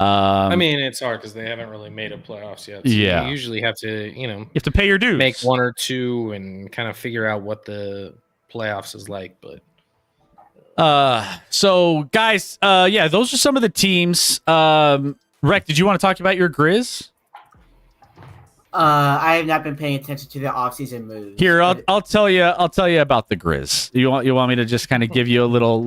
S4: I mean, it's hard because they haven't really made a playoffs yet. So
S2: yeah,
S4: you usually have to,
S2: you have to pay your dues,
S4: make 1 or 2, and kind of figure out what the playoffs is like, but.
S2: So guys, those are some of the teams. Rec, did you want to talk about your Grizz?
S3: I have not been paying attention to the offseason moves.
S2: Here, I'll tell you about the Grizz. You want me to just kind of give you a little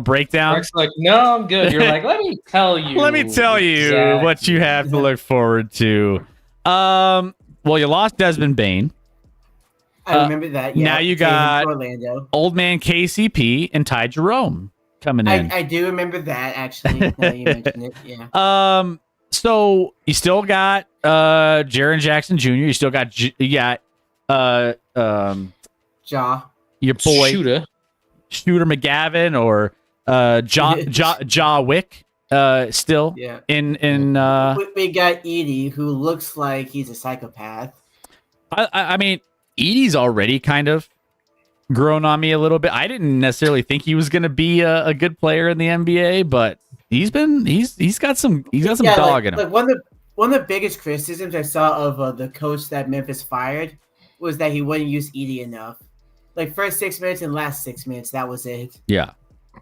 S2: breakdown?
S4: Rec's like, no, I'm good. You're like, let me tell you exactly
S2: what you have to look forward to. Well, you lost Desmond Bain.
S3: I remember that. Yeah,
S2: now you got
S3: Orlando.
S2: Old man KCP and Ty Jerome coming in.
S3: I do remember that, actually. Now you mentioned it. Yeah.
S2: So you still got Jaren Jackson Jr. You still got
S3: Ja.
S2: Your boy
S4: Shooter
S2: McGavin or Ja Wick. Still in
S3: we got Edie, who looks like he's a psychopath.
S2: I mean, Edie's already kind of grown on me a little bit. I didn't necessarily think he was going to be a good player in the NBA, but he's got some dog in him.
S3: Like one of the biggest criticisms I saw of the coach that Memphis fired was that he wouldn't use Edie enough. Like first 6 minutes and last 6 minutes, that was it.
S2: Yeah.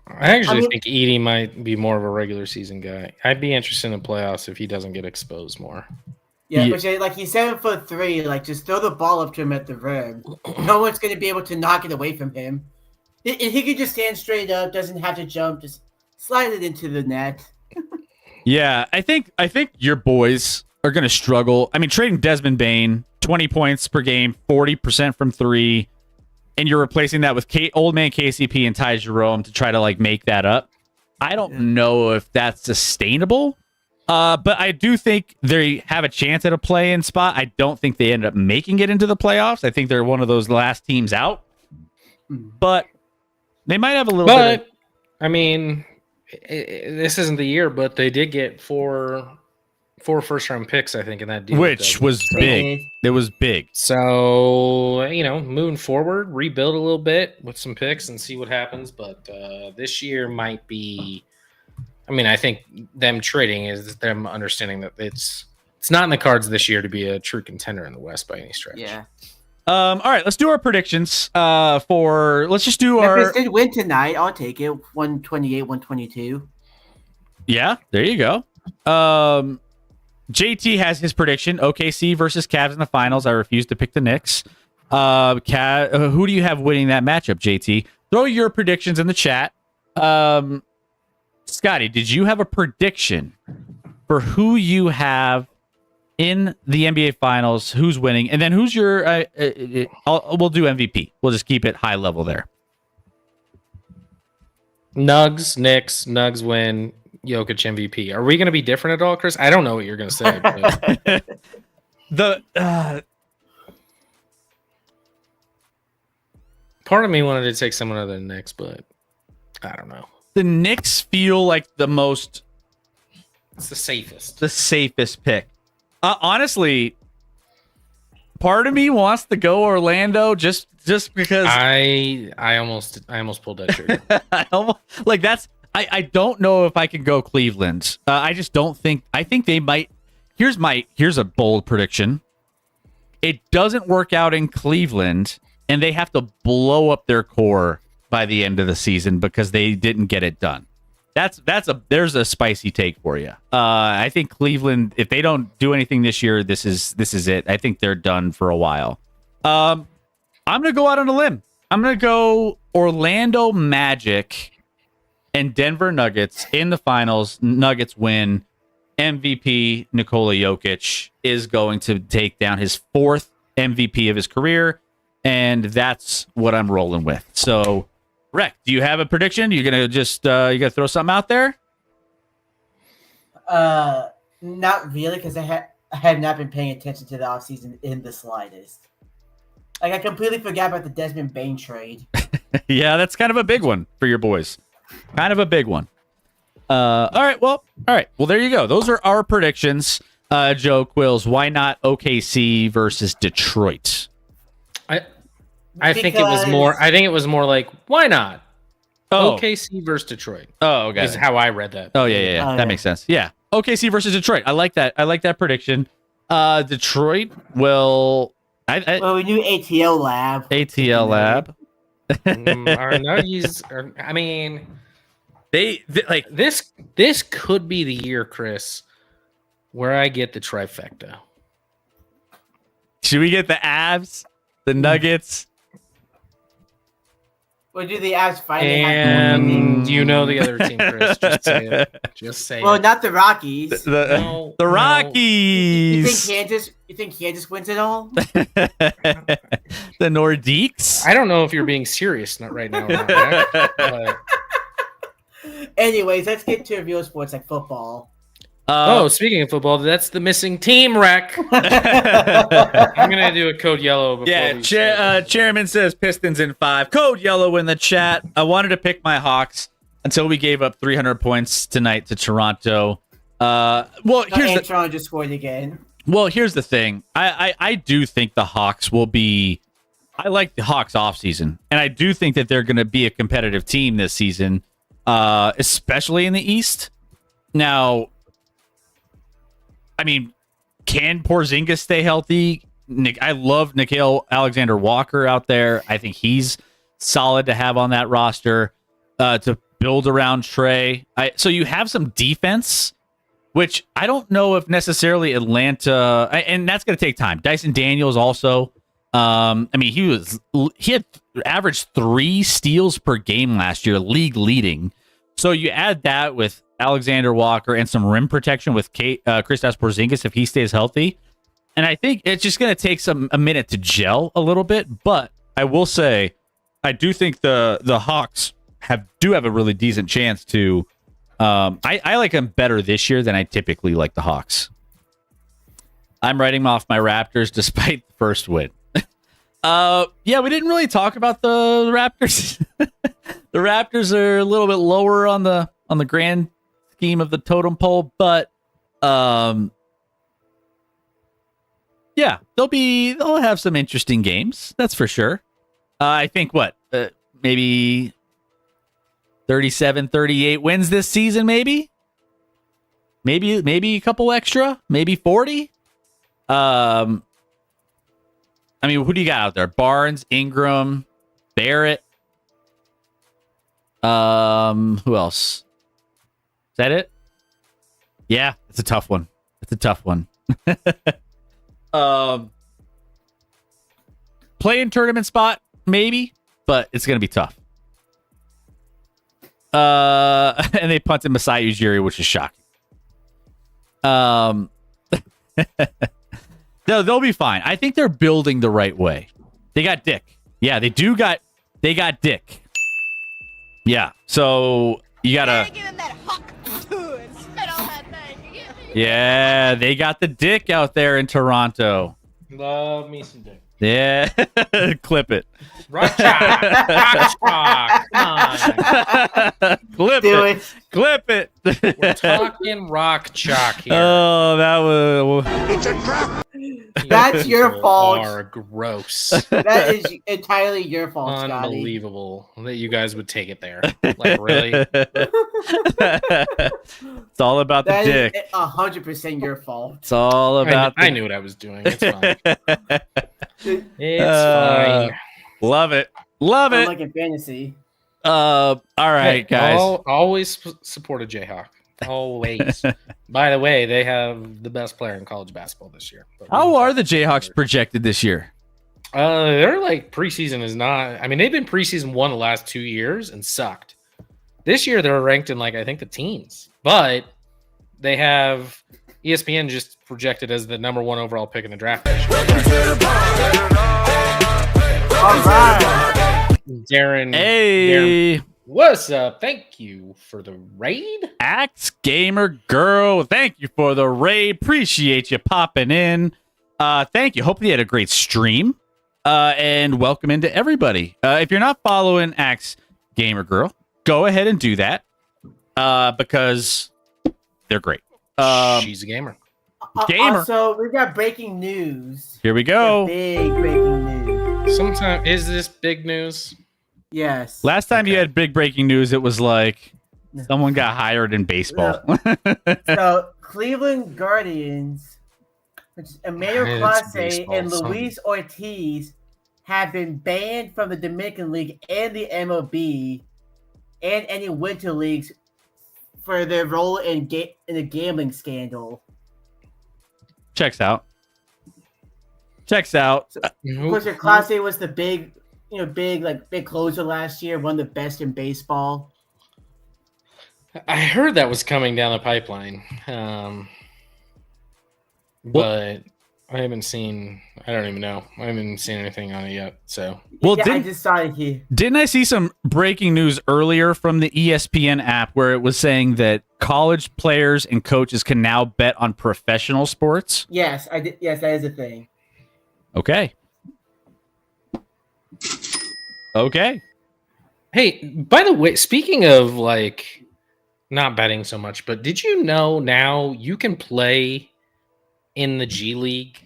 S4: I think Edie might be more of a regular season guy. I'd be interested in the playoffs if he doesn't get exposed more.
S3: Yeah, but like he's 7'3", like just throw the ball up to him at the rim. No one's going to be able to knock it away from him. He could just stand straight up, doesn't have to jump, just slide it into the net.
S2: Yeah, I think your boys are going to struggle. I mean, trading Desmond Bain, 20 points per game, 40% from 3, and you're replacing that with old man KCP and Ty Jerome to try to like make that up. I don't know if that's sustainable. But I do think they have a chance at a play-in spot. I don't think they end up making it into the playoffs. I think they're one of those last teams out. But they might have a little bit.
S4: I mean, this isn't the year, but they did get four first-round picks, I think, in that deal.
S2: Which was big. It was big.
S4: So, moving forward, rebuild a little bit with some picks and see what happens. But this year might be... I mean, I think them trading is them understanding that it's not in the cards this year to be a true contender in the West by any stretch.
S3: Yeah.
S2: All right, let's do our predictions. Let's just do
S3: Memphis did win tonight. I'll take it. 128-122.
S2: Yeah, there you go. JT has his prediction: OKC versus Cavs in the finals. I refuse to pick the Knicks. Who do you have winning that matchup, JT? Throw your predictions in the chat. Scotty, did you have a prediction for who you have in the NBA Finals? Who's winning? And then who's your... we'll do MVP. We'll just keep it high level there.
S4: Nugs, Knicks, Nugs win, Jokic MVP. Are we going to be different at all, Chris? I don't know what you're going to say. But part of me wanted to take someone other than Knicks, but I don't know.
S2: the Knicks feel like the
S4: It's the safest.
S2: pick. Honestly, part of me wants to go Orlando just because
S4: I almost pulled that trigger.
S2: I don't know if I can go Cleveland. I just don't think. I think they might. Here's a bold prediction. It doesn't work out in Cleveland, and they have to blow up their core by the end of the season because they didn't get it done. There's a spicy take for you. I think Cleveland, if they don't do anything this year, this is it. I think they're done for a while. I'm gonna go out on a limb. I'm gonna go Orlando Magic and Denver Nuggets in the finals. Nuggets win. MVP Nikola Jokic is going to take down his 4th MVP of his career, and that's what I'm rolling with. So, Rec, do you have a prediction? You're gonna just you gonna throw something out there?
S3: Not really, because I had not been paying attention to the offseason in the slightest. Like, I completely forgot about the Desmond Bain trade.
S2: Yeah, that's kind of a big one for your boys. Kind of a big one. All right. Well, there you go. Those are our predictions. Joe Quills, why not OKC versus Detroit?
S4: I think it was more. I think it was more like, why not?
S2: Oh.
S4: OKC versus Detroit.
S2: Oh, okay.
S4: Is how I read that.
S2: Oh, yeah.
S3: Oh,
S2: That makes sense. Yeah. OKC versus Detroit. I like that. I like that prediction. Detroit will.
S3: Well, we knew ATL Lab.
S2: ATL Lab.
S4: Our Nuggies are, I mean,
S2: They like
S4: this. This could be the year, Chris, where I get the trifecta.
S2: Should we get the Avs, the Nuggets?
S3: We'll do the Avs fighting.
S4: And you know the other team, Chris. Just say it. Just say
S3: Well,
S4: it.
S3: not the Rockies.
S4: No,
S2: The
S4: no.
S2: Rockies.
S3: You think Kansas wins it all?
S2: The Nordiques.
S4: I don't know if you're being serious right now. Or not, Jack, but-
S3: Anyways, let's get to real sports like football.
S4: speaking of football, that's the missing team wreck. I'm gonna do a code yellow. Before
S2: Yeah,
S4: we start.
S2: Chairman says Pistons in 5. Code yellow in the chat. I wanted to pick my Hawks until we gave up 300 points tonight to Toronto.
S3: Toronto just scored again.
S2: Well, here's the thing. I do think the Hawks will be. I like the Hawks offseason, and I do think that they're going to be a competitive team this season, especially in the East. Now, I mean, can Porzingis stay healthy? I love Nickeil Alexander-Walker out there. I think he's solid to have on that roster to build around Trey. So you have some defense, which I don't know if necessarily Atlanta, and that's going to take time. Dyson Daniels also. I mean, he had averaged 3 steals per game last year, league leading. So you add that with Alexander Walker and some rim protection with Kristaps Porzingis if he stays healthy. And I think it's just going to take a minute to gel a little bit. But I will say, I do think the Hawks do have a really decent chance to. I like them better this year than I typically like the Hawks. I'm writing off my Raptors despite the first win. Yeah, we didn't really talk about the Raptors. The Raptors are a little bit lower on the grand scheme of the totem pole, but yeah, they'll have some interesting games. That's for sure. I think maybe 37-38 wins this season, maybe a couple extra, maybe 40. I mean, who do you got out there? Barnes, Ingram, Barrett. Who else? Is that it? Yeah, it's a tough one. Play-in tournament spot, maybe, but it's gonna be tough. And they punted Masai Ujiri, which is shocking. No, they'll be fine. I think they're building the right way. They got Dick. Yeah, they got Dick. Yeah. So you gotta.
S7: Give him that hawk and spit on that thing.
S2: Yeah, they got the dick out there in Toronto.
S4: Love me some dick.
S2: Yeah, clip it.
S4: Rock chalk. Rock chalk. Come on.
S2: Clip
S3: Do
S2: it.
S3: it.
S2: Clip it.
S4: We're talking rock chalk here.
S2: Oh, that was.
S3: That's your
S4: People
S3: fault.
S4: Are gross.
S3: That is entirely your fault, Scotty.
S4: Unbelievable that you guys would take it there. Like really?
S2: It's all about the
S3: That
S2: dick.
S3: is 100% your fault.
S2: It's all about.
S4: I knew what I was doing. It's fine. It's
S2: Uh,
S4: fine.
S2: Love it. Love it.
S3: Like in fantasy.
S2: All right, guys.
S4: Always support a Jayhawk. Always. By the way, they have the best player in college basketball this year. But
S2: How are the Jayhawks projected this year?
S4: They're like preseason is not. I mean, they've been preseason one the last 2 years and sucked. This year they're ranked in like I think the teens, but they have ESPN just projected as the number 1 overall pick in the draft.
S3: All right.
S4: Darren,
S2: Hey,
S4: what's up? Thank you for the raid.
S2: Axe Gamer Girl. Thank you for the raid. Appreciate you popping in. Thank you. Hopefully you had a great stream. And welcome into everybody. If you're not following Axe Gamer Girl, go ahead and do that. Because they're great.
S4: She's a gamer.
S2: Gamer.
S3: Also, we've got breaking news.
S2: Here we go.
S3: Big breaking news.
S4: Sometimes is this big news?
S3: Yes.
S2: Last time you had big breaking news, it was like someone got hired in baseball.
S3: So, Cleveland Guardians, which is Emmanuel
S4: It's
S3: Clase
S4: baseball,
S3: and
S4: son.
S3: Luis Ortiz, have been banned from the Dominican League and the MLB and any winter leagues for their role in a gambling scandal.
S2: Checks out. Checks out.
S3: Of course, your Clase was the big closer last year, one of the best in baseball.
S4: I heard that was coming down the pipeline. But I haven't seen. I don't even know. I haven't seen anything on it yet. So
S2: Well,
S3: Yeah, I
S2: didn't,
S3: just saw it here.
S2: didn't I see some breaking news earlier from the ESPN app where it was saying that college players and coaches can now bet on professional sports?
S3: Yes, I did. Yes, that is a thing.
S2: Okay. Okay.
S4: hey, by the way, speaking of like not betting so much, but did you know now you can play in the G League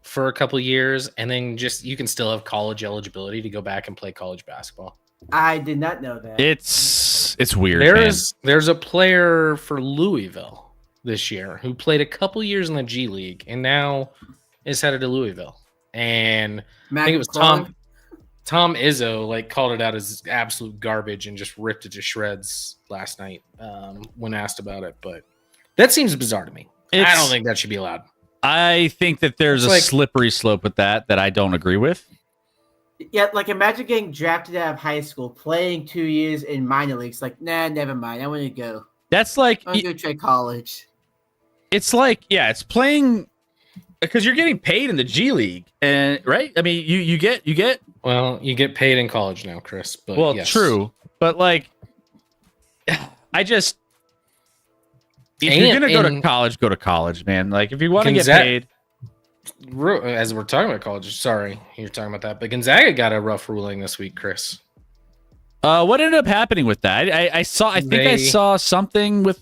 S4: for a couple years and then just you can still have college eligibility to go back and play college basketball?
S3: I did not know that.
S2: It's weird, man.
S4: There's a player for Louisville this year who played a couple years in the G League and now is headed to Louisville. And I think it was Tom Izzo like called it out as absolute garbage and just ripped it to shreds last night when asked about it. But that seems bizarre to me. I don't think that should be allowed.
S2: I think that there's
S4: It's
S2: a
S4: like-
S2: slippery slope with that I don't agree with.
S3: Yeah, like imagine getting drafted out of high school, playing 2 years in minor leagues. Like, nah, never mind. I want to go.
S2: That's like
S3: I want to go try college.
S2: it's like, yeah, it's playing because you're getting paid in the G League, and right? I mean, you get
S4: Well, you get paid in college now, Chris. But
S2: well,
S4: yes.
S2: true, but like, I just if
S4: And-
S2: you're gonna go to
S4: and-
S2: college, man. Like, if you want to get
S4: Gonzaga-
S2: paid,
S4: As we're talking about college, sorry, you're talking about that. But Gonzaga got a rough ruling this week, Chris.
S2: what ended up happening with that? I saw. I think I
S4: They-
S2: saw something with.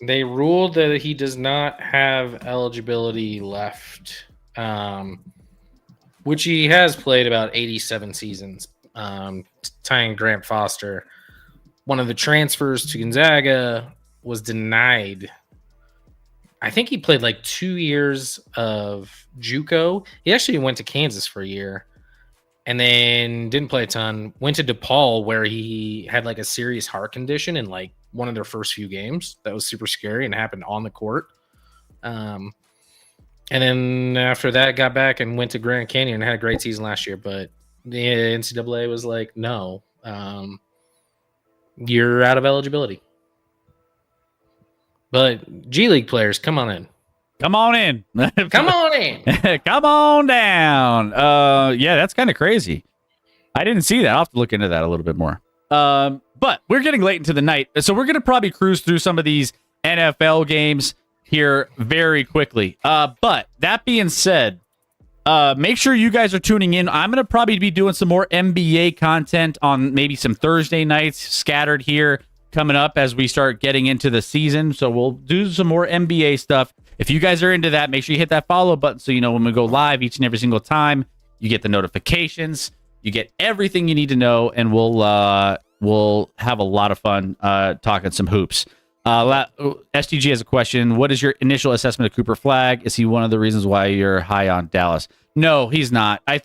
S4: They ruled that he does not have eligibility left, which he has played about 87 seasons, tying Grant Foster. One of the transfers to Gonzaga was denied. I think he played like 2 years of JUCO. He actually went to Kansas for a year and then didn't play a ton. Went to DePaul where he had like a serious heart condition in like one of their first few games. That was super scary and happened on the court. And then after that, got back and went to Grand Canyon and had a great season last year. But the NCAA was like, no, you're out of eligibility. But G League players, come on in.
S2: Come on in.
S4: Come on in.
S2: Come on down. Yeah, that's kind of crazy. I didn't see that. I'll have to look into that a little bit more. But we're getting late into the night, so we're going to probably cruise through some of these NFL games here very quickly. But that being said, make sure you guys are tuning in. I'm going to probably be doing some more NBA content on maybe some Thursday nights scattered here coming up as we start getting into the season. So we'll do some more NBA stuff. If you guys are into that, make sure you hit that follow button so you know when we go live each and every single time. You get the notifications, you get everything you need to know, and we'll have a lot of fun talking some hoops. STG has a question. What is your initial assessment of Cooper Flagg? Is he one of the reasons why you're high on Dallas? No, he's not. I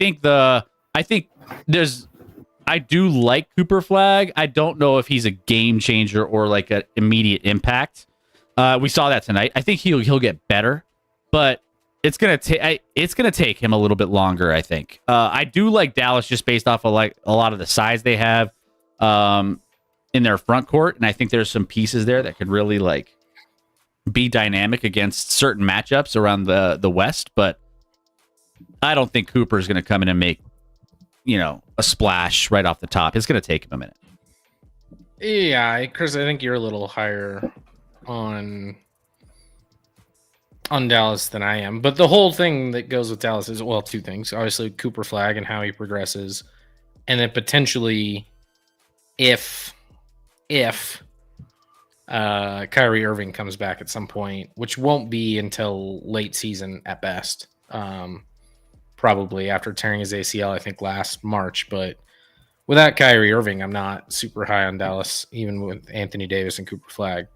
S2: do like Cooper Flagg. I don't know if he's a game changer or like an immediate impact. We saw that tonight. I think he'll get better, but it's gonna take him a little bit longer. I think. I do like Dallas just based off of like a lot of the size they have in their front court, and I think there's some pieces there that could really like be dynamic against certain matchups around the West. But I don't think Cooper is going to come in and make a splash right off the top. It's going to take him a minute.
S4: Yeah, Chris, I think you're a little higher on Dallas than I am. But the whole thing that goes with Dallas is, well, two things. Obviously, Cooper Flagg and how he progresses. And then potentially if Kyrie Irving comes back at some point, which won't be until late season at best, probably after tearing his ACL, I think last March. But without Kyrie Irving, I'm not super high on Dallas, even with Anthony Davis and Cooper Flagg.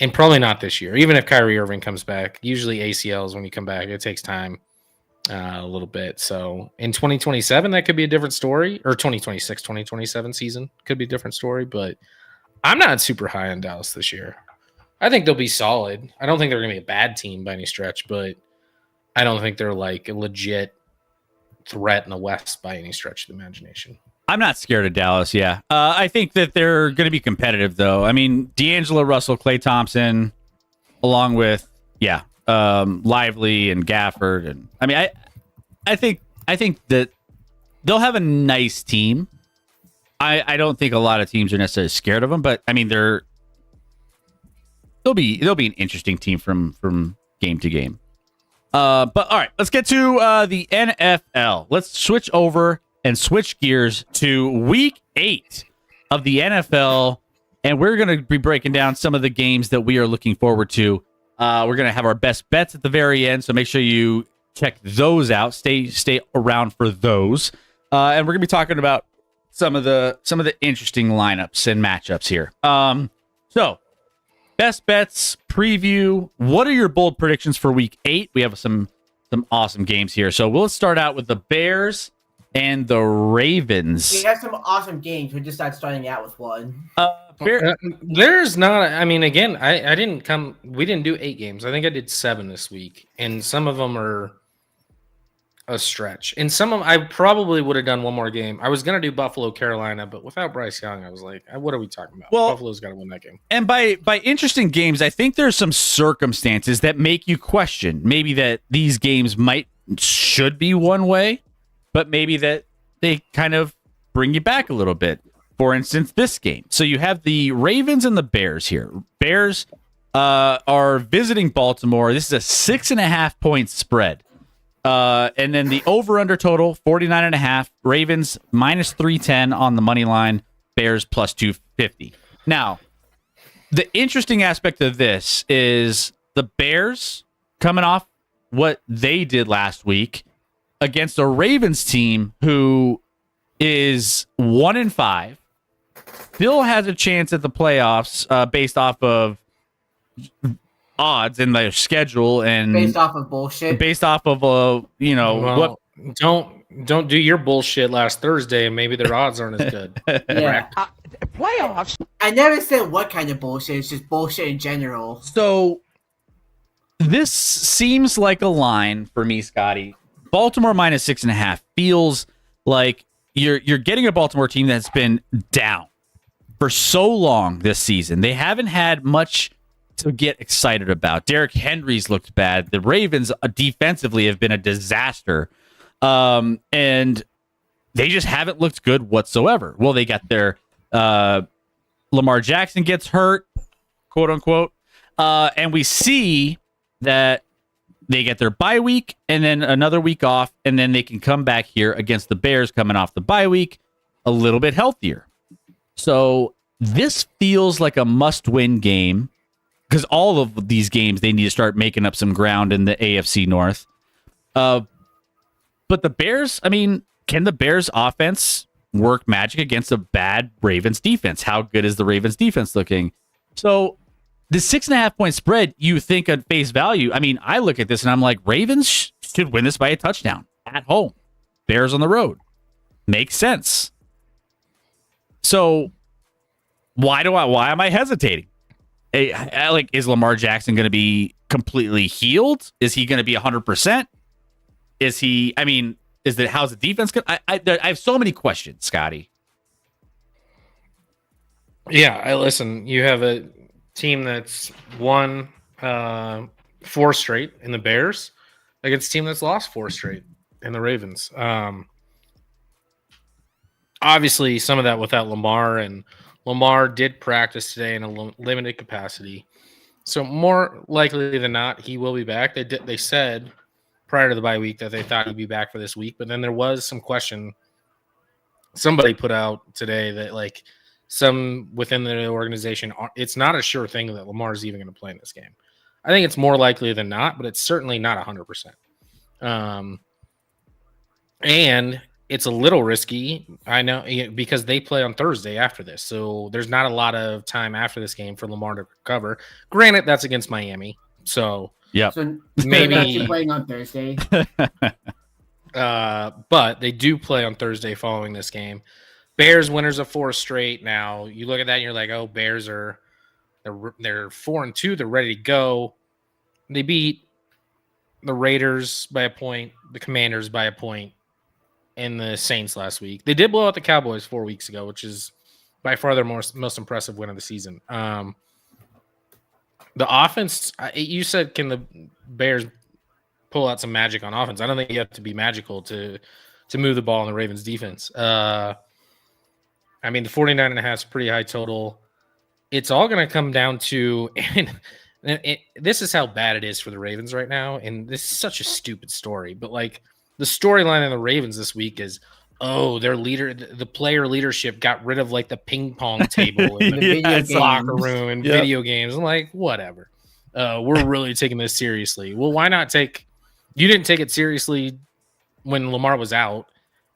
S4: And probably not this year. Even if Kyrie Irving comes back, usually ACLs when you come back, it takes time a little bit. So in 2027, that could be a different story, or 2026, 2027 season could be a different story. But I'm not super high on Dallas this year. I think they'll be solid. I don't think they're going to be a bad team by any stretch, but I don't think they're like a legit threat in the West by any stretch of the imagination.
S2: I'm not scared of Dallas, yeah. I think that they're going to be competitive, though. I mean, D'Angelo Russell, Klay Thompson, along with, Lively and Gafford. And I mean, I think that they'll have a nice team. I don't think a lot of teams are necessarily scared of them, but I mean, they'll be an interesting team from game to game. But all right, let's get to the NFL. Let's switch over and switch gears to week 8 of the NFL. And we're going to be breaking down some of the games that we are looking forward to. We're going to have our best bets at the very end. So make sure you check those out. Stay around for those. And we're going to be talking about some of the interesting lineups and matchups here. So best bets preview. What are your bold predictions for week 8? We have some awesome games here. So we'll start out with the Bears and the Ravens.
S3: We have some awesome games. We're just not starting out with one.
S4: There's not. I mean, again, I didn't come. We didn't do 8 games. I think I did 7 this week, and some of them are a stretch. And some of them, I probably would have done one more game. I was gonna do Buffalo, Carolina, but without Bryce Young, I was like, what are we talking about?
S2: Well,
S4: Buffalo's got to win that game.
S2: And by interesting games, I think there's some circumstances that make you question maybe that these games should be one way, but maybe that they kind of bring you back a little bit. For instance, this game. So you have the Ravens and the Bears here. Bears are visiting Baltimore. This is a 6.5 point spread. And then the over-under total, 49.5. Ravens minus 310 on the money line. Bears plus 250. Now, the interesting aspect of this is the Bears coming off what they did last week against a Ravens team who is 1-5, still has a chance at the playoffs based off of odds in their schedule and
S3: based off of bullshit.
S2: Based off of what?
S4: Don't do your bullshit last Thursday, and maybe their odds aren't as good.
S3: Yeah,
S6: Playoffs?
S3: I never said what kind of bullshit. It's just bullshit in general.
S2: So this seems like a line for me, Scotty. Baltimore minus 6.5 feels like you're getting a Baltimore team that's been down for so long this season. They haven't had much to get excited about. Derrick Henry's looked bad. The Ravens defensively have been a disaster. And they just haven't looked good whatsoever. Well, they got their Lamar Jackson gets hurt, quote unquote. And we see that they get their bye week and then another week off, and then they can come back here against the Bears coming off the bye week a little bit healthier. So this feels like a must-win game because all of these games, they need to start making up some ground in the AFC North. But the Bears, I mean, can the Bears offense work magic against a bad Ravens defense? How good is the Ravens defense looking? So the 6.5 point spread, you think at face value. I mean, I look at this and I'm like, Ravens should win this by a touchdown at home. Bears on the road. Makes sense. So why am I hesitating? Is Lamar Jackson going to be completely healed? Is he going to be 100%? How's the defense going? I have so many questions, Scotty.
S4: Yeah, listen, you have a team that's won 4 straight in the Bears against a team that's lost 4 straight in the Ravens. Obviously, some of that without Lamar, and Lamar did practice today in a limited capacity. So more likely than not, he will be back. They said prior to the bye week that they thought he'd be back for this week, but then there was some question. Somebody put out today that like some within the organization, it's not a sure thing that Lamar's even going to play in this game. I think it's more likely than not, but it's certainly not 100%. And it's a little risky, I know, because they play on Thursday after this. So there's not a lot of time after this game for Lamar to recover. Granted, that's against Miami. So
S2: yeah,
S3: So
S4: Maybe-
S3: they're actually playing on Thursday.
S4: but they do play on Thursday following this game. Bears winners of 4 straight. Now you look at that and you're like, oh, Bears they're 4-2. They're ready to go. They beat the Raiders by a point, the Commanders by a point, and the Saints last week. They did blow out the Cowboys 4 weeks ago, which is by far their most impressive win of the season. The offense, you said, can the Bears pull out some magic on offense? I don't think you have to be magical to move the ball in the Ravens defense. The 49.5 is pretty high total. It's all going to come down to, and this is how bad it is for the Ravens right now. And this is such a stupid story, but like the storyline in the Ravens this week is, oh, their leader, the player leadership got rid of like the ping pong table in the
S3: video
S4: locker
S3: games.
S4: room and video games. I'm like, whatever. We're really taking this seriously. Well, why not you didn't take it seriously when Lamar was out,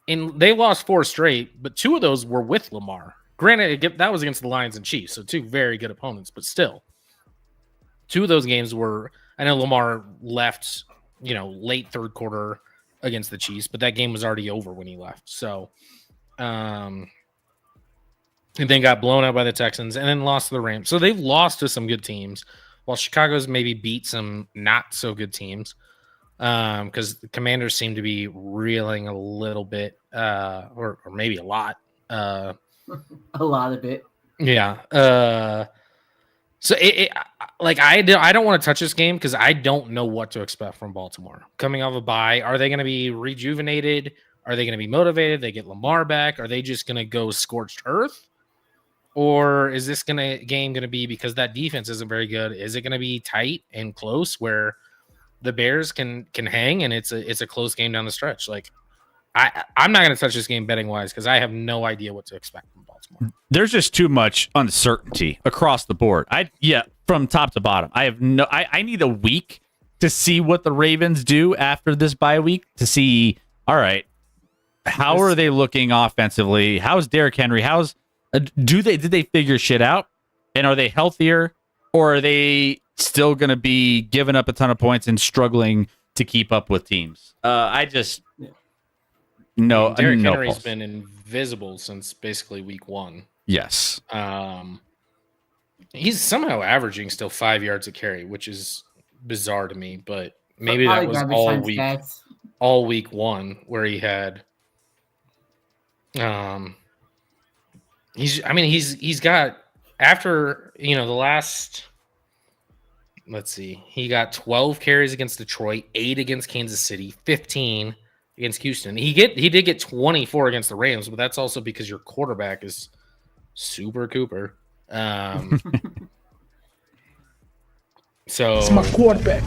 S4: and they lost 4 straight, but 2 of those were with Lamar. Granted, that was against the Lions and Chiefs, so 2 very good opponents, but still 2 of those games were, I know Lamar left, late third quarter against the Chiefs, but that game was already over when he left. So, and then got blown out by the Texans and then lost to the Rams. So they've lost to some good teams, while Chicago's maybe beat some not so good teams. Because the Commanders seem to be reeling a little bit, or maybe a lot.
S3: A lot of it.
S4: Yeah. So I don't want to touch this game because I don't know what to expect from Baltimore coming off a bye. Are they going to be rejuvenated? Are they going to be motivated? They get Lamar back. Are they just going to go scorched earth? Or is this game going to be, because that defense isn't very good, is it going to be tight and close where the Bears can hang and it's a close game down the stretch? Like I'm not going to touch this game betting wise because I have no idea what to expect from Baltimore.
S2: There's just too much uncertainty across the board. From top to bottom. I need a week to see what the Ravens do after this bye week to see, all right, how are they looking offensively? How's Derrick Henry? Did they figure shit out? And are they healthier, or are they still going to be giving up a ton of points and struggling to keep up with teams? Derrick
S4: Henry's
S2: pulse.
S4: been invisible since basically week 1.
S2: Yes.
S4: He's somehow averaging still 5 yards a carry, which is bizarre to me, but maybe that was all week 1 where he had he's got, after the last, let's see, he got 12 carries against Detroit, 8 against Kansas City, 15 against Houston. He did get 24 against the Rams, but that's also because your quarterback is Super Cooper. So
S6: It's my quarterback.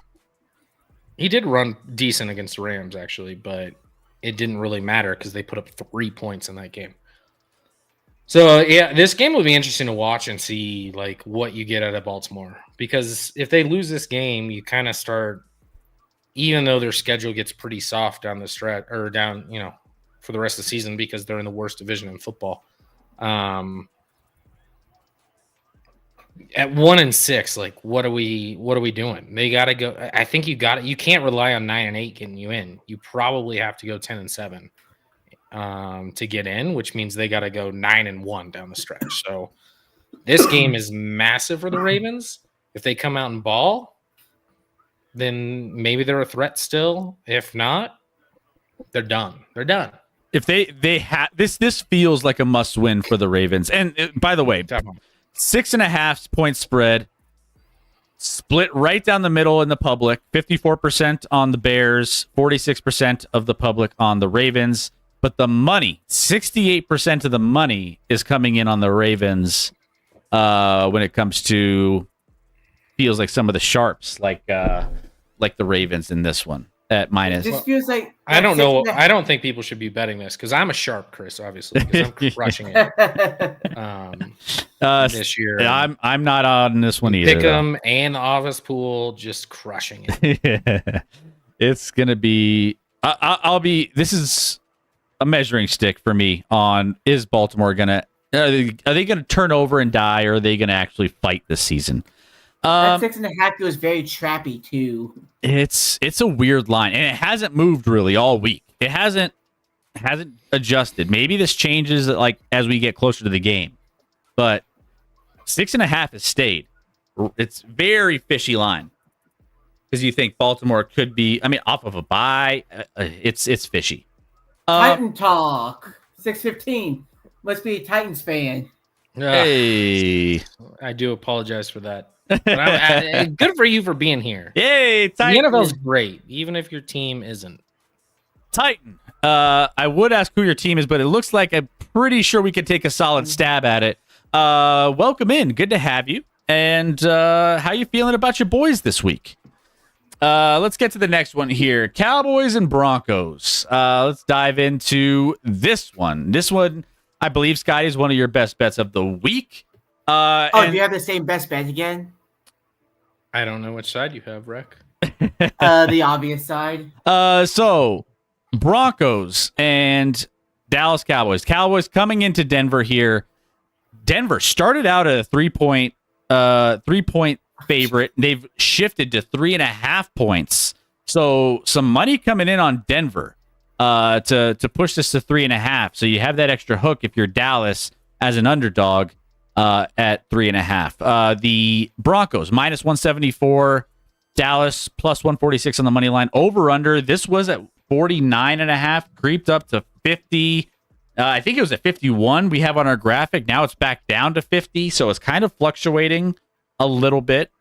S4: he did run decent against the Rams, actually, but it didn't really matter because they put up 3 points in that game. So yeah, this game will be interesting to watch and see like what you get out of Baltimore, because if they lose this game, you kind of start, even though their schedule gets pretty soft down the stretch or down, for the rest of the season because they're in the worst division in football. At 1-6, like what are we doing? They got to go. I think you can't rely on 9-8 getting you in. You probably have to go 10-7 to get in, which means they got to go 9-1 down the stretch. So this game is massive for the Ravens. If they come out and ball, then maybe they're a threat still. If not, they're done. They're done.
S2: If they have this feels like a must win for the Ravens. And by the way, 6.5 point spread, split right down the middle in the public. 54% on the Bears, 46% of the public on the Ravens. But the money, 68% of the money is coming in on the Ravens when it comes to, feels like some of the sharps, like the Ravens in this one at minus.
S3: This feels like
S4: I don't know. I don't think people should be betting this because I'm a sharp, Chris, obviously, because I'm crushing it this year.
S2: I'm not on this one either.
S4: Pick'em and the office pool, just crushing it.
S2: Yeah. It's gonna be. I'll be. This is a measuring stick for me on, is Baltimore gonna, are they gonna turn over and die, or are they gonna actually fight this season?
S3: That 6.5 feels very trappy too.
S2: It's a weird line, and it hasn't moved really all week. It hasn't adjusted. Maybe this changes like as we get closer to the game, but 6.5 has stayed. It's very fishy line because you think Baltimore could be. I mean, off of a bye, it's fishy.
S3: Titan talk 6:15. Must be a Titans fan.
S2: Hey,
S4: I do apologize for that. But good for you for being here.
S2: yay, Titan.
S4: The NFL's great, even if your team isn't.
S2: Titan. I would ask who your team is, but it looks like I'm pretty sure we could take a solid stab at it. Welcome in. Good to have you. And how you feeling about your boys this week? Let's get to the next one here. Cowboys and Broncos. Let's dive into this one. This one, I believe, Scotty, is one of your best bets of the week.
S3: Do you have the same best bet again?
S4: I don't know which side you have, Rec.
S3: The obvious side.
S2: So Broncos and Dallas Cowboys. Cowboys coming into Denver here. Denver started out at a 3-point favorite. They've shifted to 3.5 points. So some money coming in on Denver to push this to 3.5. So you have that extra hook if you're Dallas as an underdog at 3.5. The Broncos minus 174. Dallas plus 146 on the money line. Over under. This was at 49.5, creeped up to 50. I think it was at 51 we have on our graphic. Now it's back down to 50, so it's kind of fluctuating a little bit.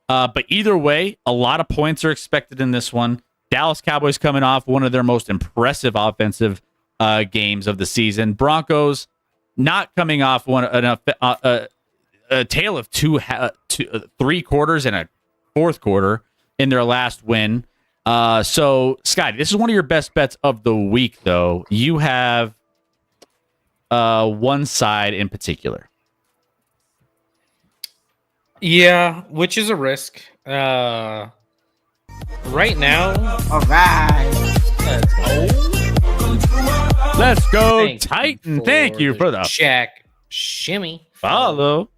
S2: But either way, a lot of points are expected in this one. Dallas Cowboys coming off one of their most impressive offensive games of the season. Broncos not coming off a tale of three quarters and a fourth quarter in their last win. So, Scotty, this is one of your best bets of the week, though. You have one side in particular.
S4: Yeah, which is a risk. Right now,
S3: All right.
S2: Let's go,
S4: Thank you
S2: Titan. Thank you for the
S4: Shaq shimmy
S2: follow.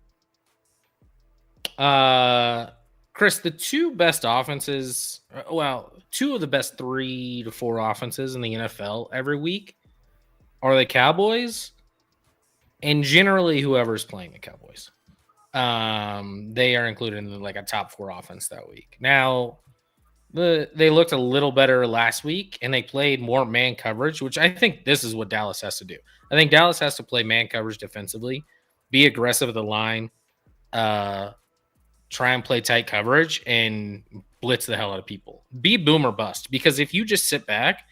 S4: Chris, the two best offenses, two of the best 3 to 4 offenses in the NFL every week are the Cowboys and generally whoever's playing the Cowboys. They are included in like a top 4 offense that week. Now, they looked a little better last week and they played more man coverage, which I think this is what Dallas has to do. I think Dallas has to play man coverage defensively, be aggressive at the line, try and play tight coverage and blitz the hell out of people. Be boom or bust, because if you just sit back,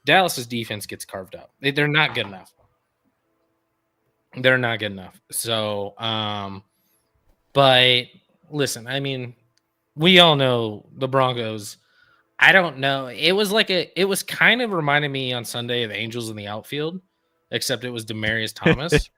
S4: Dallas's defense gets carved up. They're not good enough. They're not good enough. So, but listen, I mean, we all know the Broncos. I don't know. It was kind of reminding me on Sunday of the Angels in the outfield, except it was Demarius Thomas.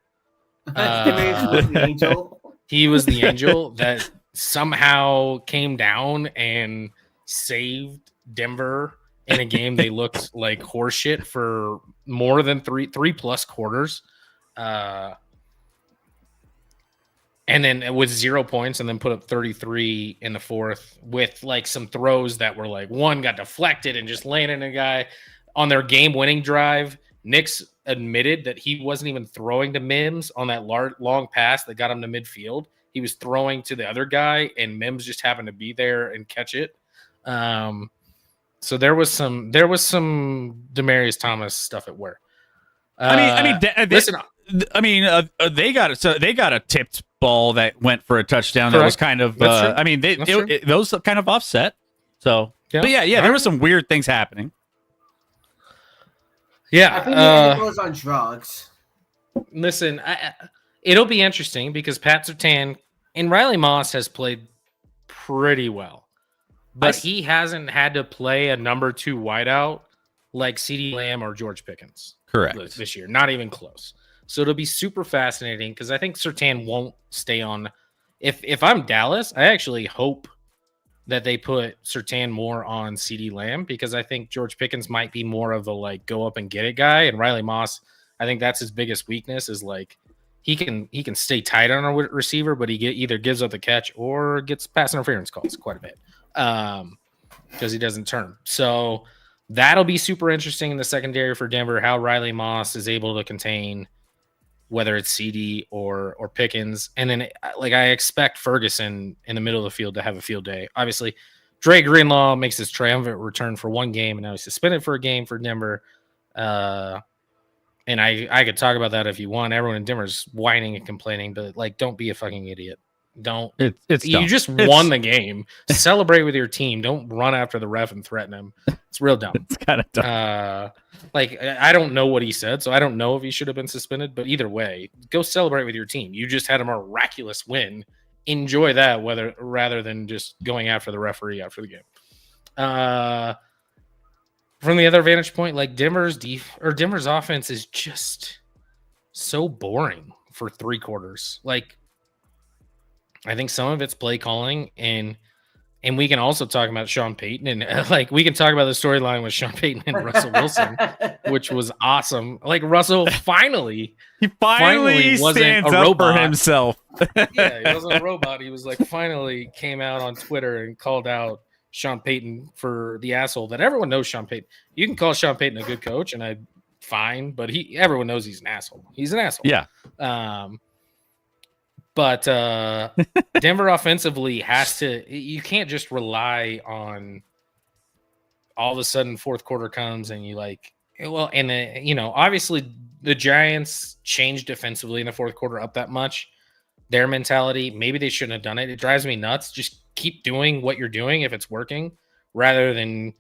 S3: The angel.
S4: He was the angel that somehow came down and saved Denver in a game they looked like horseshit for more than three plus quarters. And then with 0 points, and then put up 33 in the fourth with like some throws that were like one got deflected and just landed a guy on their game-winning drive. Nix admitted that he wasn't even throwing to Mims on that long pass that got him to midfield. He was throwing to the other guy, and Mims just happened to be there and catch it. So there was some Demarius Thomas stuff at work.
S2: Listen, they got it. So they got a tipped ball that went for a touchdown. Correct. That was kind of. Those kind of offset. So, yeah. But yeah, there was some weird things happening.
S3: I think he was on drugs.
S4: Listen, it'll be interesting because Pat Surtain and Riley Moss has played pretty well, but he hasn't had to play a number 2 wideout like CeeDee Lamb or George Pickens.
S2: Correct.
S4: This year, not even close. So it'll be super fascinating because I think Surtain won't stay on. If I'm Dallas, I actually hope that they put Surtain more on CeeDee Lamb because I think George Pickens might be more of a like go up and get it guy, and Riley Moss, I think that's his biggest weakness is like he can stay tight on a receiver, but he either gives up the catch or gets pass interference calls quite a bit because he doesn't turn. So that'll be super interesting in the secondary for Denver, how Riley Moss is able to contain whether it's CD or Pickens. And then I expect Ferguson in the middle of the field to have a field day. Obviously, Dre Greenlaw makes his triumphant return for one game, and now he's suspended for a game for Denver. And I could talk about that if you want. Everyone in Denver's whining and complaining, but like, don't be a fucking idiot. Don't. You just won the game. Celebrate with your team. Don't run after the ref and threaten him. It's real dumb.
S2: It's kind of dumb.
S4: I don't know what he said, so I don't know if he should have been suspended. But either way, go celebrate with your team. You just had a miraculous win. Enjoy that, rather than just going after the referee after the game. From the other vantage point, like Denver's offense is just so boring for 3 quarters. Like, I think some of it's play calling, and we can also talk about Sean Payton, and we can talk about the storyline with Sean Payton and Russell Wilson, which was awesome. Like Russell finally
S2: wasn't stands a robot. Up for himself.
S4: Yeah, he wasn't a robot. He was finally came out on Twitter and called out Sean Payton for the asshole that everyone knows. Sean Payton, you can call Sean Payton a good coach, and fine, but everyone knows he's an asshole. He's an asshole.
S2: Yeah.
S4: But Denver offensively you can't just rely on all of a sudden fourth quarter comes and obviously the Giants changed defensively in the fourth quarter up that much. Their mentality, maybe they shouldn't have done it. It drives me nuts. Just keep doing what you're doing if it's working rather than,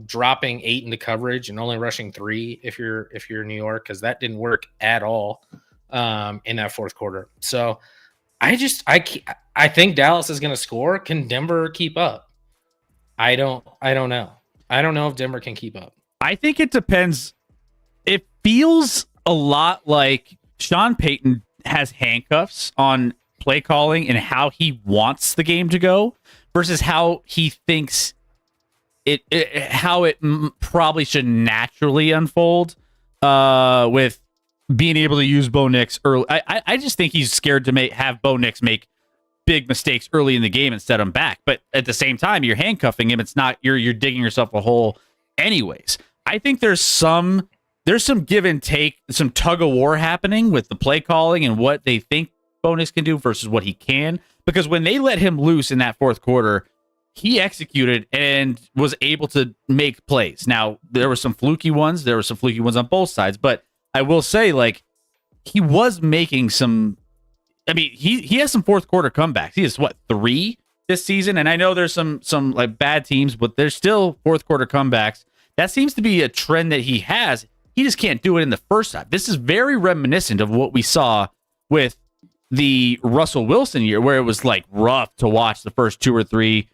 S4: dropping 8 into coverage and only rushing 3 if you're in New York, because that didn't work at all. In that fourth quarter. So I think Dallas is going to score. Can Denver keep up? I don't know. I don't know if Denver can keep up.
S2: I think it depends. It feels a lot like Sean Payton has handcuffs on play calling and how he wants the game to go versus how he thinks how it probably should naturally unfold with being able to use Bo Nix early. I just think he's scared to have Bo Nix make big mistakes early in the game and set him back. But at the same time, you're handcuffing him. It's not you're digging yourself a hole anyways. I think there's some give and take, some tug of war happening with the play calling and what they think Bo Nix can do versus what he can. Because when they let him loose in that fourth quarter, he executed and was able to make plays. Now, there were some fluky ones. There were some fluky ones on both sides, but I will say, he was making some. I mean, he has some fourth quarter comebacks. He has 3 this season, and I know there's some bad teams, but there's still fourth quarter comebacks. That seems to be a trend that he has. He just can't do it in the first half. This is very reminiscent of what we saw with the Russell Wilson year, where it was like rough to watch the first 2 or 3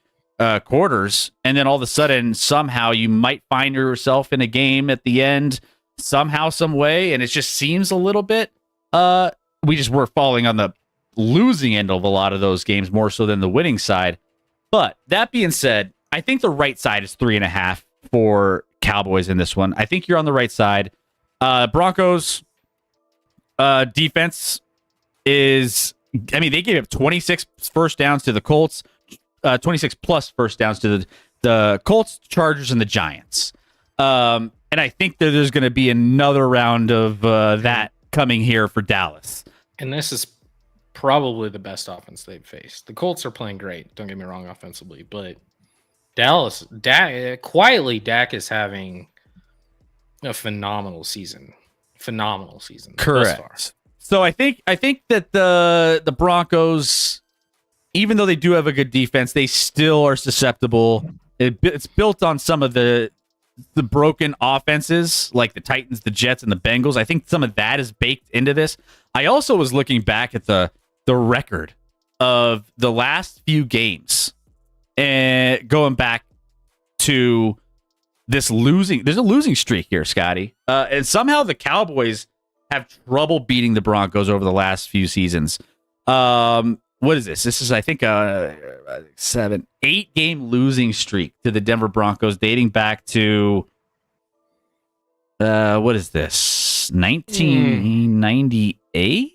S2: quarters, and then all of a sudden, somehow you might find yourself in a game at the end, somehow, some way, and it just seems a little bit. We just were falling on the losing end of a lot of those games more so than the winning side. But that being said, I think the right side is 3.5 for Cowboys in this one. I think you're on the right side. Broncos defense is, I mean, they gave up 26 first downs to the Colts, 26 plus first downs to the Colts, Chargers, and the Giants. And I think that there's going to be another round of that coming here for Dallas.
S4: And this is probably the best offense they've faced. The Colts are playing great. Don't get me wrong offensively, but Dallas, quietly, Dak is having a phenomenal season.
S2: Correct. So I think that the Broncos, even though they do have a good defense, they still are susceptible. It's built on some of the broken offenses, like the Titans, the Jets, and the Bengals. I think some of that is baked into this. I also was looking back at the record of the last few games and going back to this losing. There's a losing streak here, Scotty. And somehow the Cowboys have trouble beating the Broncos over the last few seasons. What is this? This is, I think, a 8 game losing streak to the Denver Broncos dating back to, what is this? 1998?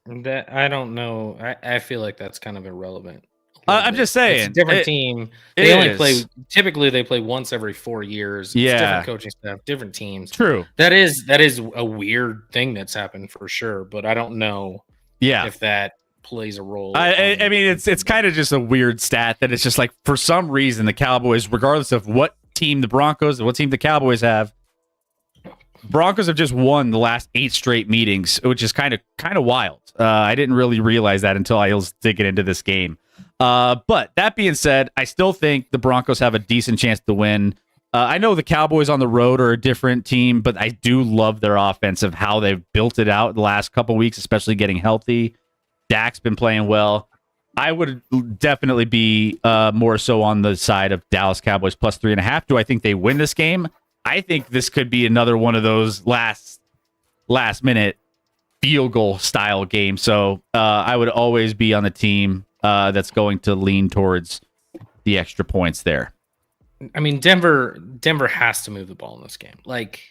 S4: That I don't know. I feel like that's kind of irrelevant.
S2: I'm just saying.
S4: It's a different team. They only play, typically they play once every 4 years. It's different coaching staff, different teams.
S2: True.
S4: That is a weird thing that's happened for sure, but I don't know if that plays a role.
S2: I mean, it's kind of just a weird stat that it's just like, for some reason, the Cowboys, regardless of what team the Broncos and what team the Cowboys have, Broncos have just won the last 8 straight meetings, which is kind of wild. I didn't really realize that until I was digging into this game. But that being said, I still think the Broncos have a decent chance to win. I know the Cowboys on the road are a different team, but I do love their offense of how they've built it out the last couple weeks, especially getting healthy. Dak's been playing well. I would definitely be more so on the side of Dallas Cowboys plus 3.5. Do I think they win this game? I think this could be another one of those last minute field goal style games. So I would always be on the team that's going to lean towards the extra points there.
S4: I mean, Denver has to move the ball in this game. Like,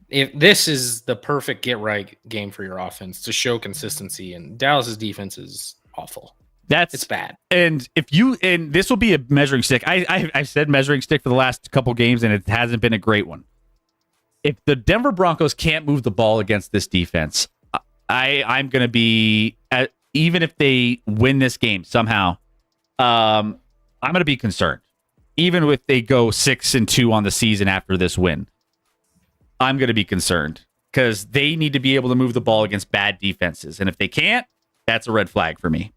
S4: if this is the perfect get right game for your offense to show consistency, and Dallas's defense is awful. It's bad.
S2: And this will be a measuring stick. I've said measuring stick for the last couple games, and it hasn't been a great one. If the Denver Broncos can't move the ball against this defense, I'm going to be, even if they win this game somehow, I'm going to be concerned. Even if they go 6-2 on the season after this win, I'm going to be concerned because they need to be able to move the ball against bad defenses. And if they can't, that's a red flag for me.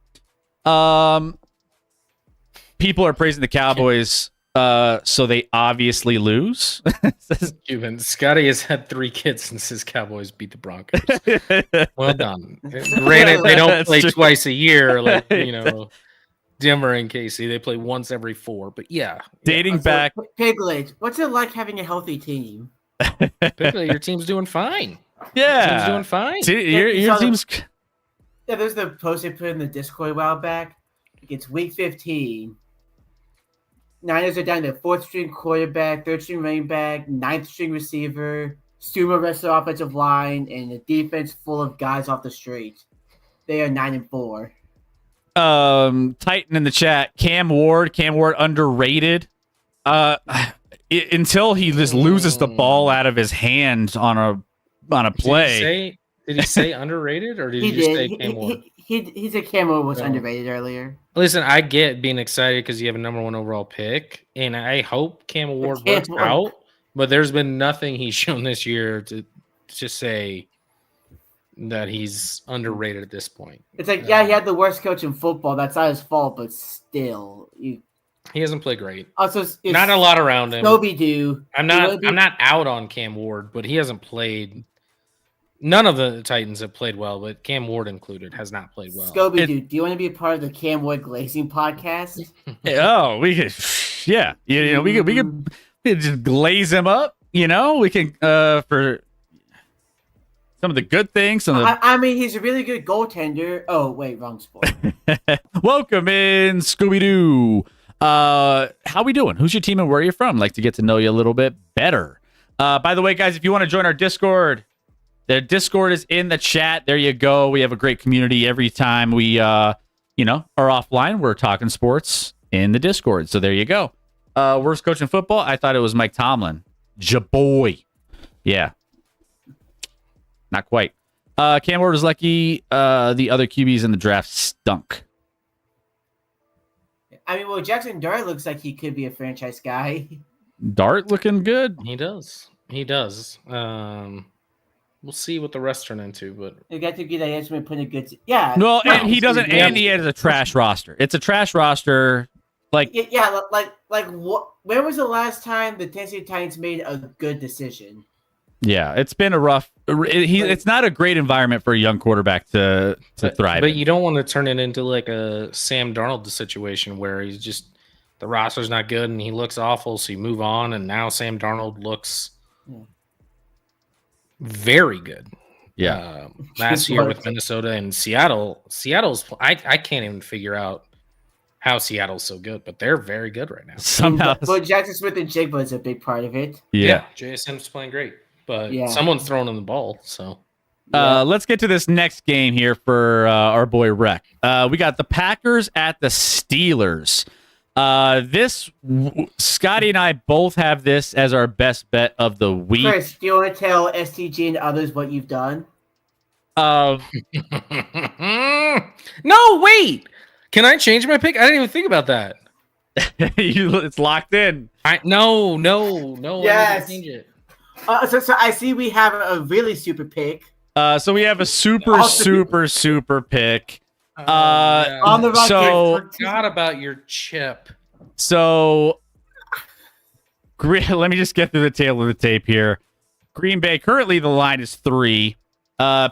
S2: People are praising the Cowboys, so they obviously lose.
S4: Cuban Scotty has had 3 kids since his Cowboys beat the Broncos. Well done. Granted, they don't play twice a year, like Denver and KC. They play once every 4. But
S2: dating back.
S3: Piglet, what's it like having a healthy team?
S4: Piglet, your team's doing fine.
S2: Yeah,
S4: team's doing fine.
S2: Your team's.
S3: Yeah, there's the post they put in the Discord a while back. It's week 15. Niners are down to 4th string quarterback, 3rd string running back, 9th string receiver, Stuma rest of the offensive line, and a defense full of guys off the street. They are 9-4.
S2: Titan in the chat. Cam Ward underrated. Until he just loses the ball out of his hand on a play.
S4: Did he say underrated, or did he just say Cam Ward?
S3: He said Cam Ward was underrated earlier.
S4: Listen, I get being excited because you have a number 1 overall pick, and I hope Cam Ward works out. But there's been nothing he's shown this year to say that he's underrated at this point.
S3: It's like, he had the worst coach in football. That's not his fault, but still,
S4: He hasn't played great.
S3: Also, it's
S4: Not a lot around him.
S3: Scooby Doo.
S4: I'm not out on Cam Ward, but he hasn't played. None of the Titans have played well, but Cam Ward included has not played well.
S3: Scooby Doo. Do you want to be a part of the Cam Ward Glazing podcast?
S2: Oh, we could, yeah, you know, we could just glaze him up. You know, we can for some of the good things. Some of the...
S3: I mean, he's a really good goaltender. Oh wait, wrong sport.
S2: Welcome in, Scooby Doo. How we doing? Who's your team and where are you from? Like to get to know you a little bit better. By the way, guys, if you want to join our Discord, the Discord is in the chat. There you go. We have a great community every time we, are offline. We're talking sports in the Discord. So there you go. Worst coach in football? I thought it was Mike Tomlin. Jaboy. Yeah. Not quite. Cam Ward was lucky. The other QBs in the draft stunk.
S3: I mean, well, Jackson Dart looks like he could be a franchise guy.
S2: Dart looking good.
S4: He does. We'll see what the rest turn into, but
S3: You got to get that estimate put a good. Yeah.
S2: No,
S3: no,
S2: and he doesn't. And he has a trash roster. It's a trash roster. Like
S3: Yeah, like what? When was the last time the Tennessee Titans made a good decision?
S2: yeah, it's been a rough. It's not a great environment for a young quarterback to thrive.
S4: But
S2: in.
S4: you don't want to turn it into like a Sam Darnold situation where he's just the roster's not good and he looks awful, so you move on, and now Sam Darnold looks very good.
S2: Yeah,
S4: last year with Minnesota and Seattle's I can't even figure out how Seattle's so good, but they're very good right now.
S2: somehow.
S3: But Jackson Smith and Jigba is a big part of it.
S2: Yeah.
S4: JSN's playing great, but
S3: Yeah.
S4: someone's throwing him the ball. So
S2: Let's get to this next game here for our boy Rec. We got the Packers at the Steelers. Scotty and I both have this as our best bet of the week.
S3: Chris, do you want to tell STG and others what you've done?
S4: no, wait. Can I change my pick? I didn't even think about that.
S2: It's locked in.
S4: No.
S3: Yes.
S4: I change it.
S3: So I see we have a really super pick.
S2: So we have a super pick.
S4: Yeah.
S3: On the record.
S2: so-
S4: Forgot about your chip.
S2: So, let me just get through the tail of the tape here. Green Bay, currently the line is 3.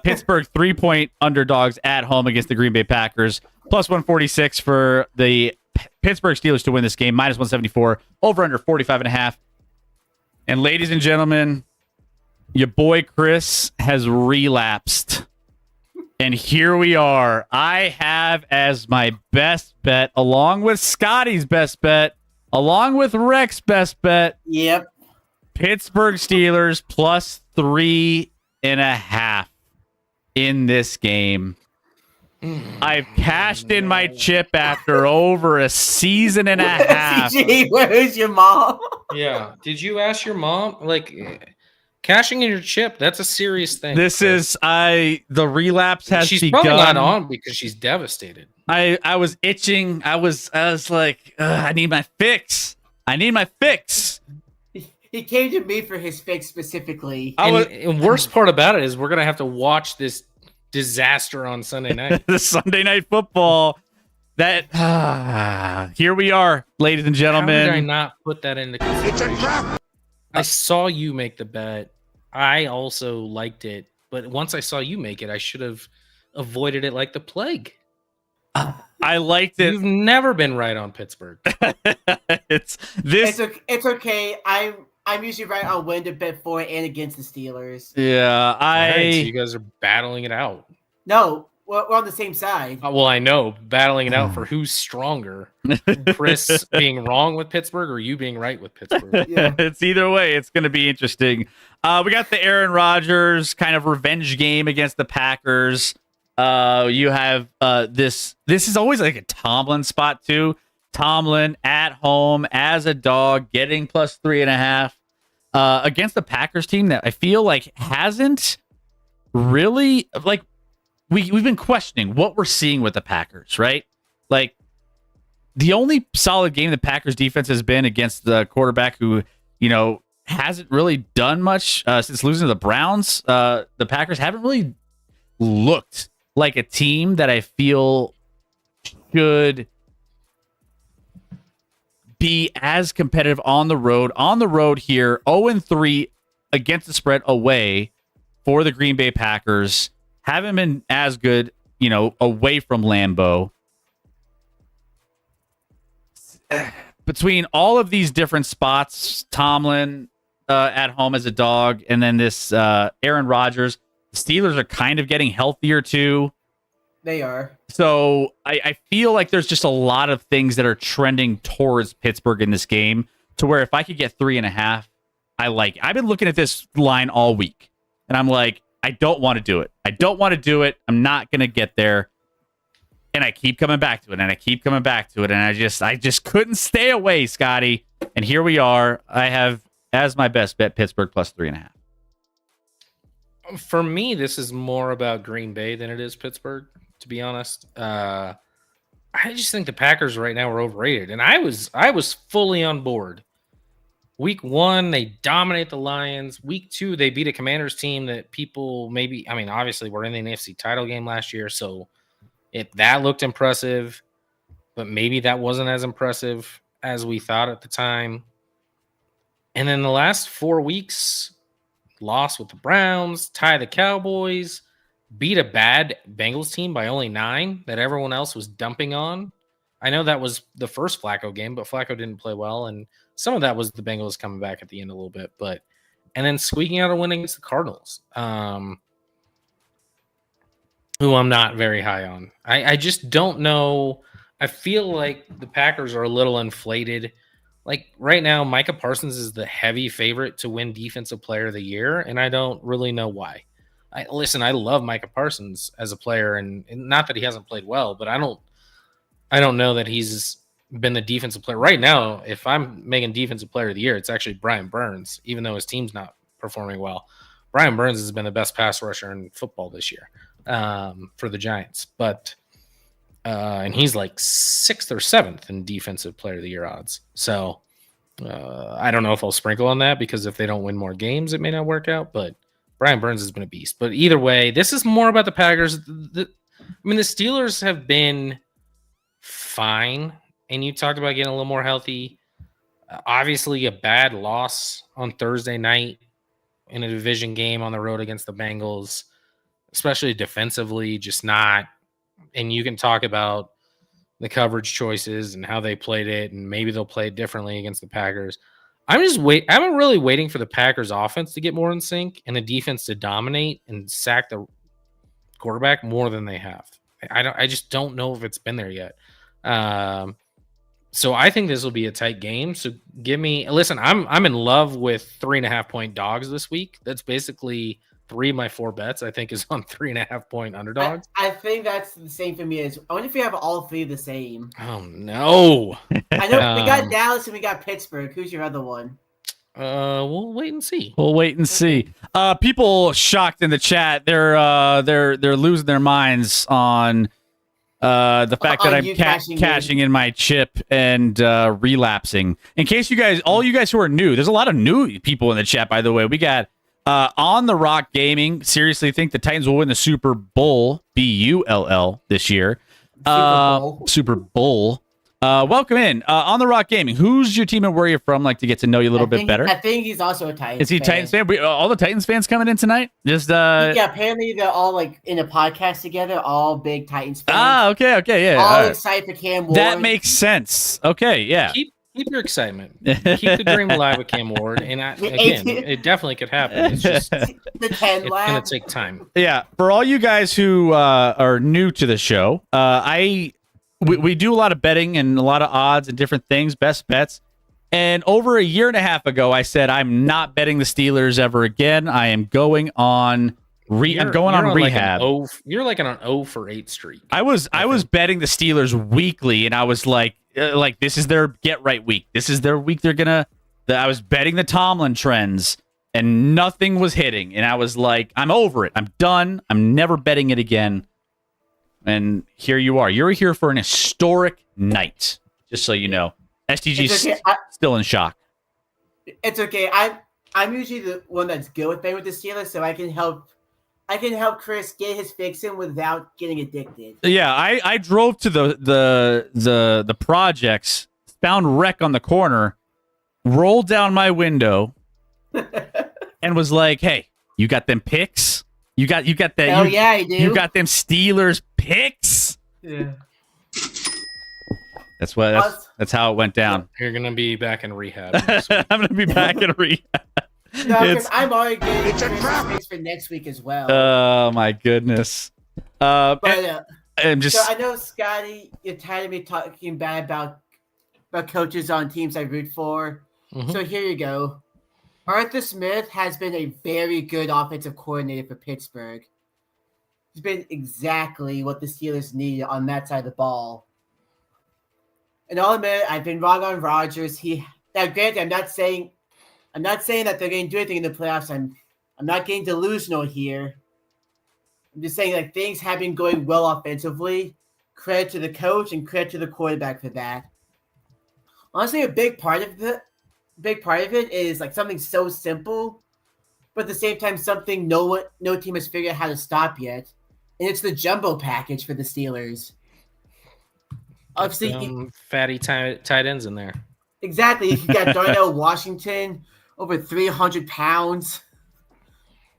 S2: Pittsburgh, 3-point underdogs at home against the Green Bay Packers. Plus 146 for the Pittsburgh Steelers to win this game. Minus 174. Over under 45.5. And ladies and gentlemen, your boy Chris has relapsed. And here we are. I have as my best bet, along with Scotty's best bet, along with Rex's best bet,
S3: Yep.
S2: Pittsburgh Steelers plus 3.5 in this game. I've cashed in my chip after over a season and a half.
S3: STG, where's your mom?
S4: Yeah. Did you ask your mom? Like, cashing in your chip, that's a serious thing.
S2: This is the relapse has
S4: she's
S2: begun.
S4: probably not on because she's devastated.
S2: I was itching. I was like, I need my fix. I need my fix.
S3: He came to me for his fix specifically.
S4: And worst part about it is we're gonna have to watch this disaster on Sunday night.
S2: The Sunday Night Football. That here we are, ladies and
S4: How did I
S2: gentlemen.
S4: not put that into consideration? I saw you make the bet. I also liked it, but once I saw you make it, I should have avoided it like the plague.
S2: I liked it.
S4: You've never been right on Pittsburgh.
S2: It's this.
S3: It's okay. I'm usually right on when to bet for and against the Steelers.
S2: Yeah,
S4: All right, so you
S2: I.
S4: guys are battling it out.
S3: No, we're on the same side.
S4: Well, I know, battling it out for who's stronger. Chris being wrong with Pittsburgh or you being right with Pittsburgh.
S3: Yeah.
S2: It's either way. It's going to be interesting. We got the Aaron Rodgers kind of revenge game against the Packers. You have this. This is always like a Tomlin spot too. Tomlin at home as a dog, getting plus 3.5 against the Packers team that I feel like hasn't really like we've been questioning what we're seeing with the Packers, right? Like the only solid game the Packers defense has been against the quarterback who, hasn't really done much since losing to the Browns. The Packers haven't really looked like a team that I feel should be as competitive on the road. On the road here, 0-3 against the spread away for the Green Bay Packers. Haven't been as good, away from Lambeau. Between all of these different spots, Tomlin at home as a dog, and then this Aaron Rodgers, the Steelers are kind of getting healthier too.
S3: They are.
S2: So I feel like there's just a lot of things that are trending towards Pittsburgh in this game, to where if I could get 3.5, I like it. I've been looking at this line all week, and I'm like, I don't want to do it. I don't want to do it. I'm not going to get there. And I keep coming back to it, and I keep coming back to it, and I just couldn't stay away, Scotty. And here we are. I have as my best bet Pittsburgh plus 3.5.
S4: For me, this is more about Green Bay than it is Pittsburgh, to be honest. I just think the Packers right now are overrated, and I was fully on board. Week 1, they dominate the Lions. Week 2, they beat a Commanders team that people obviously we're in the NFC title game last year, so that looked impressive, but maybe that wasn't as impressive as we thought at the time. And then the last 4 weeks, lost with the Browns, tie the Cowboys, beat a bad Bengals team by only 9 that everyone else was dumping on. I know that was the first Flacco game, but Flacco didn't play well, and some of that was the Bengals coming back at the end a little bit. And then squeaking out a win against the Cardinals, who I'm not very high on. I just don't know. I feel like the Packers are a little inflated. Like right now, Micah Parsons is the heavy favorite to win Defensive Player of the Year, and I don't really know why. I love Micah Parsons as a player, and not that he hasn't played well, but I don't know that he's been the defensive player. Right now, if I'm making Defensive Player of the Year, it's actually Brian Burns, even though his team's not performing well. Brian Burns has been the best pass rusher in football this year for the Giants, and he's like 6th or 7th in Defensive Player of the Year odds. So I don't know if I'll sprinkle on that, because if they don't win more games, it may not work out. But Brian Burns has been a beast. But either way, this is more about the Packers. The Steelers have been fine, and you talked about getting a little more healthy. Obviously, a bad loss on Thursday night in a division game on the road against the Bengals, especially defensively, just not. And you can talk about the coverage choices and how they played it, and maybe they'll play it differently against the Packers. I'm really waiting for the Packers offense to get more in sync and the defense to dominate and sack the quarterback more than they have. I just don't know if it's been there yet. So I think this will be a tight game. So I'm in love with 3.5-point dogs this week. That's basically 3 of my 4 bets, I think, is on 3.5-point underdogs.
S3: I think that's the same for me. I wonder if we have all 3 the same.
S4: Oh no!
S3: I know we got Dallas and we got Pittsburgh. Who's your other one?
S4: We'll wait and see.
S2: We'll wait and see. People shocked in the chat. They're losing their minds on the fact that I'm cashing in my chip and relapsing. In case all you guys who are new, there's a lot of new people in the chat, by the way. We got On the Rock Gaming. Seriously think the Titans will win the Super Bowl, BULL, this year. Super Bowl. Welcome in. On the Rock Gaming. Who's your team and where you're from? Like to get to know you a little bit better.
S3: I think he's also a Titans fan.
S2: Is he a Titans fan? All the Titans fans coming in tonight? Just
S3: yeah, apparently they're all like in a podcast together, all big Titans fans.
S2: Okay, yeah.
S3: All excited for Cam Ward.
S2: That makes sense. Okay, yeah.
S4: Keep your excitement. Keep the dream alive with Cam Ward. And it definitely could happen. It's just it's going to take time.
S2: Yeah. For all you guys who are new to the show, we do a lot of betting and a lot of odds and different things, best bets. And over a year and a half ago, I said I'm not betting the Steelers ever again. I am going on rehab.
S4: You're like on an 0 for 8 streak.
S2: I was betting the Steelers weekly, and I was like this is their get right week. This is their week. I was betting the Tomlin trends, and nothing was hitting. And I was like, I'm over it. I'm done. I'm never betting it again. And here you are. You're here for an historic night, just so you know. STG's still in shock.
S3: It's okay. I'm usually the one that's good with betting with the Steelers, so I can help Chris get his fix in without getting addicted.
S2: Yeah, I drove to the projects, found Rec on the corner, rolled down my window, and was like, "Hey, you got them picks? You got that?
S3: Hell yeah, I do.
S2: You got them Steelers picks?"
S3: Yeah.
S2: That's how it went down.
S4: You're gonna be back in rehab.
S2: I'm gonna be back in rehab.
S3: No, because
S2: It's-
S3: I'm already getting Christmas picks for next week as well.
S2: Oh my goodness.
S3: but
S2: I'm just
S3: so I know, Scotty, you're tired of me talking bad about coaches on teams I root for.
S4: Mhm.
S3: So here you go. Arthur Smith has been a very good offensive coordinator for Pittsburgh. He's been exactly what the Steelers needed on that side of the ball. And I'll admit, I've been wrong on Rodgers. Now, granted, I'm not saying that they're going to do anything in the playoffs. I'm not getting delusional here. I'm just saying, like, things have been going well offensively. Credit to the coach and credit to the quarterback for that. Honestly, a big part of it is like something so simple, but at the same time, something no team has figured out how to stop yet, and it's the jumbo package for the Steelers. Obviously,
S4: Fatty tight ends in there.
S3: exactly. You got Darnell Washington, over 300 pounds.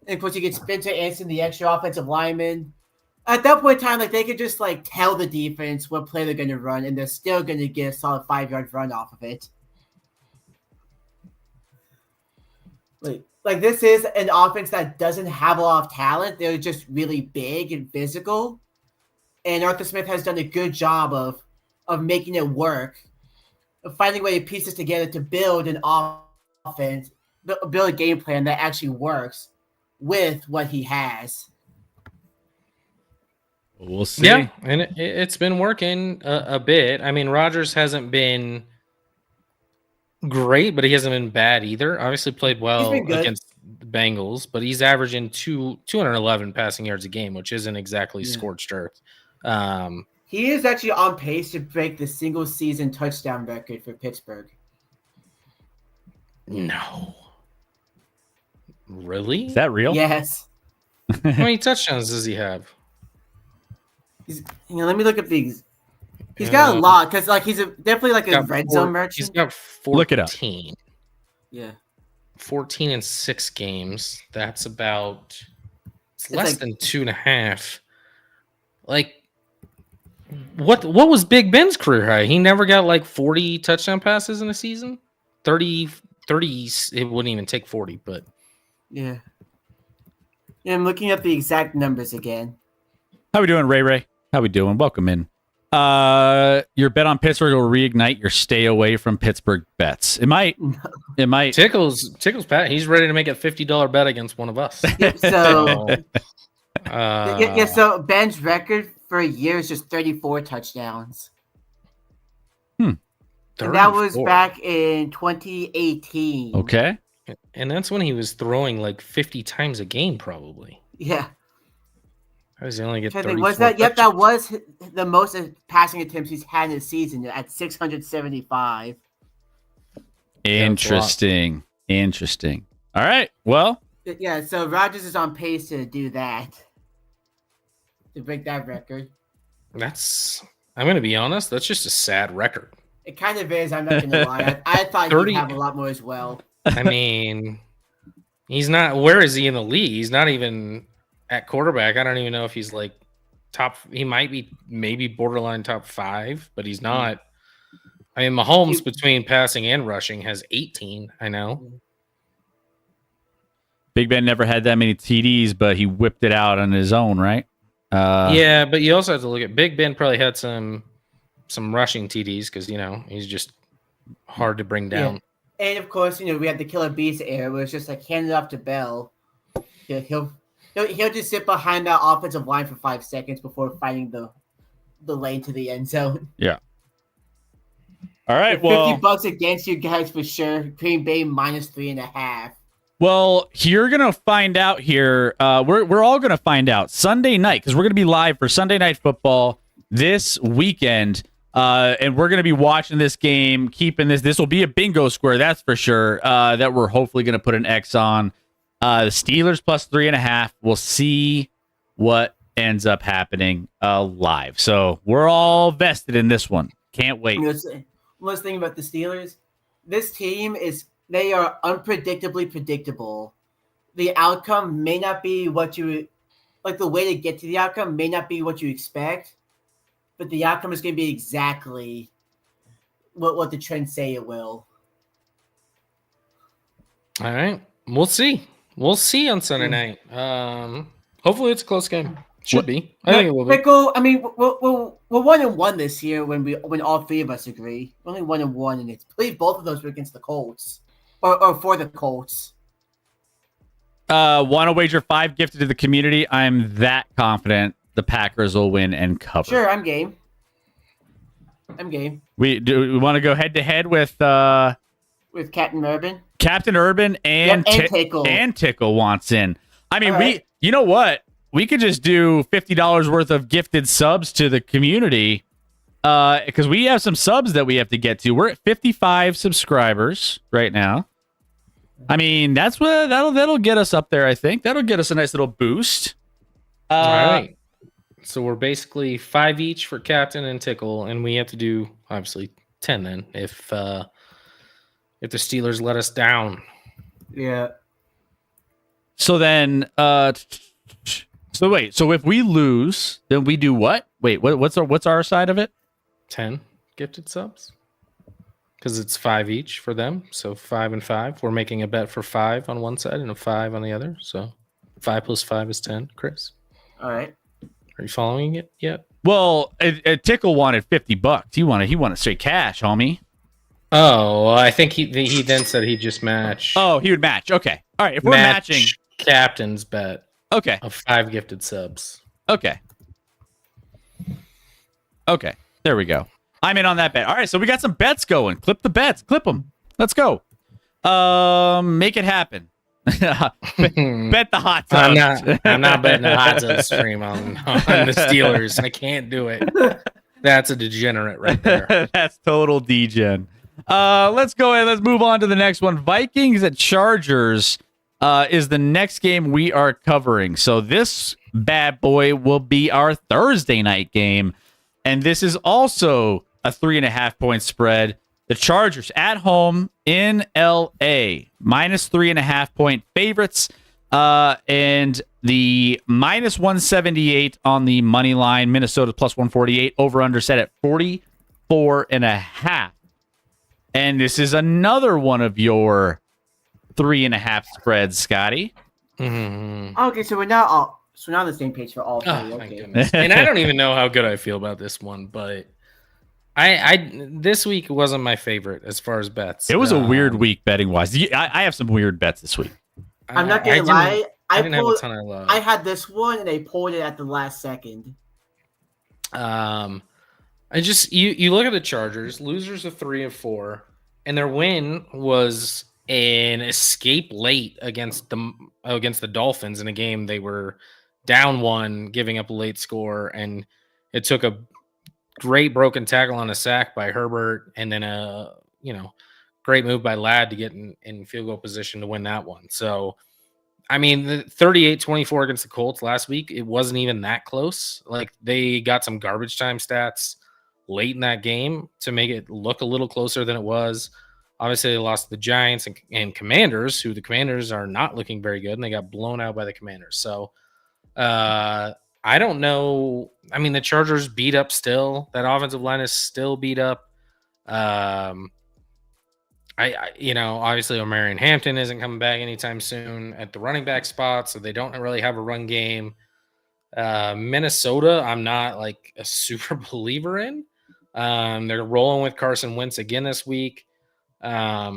S3: And of course, you get Spencer Anderson, the extra offensive lineman. At that point in time, like, they could just like tell the defense what play they're going to run, and they're still going to get a solid 5-yard run off of it. Like this is an offense that doesn't have a lot of talent. They're just really big and physical. And Arthur Smith has done a good job of making it work, of finding a way to piece this together to build an offense, build a game plan that actually works with what he has.
S2: we'll see.
S4: Yeah, and it's been working a bit. I mean, Rodgers hasn't been great, but he hasn't been bad either. Obviously played well
S3: been good.
S4: against the Bengals, but he's averaging 211 passing yards a game, which isn't exactly scorched earth.
S3: He is actually on pace to break the single season touchdown record for Pittsburgh.
S4: No. Really?
S2: Is that real?
S3: Yes.
S4: How many touchdowns does he have?
S3: Let me look up these. He's got a lot because like he's definitely like a
S4: Got
S3: red
S4: four-
S3: zone merchant.
S4: He's got 14.
S2: Look it up.
S3: Yeah.
S4: 14 in 6 games. That's about
S3: It's
S4: less
S3: like-
S4: than 2.5. Like, what was Big Ben's career high? He never got like 40 touchdown passes in a season. 30, it wouldn't even take 40, but
S3: Yeah. Yeah, I'm looking up the exact numbers again.
S2: How we doing, Ray? How we doing? Welcome in. Your bet on Pittsburgh will reignite your stay away from Pittsburgh bets. It might. It might.
S4: Tickles Pat. He's ready to make a $50 bet against one of us.
S3: Yep, so
S4: Uh,
S3: so Ben's record for a year is just 34 touchdowns. And that was
S4: 34.
S3: back in 2018.
S2: Okay.
S4: And that's when he was throwing like 50 times a game, probably.
S3: Yeah.
S4: How does he only get
S3: I
S4: 34
S3: think, was that? Yep, that was the most passing attempts he's had in a season at 675.
S2: Interesting. All right. Well,
S3: Yeah, so Rodgers is on pace to do that, to break that record.
S4: I'm going to be honest, that's just a sad record.
S3: It kind of is. I'm not gonna lie. I thought
S4: 30
S3: he'd have a lot more as well.
S4: I mean, he's not, where is he in the league? He's not even at quarterback. I don't even know if he's like he might be maybe borderline top 5, but he's not. I mean, Mahomes between passing and rushing has 18, I know.
S2: Big Ben never had that many TDs, but he whipped it out on his own, right?
S4: Yeah, but you also have to look at Big Ben probably had some rushing TDs because, he's just hard to bring down.
S3: And of course, we had the Killer Beast era where it's just like hand it off to Bell. He'll just sit behind that offensive line for 5 seconds before finding the lane to the end zone.
S2: Yeah. All right.
S3: $50 against you guys for sure. Green Bay -3.5.
S2: Well, you're gonna find out here. We're all gonna find out Sunday night because we're gonna be live for Sunday Night Football this weekend, and we're gonna be watching this game, keeping this. This will be a bingo square, that's for sure. That we're hopefully gonna put an X on. The Steelers +3.5. We'll see what ends up happening live. So we're all vested in this one. Can't wait.
S3: one thing about the Steelers. This team they are unpredictably predictable. The outcome may not be what you like. The way to get to the outcome may not be what you expect, but the outcome is going to be exactly what the trends say it will.
S4: All right. We'll see. We'll see on Sunday night. Hopefully it's a close game. Should be. I think it will be.
S3: Pickle, I mean, we're 1-1 this year when all three of us agree. We're only 1-1, and I believe both of those were against the Colts or for the Colts.
S2: Want to wager 5 gifted to the community? I'm that confident the Packers will win and cover.
S3: Sure, I'm game.
S2: We want to go head to head with
S3: Captain Urban.
S2: Captain Urban and
S3: Tickle.
S2: And Tickle wants in. I mean,
S3: All right.
S2: you know what? We could just do $50 worth of gifted subs to the community because we have some subs that we have to get to. We're at 55 subscribers right now. I mean, that's what that'll get us up there. I think that'll get us a nice little boost.
S4: All right. So we're basically 5 each for Captain and Tickle, and we have to do obviously 10 then if the Steelers let us down.
S3: Yeah.
S2: So then, so wait. So if we lose, then we do what? Wait, what's our side of it?
S4: 10 gifted subs. Because it's 5 each for them. So 5 and 5. We're making a bet for 5 on one side and a 5 on the other. So 5 plus 5 is 10. Chris,
S3: All right.
S4: are you following it yet?
S2: Well, Tickle wanted $50. He wanted straight cash, homie.
S4: Oh, well, I think he then said he'd just match.
S2: Oh, he would match. Okay. All right. If we're matching,
S4: Captain's bet
S2: okay.
S4: of 5 gifted subs.
S2: Okay. There we go. I'm in on that bet. All right, so we got some bets going. Clip the bets. Clip them. Let's go. Make it happen. Bet the hot tub.
S4: I'm not betting a hot tub stream on the Steelers. I can't do it. That's a degenerate right there.
S2: That's total degen. Let's go ahead. Let's move on to the next one. Vikings at Chargers is the next game we are covering. So this bad boy will be our Thursday night game. And this is also a 3.5 point spread. The Chargers at home in LA, minus 3.5 point favorites. And the minus 178 on the money line. Minnesota plus 148. Over under set at 44.5. And this is another one of your 3.5 spreads, Scotty.
S4: Mm-hmm.
S3: Okay, so we're now on the same page for all three.
S4: Oh, my
S3: Okay.
S4: goodness. And I don't even know how good I feel about this one, but I this week wasn't my favorite as far as bets.
S2: It was a weird week betting wise. I have some weird bets this week.
S3: I'm not gonna lie.
S4: I didn't have a ton of love.
S3: I had this one and I pulled it at the last second.
S4: I just you look at the Chargers, losers of 3 of 4, and their win was an escape late against the Dolphins in a game they were down 1, giving up a late score, and it took a great broken tackle on a sack by Herbert, and then a great move by Ladd to get in field goal position to win that one. So, I mean, the 38-24 against the Colts last week, it wasn't even that close. Like, they got some garbage time stats late in that game to make it look a little closer than it was. Obviously, they lost to the Giants and Commanders, who the Commanders are not looking very good, and they got blown out by the Commanders. So, I don't know. I mean, the Chargers beat up still. That offensive line is still beat up. Obviously, Omarion Hampton isn't coming back anytime soon at the running back spot, so they don't really have a run game. Minnesota, I'm not like a super believer in. They're rolling with Carson Wentz again this week. But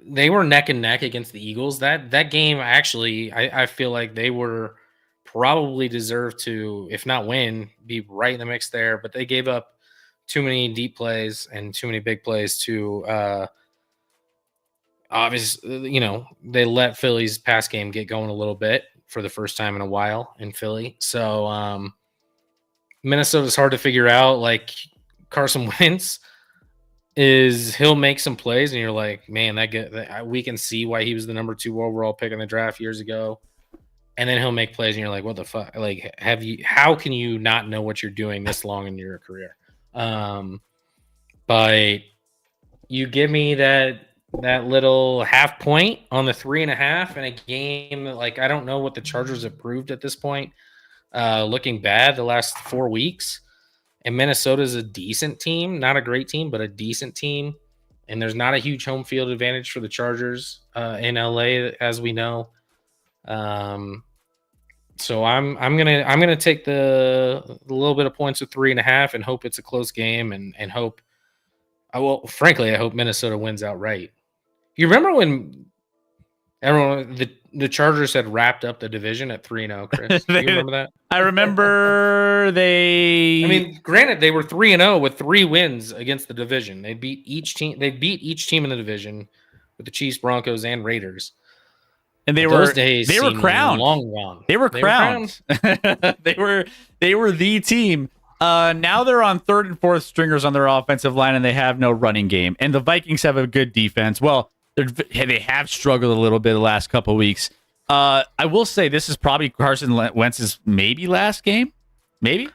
S4: they were neck and neck against the Eagles. That game, actually, I feel like they were probably deserved to, if not win, be right in the mix there. But they gave up too many deep plays and too many big plays to obviously, they let Philly's pass game get going a little bit for the first time in a while in Philly. So Minnesota's hard to figure out. Like, Carson Wentz he'll make some plays and you're like, man, we can see why he was the number 2 overall pick in the draft years ago. And then he'll make plays and you're like, what the fuck? Like, how can you not know what you're doing this long in your career? But you give me that little half point on the 3.5 in a game that, like, I don't know what the Chargers have proved at this point. Looking bad the last 4 weeks. And Minnesota's a decent team, not a great team, but a decent team. And there's not a huge home field advantage for the Chargers in LA, as we know. So I'm gonna take the little bit of points with 3.5 and hope it's a close game and hope. Frankly, I hope Minnesota wins outright. You remember when the Chargers had wrapped up the division at 3-0, Chris? Do you remember that?
S2: I remember they.
S4: I mean, granted, they were 3-0 with 3 wins against the division. They beat each team. They beat each team in the division with the Chiefs, Broncos, and Raiders.
S2: And they
S4: Those
S2: were
S4: days
S2: they were
S4: seem
S2: crowned.
S4: long gone.
S2: They were crowned. they were the team. Now they're on third and fourth stringers on their offensive line, and they have no running game. And the Vikings have a good defense. Well, they have struggled a little bit the last couple of weeks. I will say this is probably Carson Wentz's maybe last game. Maybe.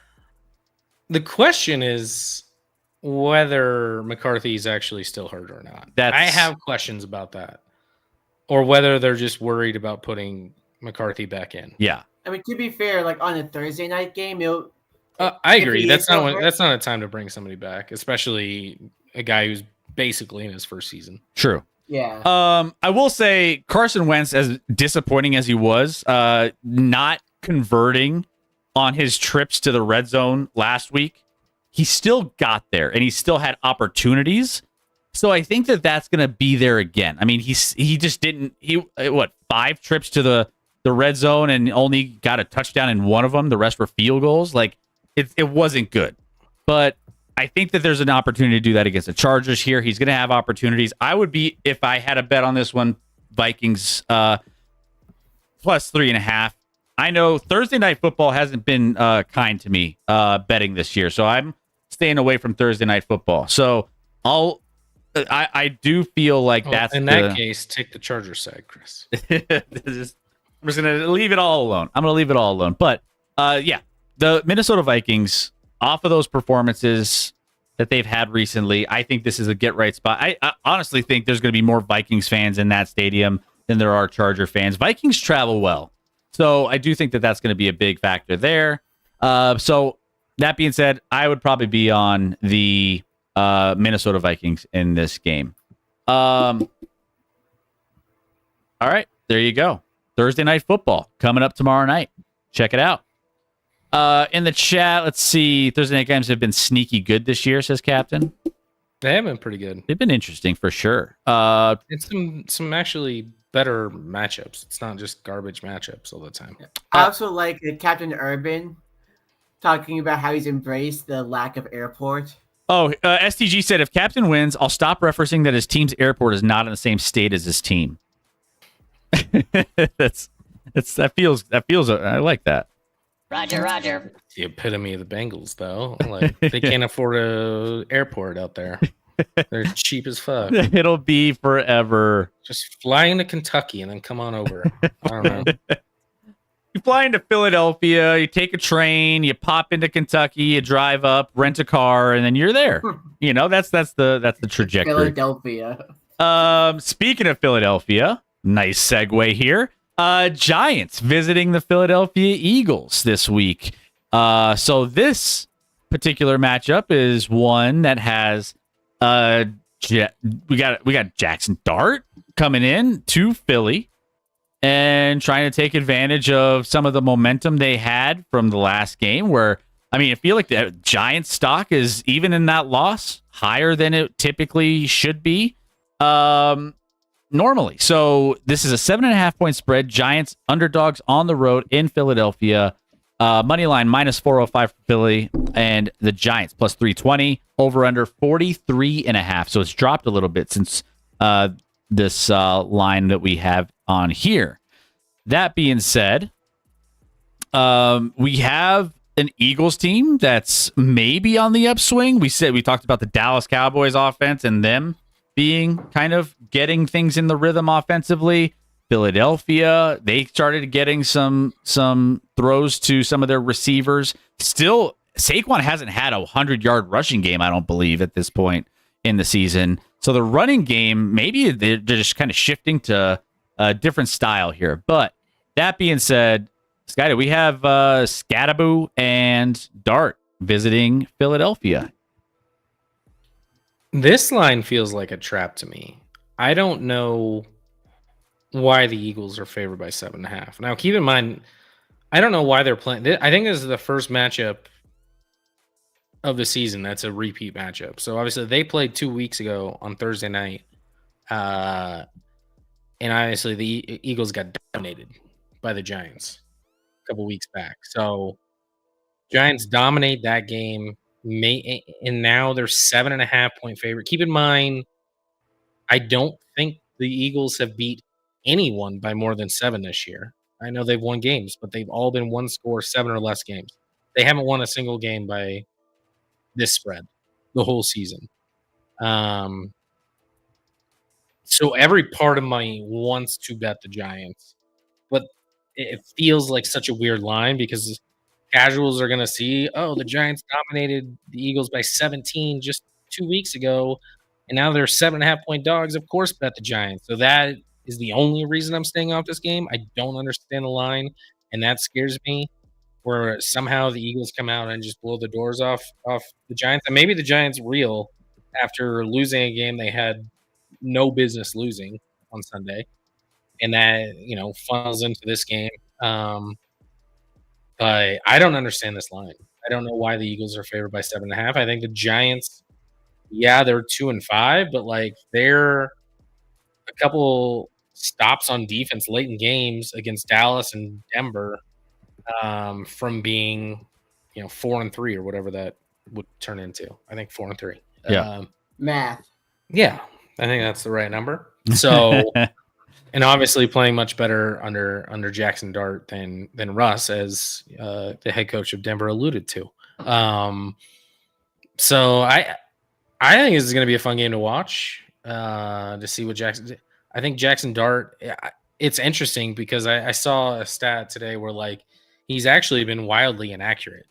S4: The question is whether McCarthy's actually still hurt or not. I have questions about that. Or whether they're just worried about putting McCarthy back in.
S2: Yeah.
S3: I mean, to be fair, like on a Thursday night game,
S4: I agree. That's not a time to bring somebody back, especially a guy who's basically in his first season.
S2: True.
S3: Yeah.
S2: I will say Carson Wentz, as disappointing as he was, not converting on his trips to the red zone last week, he still got there and he still had opportunities. So I think that's going to be there again. I mean, he just didn't. 5 trips to the red zone and only got a touchdown in one of them. The rest were field goals. Like it wasn't good. But I think that there's an opportunity to do that against the Chargers here. He's going to have opportunities. I would be, if I had a bet on this one, Vikings plus 3.5. I know Thursday Night Football hasn't been kind to me betting this year, so I'm staying away from Thursday Night Football. So I do feel like that's
S4: in that case, take the Chargers side, Chris.
S2: I'm just going to leave it all alone. But yeah, the Minnesota Vikings, off of those performances that they've had recently, I think this is a get-right spot. I honestly think there's going to be more Vikings fans in that stadium than there are Charger fans. Vikings travel well. So I do think that that's going to be a big factor there. So that being said, I would probably be on the Minnesota Vikings in this game. All right, there you go. Thursday Night Football coming up tomorrow night. Check it out. In the chat, let's see. Thursday night games have been sneaky good this year, says Captain.
S4: They have been pretty good.
S2: They've been interesting for sure.
S4: It's some actually better matchups. It's not just garbage matchups all the time.
S3: I also like Captain Urban talking about how he's embraced the lack of airport.
S2: Oh, STG said if Captain wins, I'll stop referencing that his team's airport is not in the same state as his team. that feels. I like that.
S7: Roger.
S4: The epitome of the Bengals, though. Like they can't afford a airport out there. They're cheap as fuck.
S2: It'll be forever.
S4: Just fly into Kentucky and then come on over. I don't know.
S2: You fly into Philadelphia, you take a train, you pop into Kentucky, you drive up, rent a car, and then you're there. You know, that's the trajectory.
S3: Philadelphia.
S2: Speaking of Philadelphia, nice segue here. Giants visiting the Philadelphia Eagles this week. So this particular matchup is one that has we got Jackson Dart coming in to Philly and trying to take advantage of some of the momentum they had from the last game where, I mean, I feel like the Giants stock is, even in that loss, higher than it typically should be normally. So this is a 7.5 point spread. Giants underdogs on the road in Philadelphia. Money line -405 for Philly, and the Giants plus 320, over under 43.5. So it's dropped a little bit since this line that we have on here. That being said, we have an Eagles team that's maybe on the upswing. We talked about the Dallas Cowboys offense and them being kind of getting things in the rhythm offensively. Philadelphia, they started getting some throws to some of their receivers. Still Saquon hasn't had a 100-yard rushing game, I don't believe, at this point in the season. So the running game, maybe they're just kind of shifting to a different style here. But that being said, Sky, we have Scadaboo and Dart visiting Philadelphia.
S4: This line feels like a trap to me. I don't know why the Eagles are favored by 7.5. Now, keep in mind, I don't know why they're playing. I think this is the first matchup of the season that's a repeat matchup. So obviously they played 2 weeks ago on Thursday night. And obviously the Eagles got dominated by the Giants a couple weeks back. So Giants dominate that game. And now they're 7.5 point favorite. Keep in mind, I don't think the Eagles have beat anyone by more than 7 this year. I know they've won games, but they've all been one score, 7 or less games. They haven't won a single game by this spread the whole season. So every part of me wants to bet the Giants, but it feels like such a weird line because casuals are going to see, oh, the Giants dominated the Eagles by 17 just 2 weeks ago, and now they're 7.5 point dogs. Of course, bet the Giants. So that is the only reason I'm staying off this game. I don't understand the line, and that scares me. Where somehow the Eagles come out and just blow the doors off the Giants, and maybe the Giants reel after losing a game they had no business losing on Sunday, and that funnels into this game. But I don't understand this line. I don't know why the Eagles are favored by 7.5. I think the Giants, yeah, they're 2-5, but like they're a couple stops on defense late in games against Dallas and Denver from being 4-3 or whatever that would turn into. I think 4-3.
S2: Yeah.
S3: Math.
S4: Yeah, I think that's the right number. So. And obviously playing much better under Jackson Dart than Russ, as the head coach of Denver alluded to. So I think this is going to be a fun game to watch to see what Jackson. I think Jackson Dart. It's interesting because I saw a stat today where like he's actually been wildly inaccurate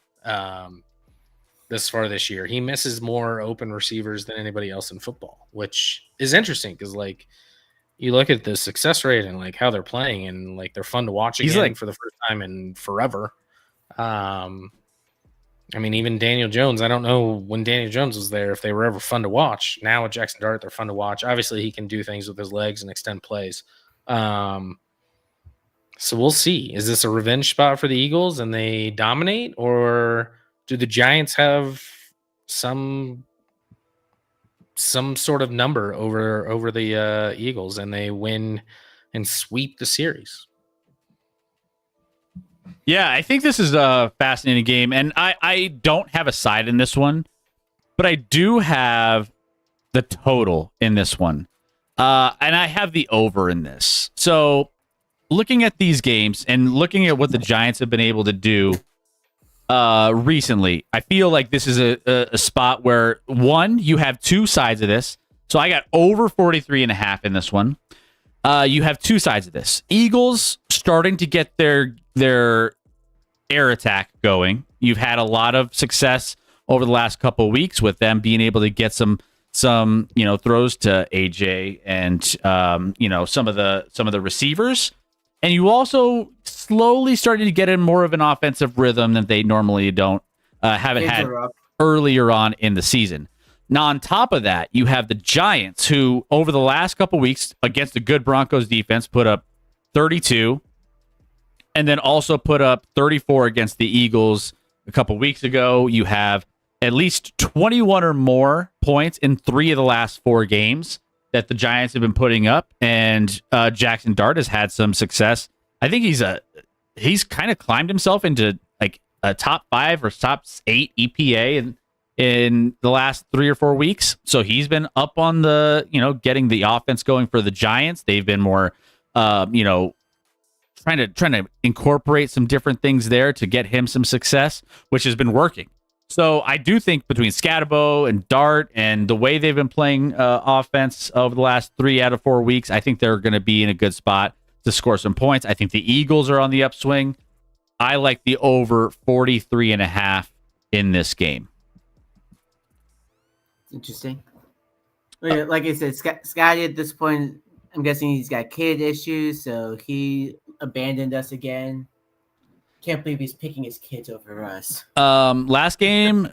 S4: this far this year. He misses more open receivers than anybody else in football, which is interesting because like. You look at the success rate and like how they're playing, and like they're fun to watch again for the first time in forever. I mean, even Daniel Jones. I don't know when Daniel Jones was there if they were ever fun to watch. Now with Jackson Dart, they're fun to watch. Obviously, he can do things with his legs and extend plays. So we'll see. Is this a revenge spot for the Eagles and they dominate, or do the Giants have some sort of number over the Eagles and they win and sweep the series?
S2: Yeah, I think this is a fascinating game, and I don't have a side in this one, but I do have the total in this one, and I have the over in this. So looking at these games and looking at what the Giants have been able to do recently, I feel like this is a spot where, one, you have two sides of this. So I got over 43.5 in this one. You have two sides of this. Eagles starting to get their air attack going. You've had a lot of success over the last couple of weeks with them being able to get some throws to AJ and some of the receivers. And you also slowly started to get in more of an offensive rhythm than they normally haven't had earlier on in the season. Now, on top of that, you have the Giants, who over the last couple weeks against a good Broncos defense put up 32, and then also put up 34 against the Eagles a couple weeks ago. You have at least 21 or more points in 3 of the last 4 games that the Giants have been putting up, and Jackson Dart has had some success. I think he's kind of climbed himself into like a top 5 or top 8 EPA in the last 3 or 4 weeks. So he's been up on the getting the offense going for the Giants. They've been more trying to incorporate some different things there to get him some success, which has been working. So I do think between Scadabo and Dart and the way they've been playing offense over the last 3 out of 4 weeks, I think they're going to be in a good spot to score some points. I think the Eagles are on the upswing. I like the over 43.5 in this game.
S3: Interesting. Like I said, Scotty at this point, I'm guessing he's got kid issues, so he abandoned us again. Can't believe he's picking his kids over us.
S2: Last game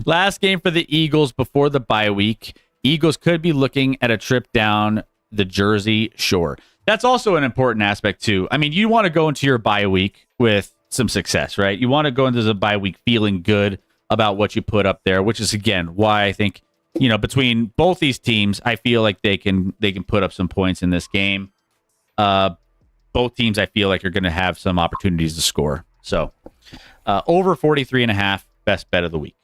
S2: last game for the Eagles before the bye week. Eagles could be looking at a trip down the Jersey Shore. That's also an important aspect too. I mean, you want to go into your bye week with some success, right? You want to go into the bye week feeling good about what you put up there, which is again why I think, between both these teams, I feel like they can put up some points in this game. Both teams, I feel like, are going to have some opportunities to score. So, over 43.5, best bet of the week.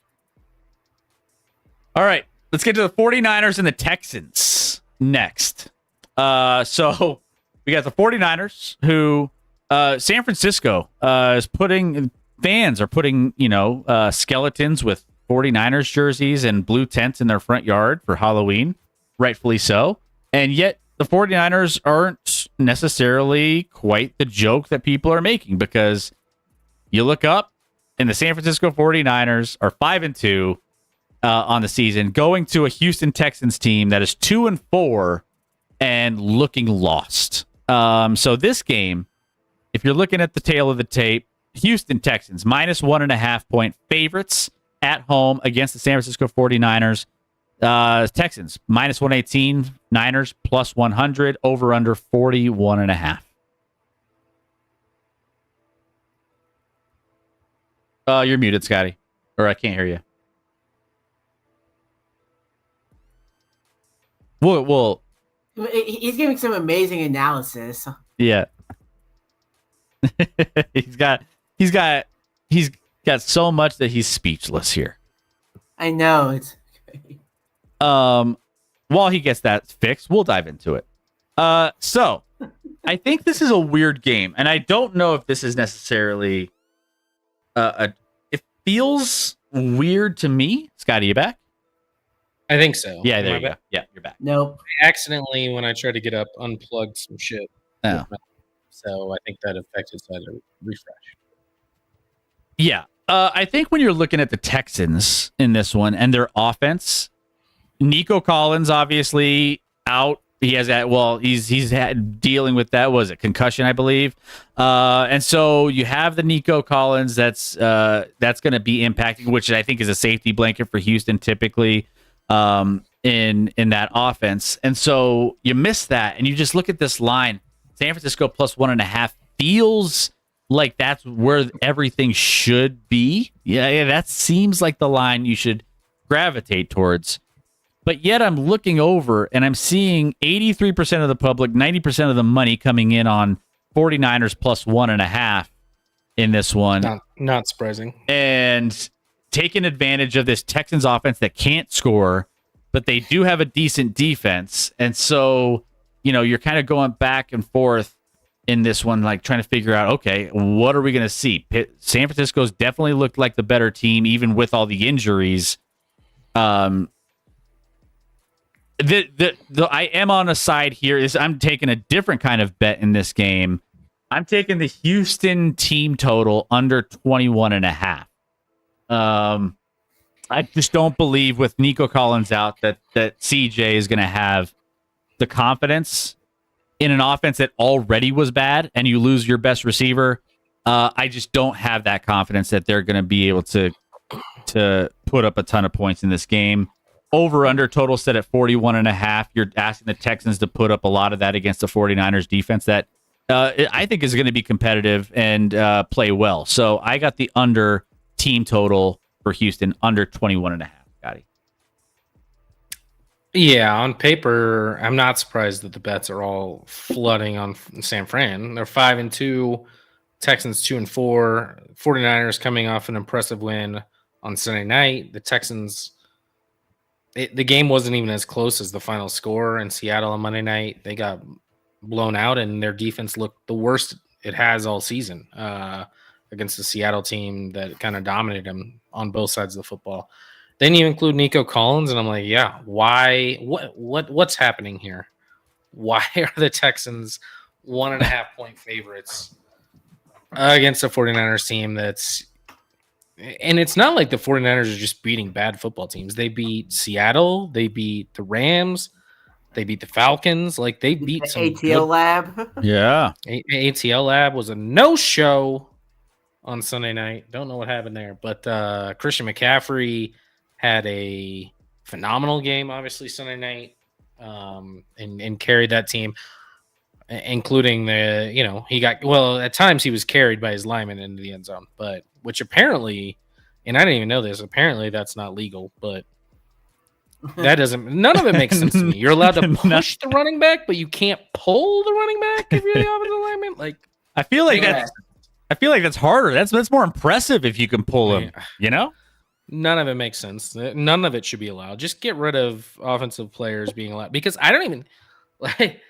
S2: All right, let's get to the 49ers and the Texans next. So, we got the 49ers who San Francisco is putting, fans are putting, skeletons with 49ers jerseys and blue tents in their front yard for Halloween, rightfully so. And yet, the 49ers aren't necessarily quite the joke that people are making, because you look up and the San Francisco 49ers are 5-2 on the season, going to a Houston Texans team that is 2-4 and looking lost. So this game, if you're looking at the tail of the tape, Houston Texans minus 1.5 point favorites at home against the San Francisco 49ers. Texans minus 118, Niners plus 100, over under 41.5. You're muted, Scotty, or I can't hear you. Well,
S3: he's giving some amazing analysis.
S2: yeah. he's got so much that he's speechless here.
S3: I know it's.
S2: While he gets that fixed, we'll dive into it. So I think this is a weird game, and I don't know if this is necessarily it feels weird to me. Scotty, you back?
S4: I think so.
S2: Yeah, there you go. Yeah, you're back.
S3: Nope.
S4: I accidentally, when I tried to get up, unplugged some shit.
S2: Oh.
S4: So I think that affected, so I had to refresh.
S2: Yeah. I think when you're looking at the Texans in this one and their offense, Nico Collins obviously out. He has that. Well, he's had dealing with that. Was it concussion, I believe? And so you have the Nico Collins that's going to be impacting, which I think is a safety blanket for Houston typically in that offense. And so you miss that, and you just look at this line. San Francisco plus 1.5 feels like that's where everything should be. Yeah, that seems like the line you should gravitate towards. But yet I'm looking over and I'm seeing 83% of the public, 90% of the money coming in on 49ers plus 1.5 in this one.
S4: Not surprising.
S2: And taking advantage of this Texans offense that can't score, but they do have a decent defense. And so, you're kind of going back and forth in this one, like trying to figure out, okay, what are we going to see? San Francisco's definitely looked like the better team, even with all the injuries. I am on a side here. I'm taking a different kind of bet in this game. I'm taking the Houston team total under 21.5. I just don't believe with Nico Collins out that CJ is going to have the confidence in an offense that already was bad, and you lose your best receiver. I just don't have that confidence that they're going to be able to put up a ton of points in this game. Over under total set at 41.5. You're asking the Texans to put up a lot of that against the 49ers defense that I think is going to be competitive and play well. So I got the under team total for Houston under 21.5. Scotty.
S4: Yeah, on paper, I'm not surprised that the bets are all flooding on San Fran. They're 5-2, Texans 2-4, 49ers coming off an impressive win on Sunday night. The Texans, the game wasn't even as close as the final score in Seattle on Monday night. They got blown out, and their defense looked the worst it has all season against the Seattle team that kind of dominated them on both sides of the football. Then you include Nico Collins, and I'm like, yeah, why? What's happening here? Why are the Texans 1.5 point favorites against a 49ers team that's And it's not like the 49ers are just beating bad football teams. They beat Seattle, they beat the Rams, they beat the Falcons. Like they beat some
S3: ATL lab.
S2: Yeah.
S4: ATL Lab was a no-show on Sunday night. Don't know what happened there, but Christian McCaffrey had a phenomenal game, obviously Sunday night, and carried that team, including he got at times he was carried by his lineman into the end zone, but which apparently, and I didn't even know this, apparently that's not legal, but that none of it makes sense to me. You're allowed to push the running back, but you can't pull the running back if you're the offensive lineman. Like,
S2: I feel like that's harder. That's more impressive if you can pull him,
S4: None of it makes sense. None of it should be allowed. Just get rid of offensive players being allowed, because I don't even like.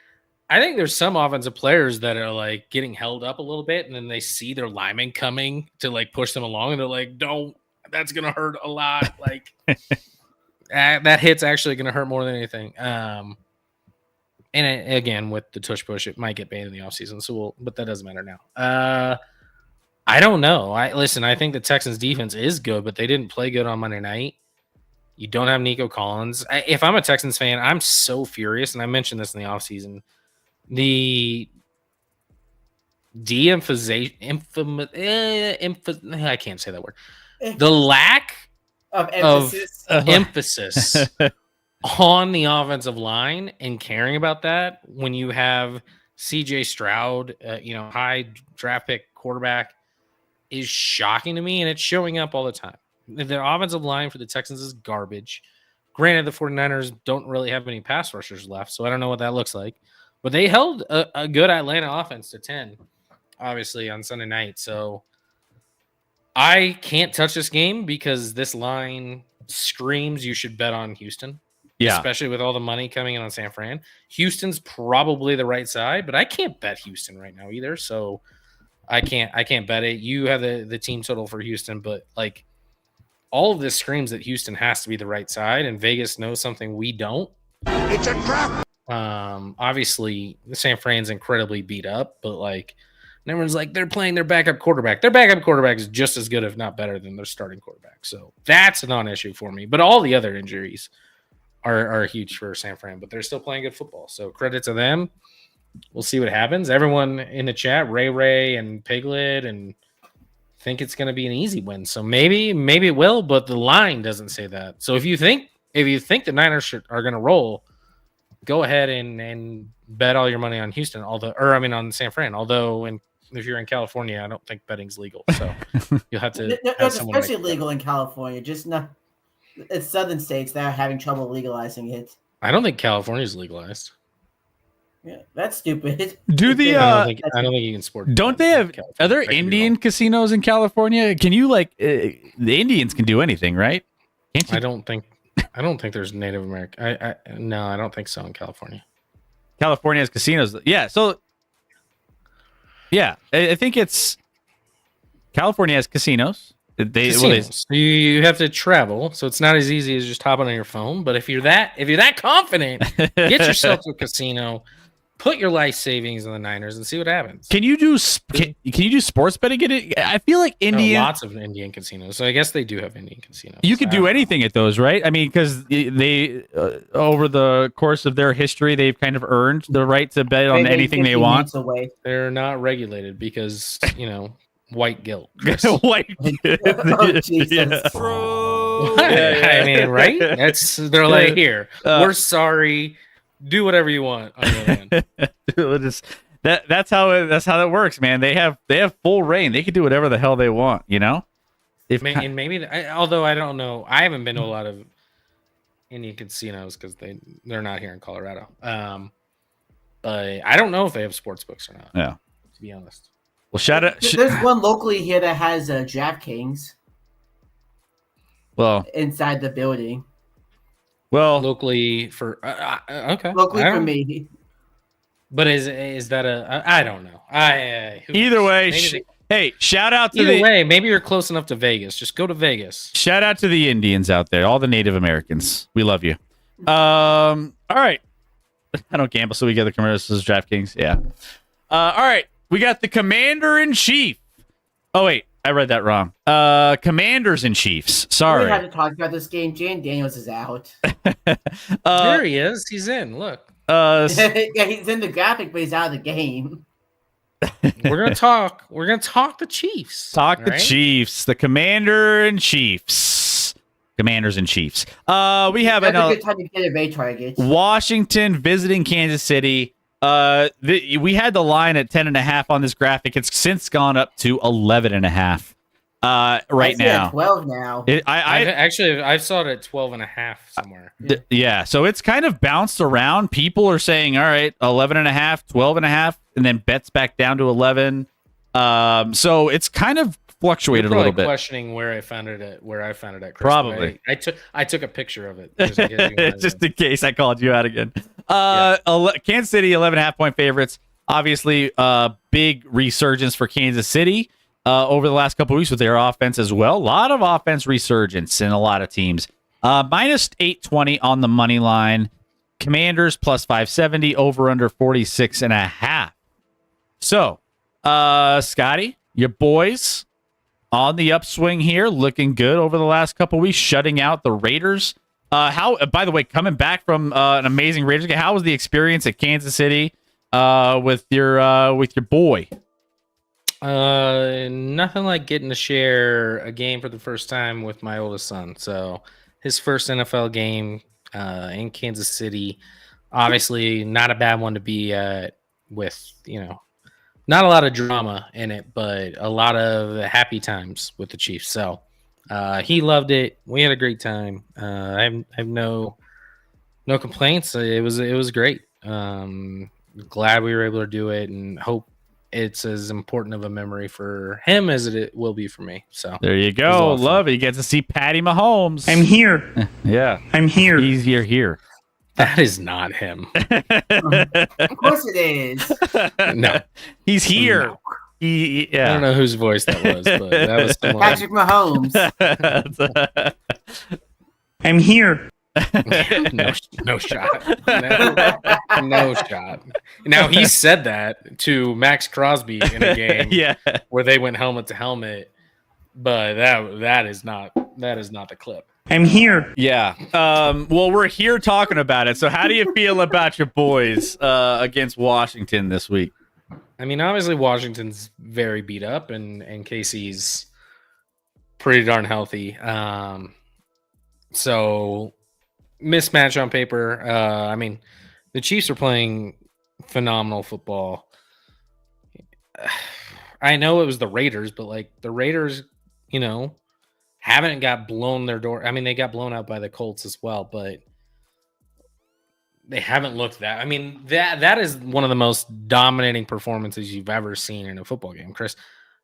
S4: I think there's some offensive players that are like getting held up a little bit, and then they see their lineman coming to like push them along, and they're like, "Don't, that's gonna hurt a lot." Like that hit's actually gonna hurt more than anything. And again, with the tush push, it might get banned in the offseason. But that doesn't matter now. I don't know. I think the Texans defense is good, but they didn't play good on Monday night. You don't have Nico Collins. If I'm a Texans fan, I'm so furious, and I mentioned this in the offseason. The I can't say that word. The lack
S3: Of
S4: emphasis on the offensive line and caring about that when you have CJ Stroud, high draft pick quarterback, is shocking to me, and it's showing up all the time. The offensive line for the Texans is garbage. Granted, the 49ers don't really have any pass rushers left, so I don't know what that looks like. But they held a good Atlanta offense to 10, obviously, on Sunday night. So I can't touch this game because this line screams you should bet on Houston.
S2: Yeah.
S4: Especially with all the money coming in on San Fran. Houston's probably the right side, but I can't bet Houston right now either. So I can't bet it. You have the team total for Houston, but like all of this screams that Houston has to be the right side, and Vegas knows something we don't.
S1: It's a trap.
S4: Obviously, San Fran's incredibly beat up, but like everyone's like they're playing their backup quarterback. Their backup quarterback is just as good, if not better, than their starting quarterback. So that's a non-issue for me. But all the other injuries are huge for San Fran, but they're still playing good football. So credit to them. We'll see what happens. Everyone in the chat, Ray and Piglet, and think it's going to be an easy win. So maybe it will, but the line doesn't say that. So if you think the Niners are going to roll, go ahead and bet all your money on Houston, on San Fran. Although, if you're in California, I don't think betting's legal. So you'll have to.
S3: It's especially legal in California. Just not. It's southern states that are having trouble legalizing it.
S4: I don't think California's legalized.
S3: Yeah, that's stupid.
S2: Do the
S4: I don't think you can sport.
S2: don't they have?
S4: California.
S2: Are there
S4: I could be
S2: Indian
S4: wrong.
S2: casinos in California? Can you the Indians can do anything, right? Can't you?
S4: I don't think there's Native American. No, I don't think so in California.
S2: California has casinos. Yeah. So, yeah, I think it's California has casinos.
S4: Casinos. You have to travel, so it's not as easy as just hopping on your phone. But if you're that confident, get yourself to a casino, put your life savings in the Niners, and see what happens.
S2: Can you do sports betting in it? I feel like
S4: Lots of Indian casinos. So I guess they do have Indian casinos.
S2: You could do anything at those, right? I mean, because they over the course of their history, they've kind of earned the right to bet on anything they want.
S4: They're not regulated because white guilt.
S2: White.
S3: Oh, Jesus.
S2: Yeah.
S4: I mean, right? They're like, here, we're sorry. Do whatever you want on the other end.
S2: That's how that works, man. They have full reign. They can do whatever the hell they want,
S4: Although I don't know, I haven't been to a lot of Indian casinos because they're not here in Colorado. But I don't know if they have sports books or not.
S2: Yeah,
S4: to be honest.
S2: Well, shout out.
S3: There's one locally here that has DraftKings.
S2: Well,
S3: inside the building.
S2: Well,
S4: locally for okay.
S3: Locally for me.
S4: But is that I don't know.
S2: Either way, hey, shout out to
S4: maybe you're close enough to Vegas. Just go to Vegas.
S2: Shout out to the Indians out there, all the Native Americans. We love you. All right. I don't gamble, so we get the commercials. DraftKings, yeah. All right, we got the Commander in Chief. Oh wait, I read that wrong. Commanders and Chiefs.
S3: We
S2: Sorry.
S3: had to talk about this game. Jan Daniels is out.
S4: There he is. He's in. Look,
S3: Yeah, he's in the graphic, but he's out of the game.
S4: we're gonna talk. We're gonna talk the Chiefs.
S2: Talk
S4: all
S2: the
S4: right?
S2: Chiefs, the Commander and Chiefs. Commanders and Chiefs. We have
S3: That's a
S2: another
S3: good time to get a Ray target.
S2: Washington visiting Kansas City. We had the line at 10.5 on this graphic. It's since gone up to 11.5. Right
S3: I see it at
S2: now.
S3: 12 now.
S4: I saw it at 12.5 somewhere.
S2: Yeah, so it's kind of bounced around. People are saying, all right, 11.5, 12.5, and then bets back down to 11. So it's kind of fluctuated
S4: You're
S2: a little
S4: probably
S2: bit.
S4: questioning where I found it at, Chris.
S2: Probably.
S4: I took a picture of it. Just in case you wanted
S2: Just
S4: to-
S2: in case I called you out again. Kansas City, 11.5 point favorites. Obviously, big resurgence for Kansas City over the last couple of weeks with their offense as well. A lot of offense resurgence in a lot of teams. Minus 820 on the money line. Commanders plus 570, over under 46.5. So, Scotty, your boys on the upswing here, looking good over the last couple weeks, shutting out the Raiders. By the way, coming back from an amazing Raiders game, how was the experience at Kansas City with your boy?
S4: Nothing like getting to share a game for the first time with my oldest son. So his first NFL game in Kansas City, obviously not a bad one to be with, not a lot of drama in it, but a lot of happy times with the Chiefs. So he loved it. We had a great time. I have no complaints. It was great. Glad we were able to do it, and hope it's as important of a memory for him as it will be for me. So
S2: There you
S4: It was
S2: go.
S4: awesome.
S2: Love it. You get to see Patty Mahomes.
S8: I'm here.
S2: Yeah.
S8: I'm here.
S2: Easier here.
S4: that is not him.
S3: Of course it is.
S4: No,
S2: He's here.
S4: No.
S2: He,
S4: I don't
S2: yeah.
S4: know whose voice that was, but that was someone.
S3: Patrick Mahomes.
S8: I'm here.
S4: No shot. No shot. Now he said that to Max Crosby in a game
S2: yeah.
S4: where they went helmet to helmet, but that is not the clip.
S8: I'm here.
S2: Yeah. Well, we're here talking about it. So how do you feel about your boys against Washington this week?
S4: I mean, obviously Washington's very beat up, and Casey's pretty darn healthy. So mismatch on paper. I mean, the Chiefs are playing phenomenal football. I know it was the Raiders, but like the Raiders, haven't got blown their door. I mean, they got blown out by the Colts as well, but they haven't looked that. I mean, that is one of the most dominating performances you've ever seen in a football game, Chris.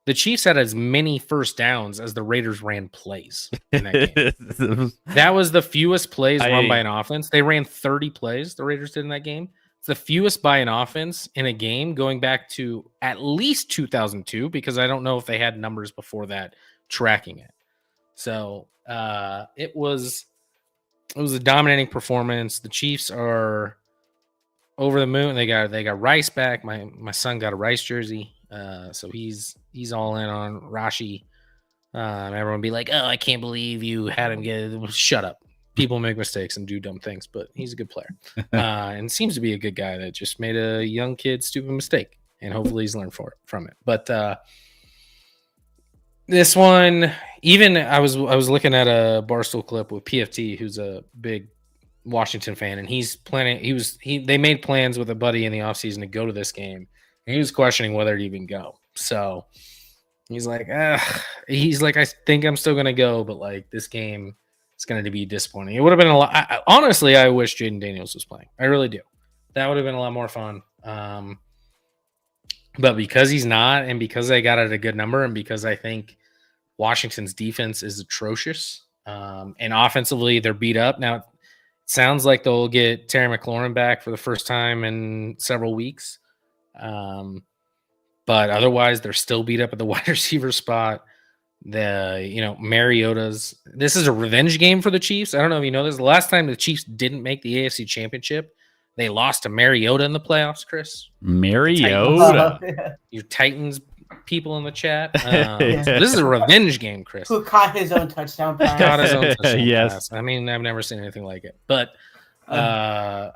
S4: The Chiefs had as many first downs as the Raiders ran plays in that game. That was the fewest plays run by an offense. They ran 30 plays, the Raiders did in that game. It's the fewest by an offense in a game going back to at least 2002, because I don't know if they had numbers before that tracking it. So it was a dominating performance. The Chiefs are over the moon. They got Rice back. My son got a Rice jersey. So he's all in on Rashi. Everyone be like, "Oh, I can't believe you had him get it." Shut up. People make mistakes and do dumb things, but he's a good player. And seems to be a good guy that just made a young kid stupid mistake, and hopefully he's learned from it. But this one, even I was looking at a Barstool clip with PFT, who's a big Washington fan, and he's planning. They made plans with a buddy in the offseason to go to this game. And he was questioning whether to even go. So he's like, I think I'm still gonna go, but like this game is going to be disappointing. It would have been a lot. Honestly, I wish Jaden Daniels was playing. I really do. That would have been a lot more fun. But because he's not, and because they got at a good number, and because I think Washington's defense is atrocious, and offensively they're beat up. Now it sounds like they'll get Terry McLaurin back for the first time in several weeks. But otherwise they're still beat up at the wide receiver spot. Mariota's, this is a revenge game for the Chiefs. I don't know if you know this. The last time the Chiefs didn't make the AFC Championship, they lost to Mariota in the playoffs, Chris.
S2: Mariota.
S3: Yeah.
S4: Your Titans people in the chat. This is a revenge game, Chris.
S3: Who caught his own touchdown pass?
S4: Got his own touchdown
S2: Yes.
S4: pass. I mean, I've never seen anything like it. But I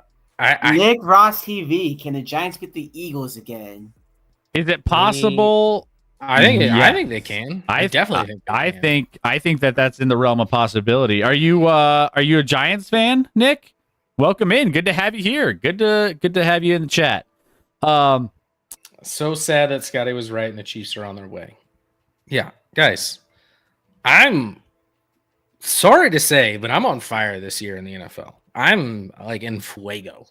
S3: Nick Ross TV. Can the Giants get the Eagles again?
S2: Is it possible?
S4: think
S2: Yes.
S4: I think they can. I definitely think they can.
S2: I think that that's in the realm of possibility. Are you a Giants fan, Nick? Welcome in. Good to have you here. Good to have you in the chat.
S4: So sad that Scotty was right and the Chiefs are on their way. Yeah, guys, I'm sorry to say, but I'm on fire this year in the NFL. I'm like in fuego.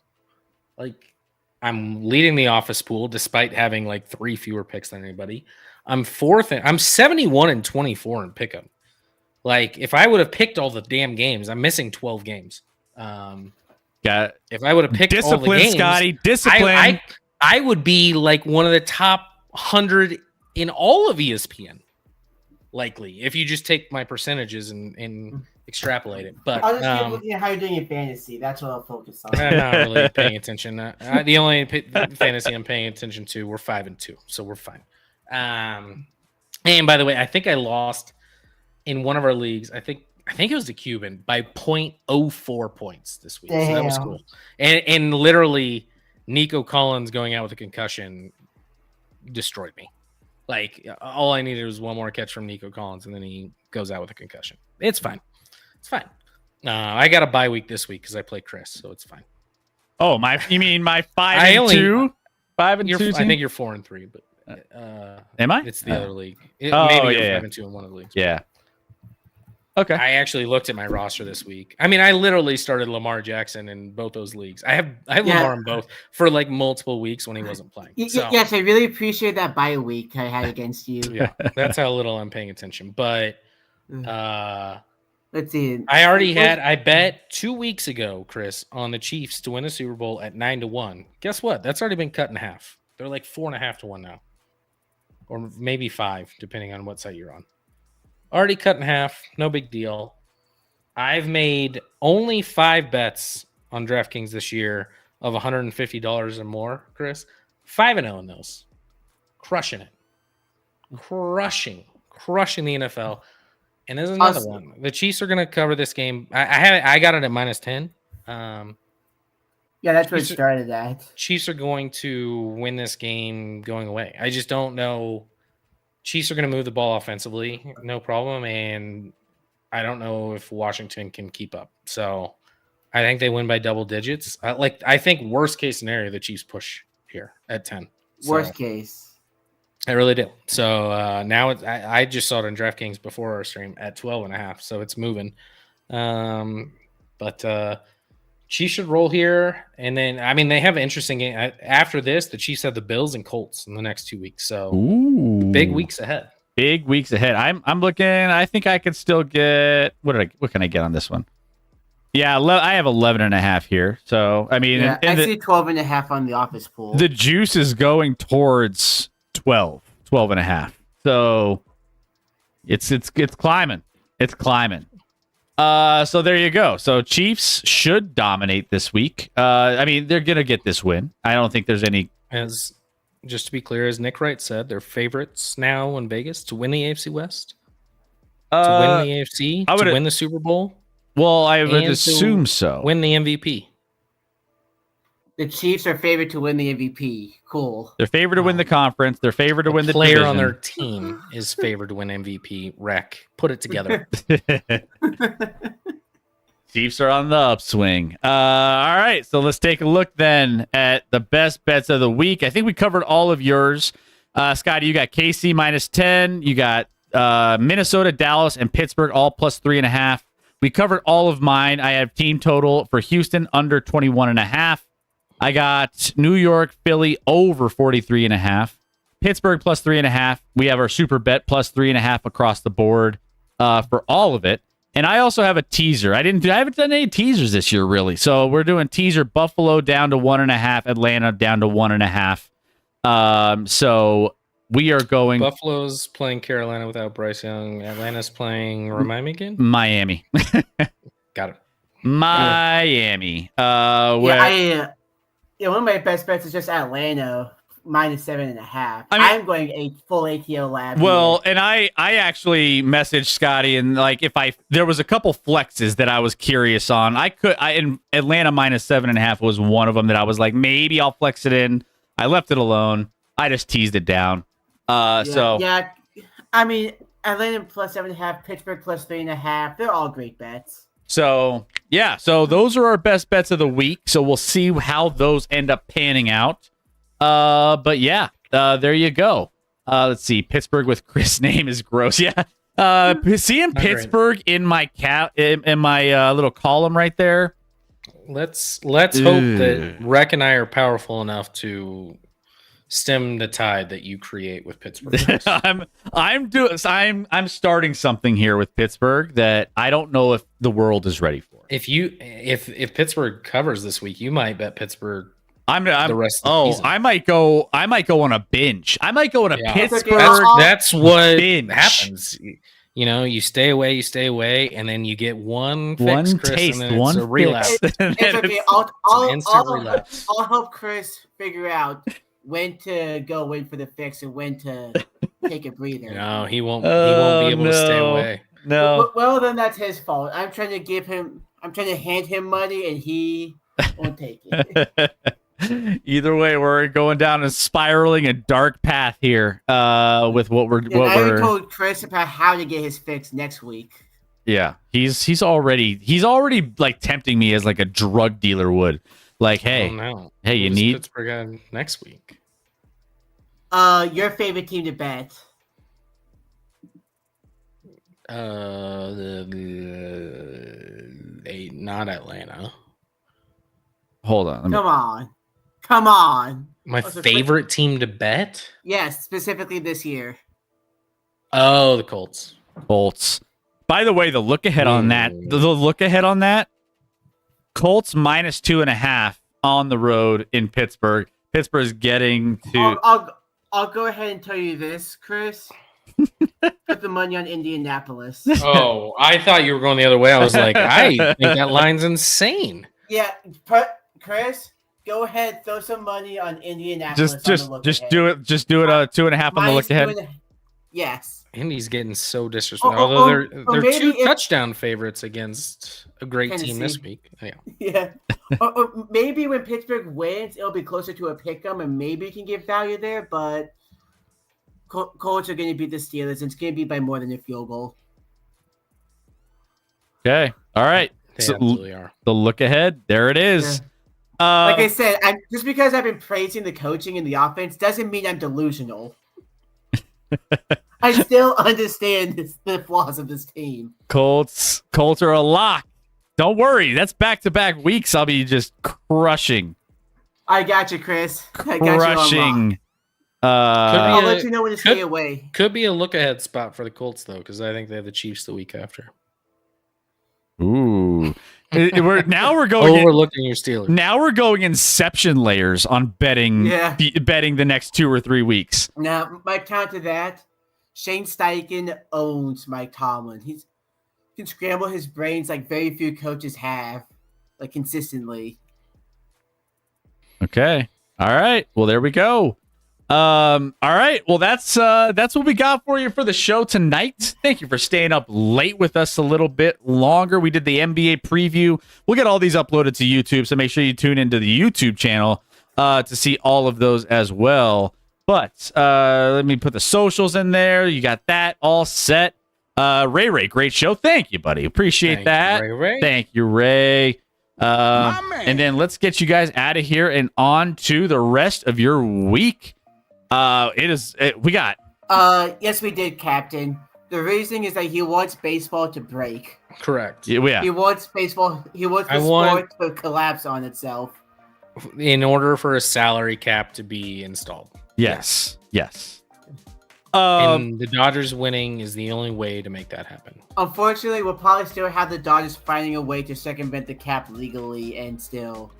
S4: Like I'm leading the office pool despite having like 3 fewer picks than anybody. I'm fourth. I'm 71-24 in pickup. Like if I would have picked all the damn games, I'm missing 12 games.
S2: Got
S4: If I would have picked all the
S2: discipline,
S4: games,
S2: Scotty. Discipline.
S4: I would be like one of the top 100 in all of ESPN, likely, if you just take my percentages and extrapolate it. But
S3: I'll just keep looking at how you're doing in fantasy. That's what I'll focus on.
S4: I'm not really paying attention. The only fantasy I'm paying attention to, we're 5-2, so we're fine. And by the way, I think I lost in one of our leagues. I think it was the Cuban by 0.04 points this week. So that was
S3: Damn.
S4: cool. And literally, Nico Collins going out with a concussion destroyed me. Like all I needed was one more catch from Nico Collins, and then he goes out with a concussion. It's fine. It's fine. I got a bye week this week because I play Chris, so it's fine.
S2: Oh my! You mean my 5-2? 5-2.
S4: I think you're 4-3, but
S2: am I?
S4: it's the other league. Maybe you're 5-2 in one of the leagues.
S2: Yeah. Okay.
S4: I actually looked at my roster this week. I mean, I literally started Lamar Jackson in both those leagues. I have Lamar in both for like multiple weeks when he wasn't playing. So,
S3: Yes, I really appreciate that bye week I had against you.
S4: yeah, that's how little I'm paying attention. But
S3: Let's see.
S4: I bet 2 weeks ago, Chris, on the Chiefs to win the Super Bowl at 9-1. Guess what? That's already been cut in half. They're like 4.5 to 1 now, or maybe 5, depending on what site you're on. Already cut in half. No big deal. I've made only 5 bets on DraftKings this year of $150 or more, Chris. 5-0 in those. Crushing it. Crushing the NFL. And there's another one. The Chiefs are going to cover this game. I got it at -10.
S3: Yeah, that's where it started at.
S4: Chiefs are going to win this game going away. I just don't know. Chiefs are going to move the ball offensively, no problem, and I don't know if Washington can keep up. So I think they win by double digits. I think worst case scenario, the Chiefs push here at 10.
S3: Worst case.
S4: I really do. So now I just saw it on DraftKings before our stream at 12.5, so it's moving. But Chiefs should roll here, and then I mean they have an interesting game after this. The Chiefs have the Bills and Colts in the next 2 weeks, so big weeks ahead.
S2: Big weeks ahead. I'm looking. I think I could still get what can I get on this one? Yeah, I have 11.5 here. So I mean,
S3: Yeah, I see 12.5 on the office pool.
S2: The juice is going towards 12.5. So it's climbing. It's climbing. So there you go. So Chiefs should dominate this week. I mean, they're gonna get this win. I don't think there's any.
S4: As just to be clear, as Nick Wright said, they're favorites now in Vegas to win the AFC West, to win the AFC, to win the Super Bowl.
S2: Well, I would
S4: and
S2: assume
S4: to
S2: so.
S4: Win the MVP.
S3: The Chiefs are favored to win the MVP. Cool.
S2: They're favored to win the conference. They're favored to win the
S4: player
S2: division.
S4: on their team is favored to win MVP. Rec. Put it together.
S2: Chiefs are on the upswing. All right, so let's take a look then at the best bets of the week. I think we covered all of yours. Scotty, you got KC -10. You got Minnesota, Dallas, and Pittsburgh all +3.5. We covered all of mine. I have team total for Houston under 21.5. I got New York, Philly over 43.5. Pittsburgh +3.5. We have our super bet +3.5 across the board for all of it. And I also have a teaser. I haven't done any teasers this year, really. So we're doing teaser Buffalo down to 1.5, Atlanta down to 1.5. So we are going
S4: Buffalo's playing Carolina without Bryce Young. Atlanta's playing. Remind me again.
S2: Miami.
S4: Got it.
S2: Miami.
S3: One of my best bets is just Atlanta minus 7.5.
S2: I mean-
S3: I'm going a full ATO lab.
S2: Well, and I actually messaged Scotty, and like there was a couple flexes that I was curious on. In Atlanta minus 7.5 was one of them that I was like, maybe I'll flex it in. I left it alone. I just teased it down.
S3: Yeah, I mean, Atlanta plus 7.5, Pittsburgh plus 3.5. They're all great bets.
S2: So yeah, so those are our best bets of the week. So we'll see how those end up panning out. But yeah, there you go. Let's see. Pittsburgh with Chris' name is gross. Yeah. Seeing Pittsburgh in my in my little column right there.
S4: Let's hope that Rec and I are powerful enough to stem the tide that you create with Pittsburgh.
S2: I'm starting something here with Pittsburgh that I don't know if the world is ready for.
S4: If Pittsburgh covers this week, you might bet Pittsburgh.
S2: I'm
S4: the rest of the season.
S2: I might go on a binge. I might go on a Pittsburgh.
S4: That's what
S2: binge.
S4: happens. You know, you stay away, and then you get one fix, Chris,
S2: taste,
S4: and then
S2: one
S4: it's a relapse.
S3: It's okay. I'll help Chris figure out when to go in for the fix and when to take a breather.
S4: No, he won't be able to stay away.
S2: No.
S3: Well, then that's his fault. I'm trying to hand him money, and he won't take it.
S2: Either way, we're going down a spiraling a dark path here with what we're.
S3: I told Chris about how to get his fix next week.
S2: Yeah, he's already like tempting me as like a drug dealer would. Like, hey, hey, you need
S4: Pittsburgh next week.
S3: Your favorite team to bet?
S4: Not Atlanta.
S2: Hold on.
S3: Come on.
S4: My favorite team to bet?
S3: Yes, specifically this year.
S4: Oh, the Colts.
S2: By the way, the look ahead on that, Colts minus 2.5 on the road in Pittsburgh. Pittsburgh's getting to.
S3: I'll go ahead and tell you this, Chris. Put the money on Indianapolis.
S4: Oh, I thought you were going the other way. I was like, I think that line's insane.
S3: Yeah, Chris, go ahead, throw some money on Indianapolis.
S2: Just do it 2.5 on the look ahead.
S3: Yes.
S4: Indy's getting so disrespectful. Although they're two touchdown favorites against a great
S3: Tennessee
S4: team this week.
S3: Yeah. or maybe when Pittsburgh wins, it'll be closer to a pick'em, and maybe you can get value there. But Colts are going to beat the Steelers, and it's going to be by more than a field goal.
S2: Okay. All right.
S4: They absolutely are.
S2: The look ahead. There it is.
S3: Yeah. Like I said, just because I've been praising the coaching and the offense doesn't mean I'm delusional. I still understand the flaws of this team.
S2: Colts are a lock. Don't worry. That's back-to-back weeks. I'll be just crushing.
S3: I got you, Chris. I got you on lock. I'll let you know when to stay away.
S4: Could be a look-ahead spot for the Colts, though, because I think they have the Chiefs the week after.
S2: Ooh. We're going
S4: overlooking your Steelers.
S2: Now we're going inception layers on betting the next 2 or 3 weeks.
S3: Now, my counter to that, Shane Steichen owns Mike Tomlin. He can scramble his brains like very few coaches have, like consistently.
S2: Okay. All right. Well, there we go. All right. Well, that's what we got for you for the show tonight. Thank you for staying up late with us a little bit longer. We did the NBA preview. We'll get all these uploaded to YouTube, so make sure you tune into the YouTube channel to see all of those as well. But let me put the socials in there. You got that all set. Ray, great show. Thank you, buddy. Appreciate that.
S4: Ray.
S2: Thank you, Ray. And then let's get you guys out of here and on to the rest of your week. We got.
S3: Yes, we did, Captain. The reason is that he wants baseball to break.
S4: Correct.
S2: Yeah.
S3: He wants baseball. He wants the sport to collapse on itself.
S4: In order for a salary cap to be installed.
S2: Yes.
S4: And the Dodgers winning is the only way to make that happen.
S3: Unfortunately, we'll probably still have the Dodgers finding a way to circumvent the cap legally and still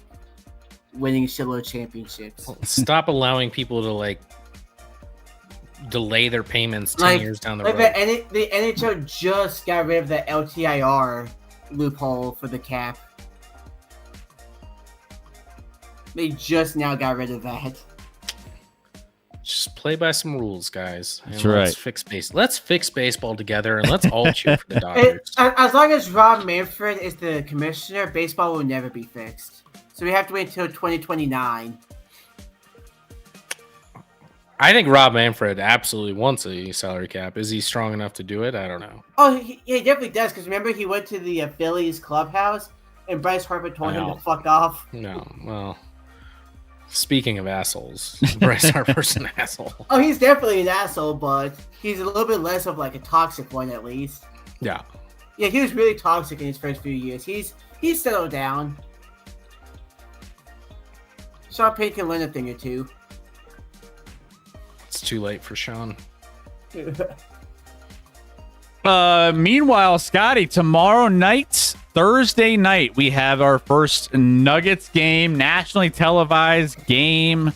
S3: winning shitload championships.
S4: Stop allowing people to delay their payments 10 years down the road.
S3: The NHL just got rid of the LTIR loophole for the cap. They just now got rid of that.
S4: play by some rules, guys. And
S2: That's
S4: let's
S2: right.
S4: Let's fix baseball together, and let's all cheer for the
S3: It,
S4: Dodgers.
S3: as long as Rob Manfred is the commissioner, baseball will never be fixed. So we have to wait until 2029.
S4: I think Rob Manfred absolutely wants a salary cap. Is he strong enough to do it? I don't know.
S3: Oh, he definitely does. Because remember, he went to the Phillies clubhouse, and Bryce Harper told him
S4: Wow.
S3: to fuck off.
S4: No. Well, speaking of assholes, Bryce Harper's an asshole.
S3: Oh, he's definitely an asshole, but he's a little bit less of like a toxic one, at least.
S4: Yeah.
S3: Yeah, he was really toxic in his first few years. He's settled down. Sean Payton can learn a thing or two.
S4: It's too late for Sean.
S2: Meanwhile, Scotty, tomorrow night, Thursday night, we have our first Nuggets game, nationally televised game.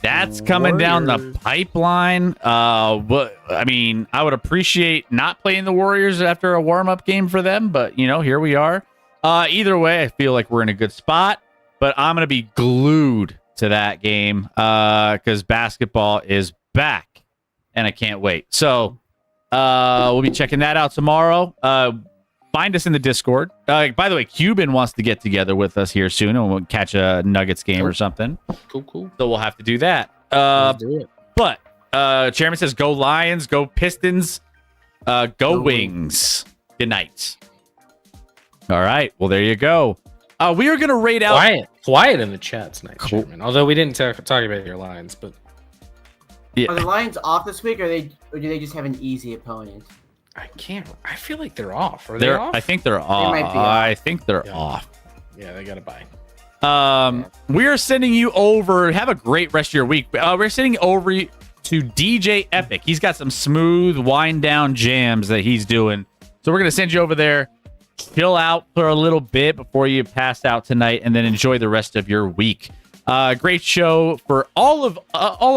S2: That's coming down the
S4: Warriors.
S2: pipeline. I mean, I would appreciate not playing the Warriors after a warm-up game for them, but here we are. Either way, I feel like we're in a good spot, but I'm gonna be glued to that game because basketball is back, and I can't wait. So we'll be checking that out tomorrow. Find us in the Discord. By the way, Cuban wants to get together with us here soon, and we'll catch a Nuggets game or something.
S4: Cool.
S2: So we'll have to do that.
S4: Let's do it.
S2: But Chairman says, "Go Lions, go Pistons, go Wings." Good night. All right. Well, there you go. We are gonna rate out.
S4: Quiet in the chat tonight,
S2: Cool.
S4: Chairman. Although we didn't talk about your lines, but
S3: Are the Lions off this week, or do they just have an easy opponent?
S4: I can't. I feel like they're off. Are they off?
S2: I think they're off.
S3: might be off.
S2: I think they're
S4: Yeah.
S2: off.
S4: Yeah, they got to buy.
S2: We are sending you over. Have a great rest of your week. We're sending over to DJ Epic. He's got some smooth wind down jams that he's doing. So we're gonna send you over there. Chill out for a little bit before you pass out tonight, and then enjoy the rest of your week. Great show for all of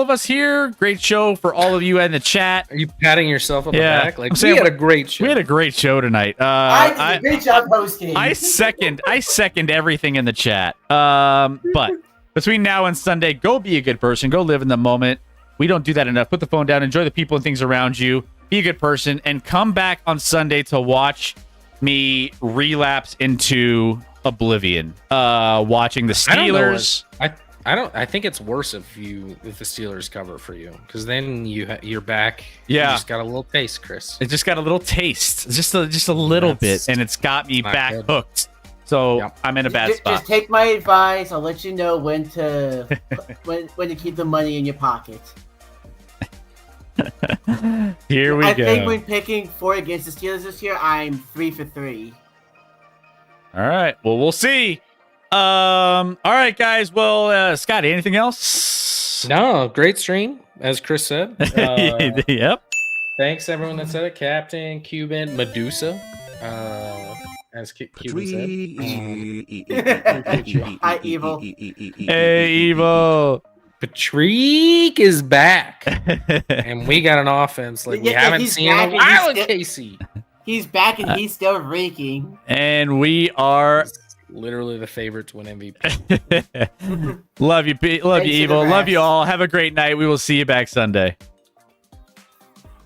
S2: us here. Great show for all of you in the chat.
S4: Are you patting yourself on the
S2: Yeah.
S4: back? Like
S2: I'm saying
S4: we had a great show.
S2: We had a great show tonight.
S3: Great job hosting.
S2: I second everything in the chat. But between now and Sunday, go be a good person. Go live in the moment. We don't do that enough. Put the phone down. Enjoy the people and things around you. Be a good person, and come back on Sunday to watch me relapse into oblivion. Watching the Steelers.
S4: I think it's worse if the Steelers cover for you, because then you're back.
S2: Yeah.
S4: You just got a little taste, Chris.
S2: It just got a little taste, just a little bit, and it's got me
S4: not
S2: back
S4: good.
S2: hooked. So
S4: Yep.
S2: I'm in a bad
S3: Just
S2: spot.
S3: take my advice. I'll let you know when to when to keep the money in your pocket.
S2: Here we
S3: I
S2: go.
S3: think when picking 4 against the Steelers this year, I'm 3 for 3.
S2: All right. Well, we'll see. All right, guys. Well, Scotty, anything else?
S4: No, great stream, as Chris said.
S2: Yep.
S4: Thanks everyone that said it. Captain, Cuban, Medusa. As Cuban said.
S3: Hi, Evil.
S2: Hey, Evil.
S4: Patrick is back, and we got an offense like we
S3: Yeah,
S4: haven't
S3: he's
S4: seen in
S3: back
S4: a
S3: and he's
S4: while in
S3: still-
S4: Casey.
S3: He's back and he's still reeking.
S2: And we are.
S4: Literally the favorite to win MVP.
S2: Love you, Pete. Love
S3: Thanks
S2: you,
S3: for the
S2: Evil. Love you
S3: rest.
S2: all. Have a great night. We will see you back Sunday.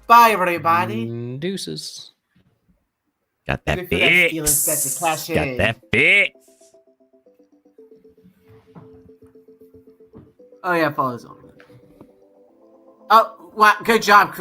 S3: Bye, everybody.
S4: Deuces.
S2: Got that
S3: Ready for that
S2: fix.
S3: Steelers bet to cash
S2: Got
S3: in.
S2: that fix.
S3: Oh yeah, follows on. Oh, wow, good job, Chris.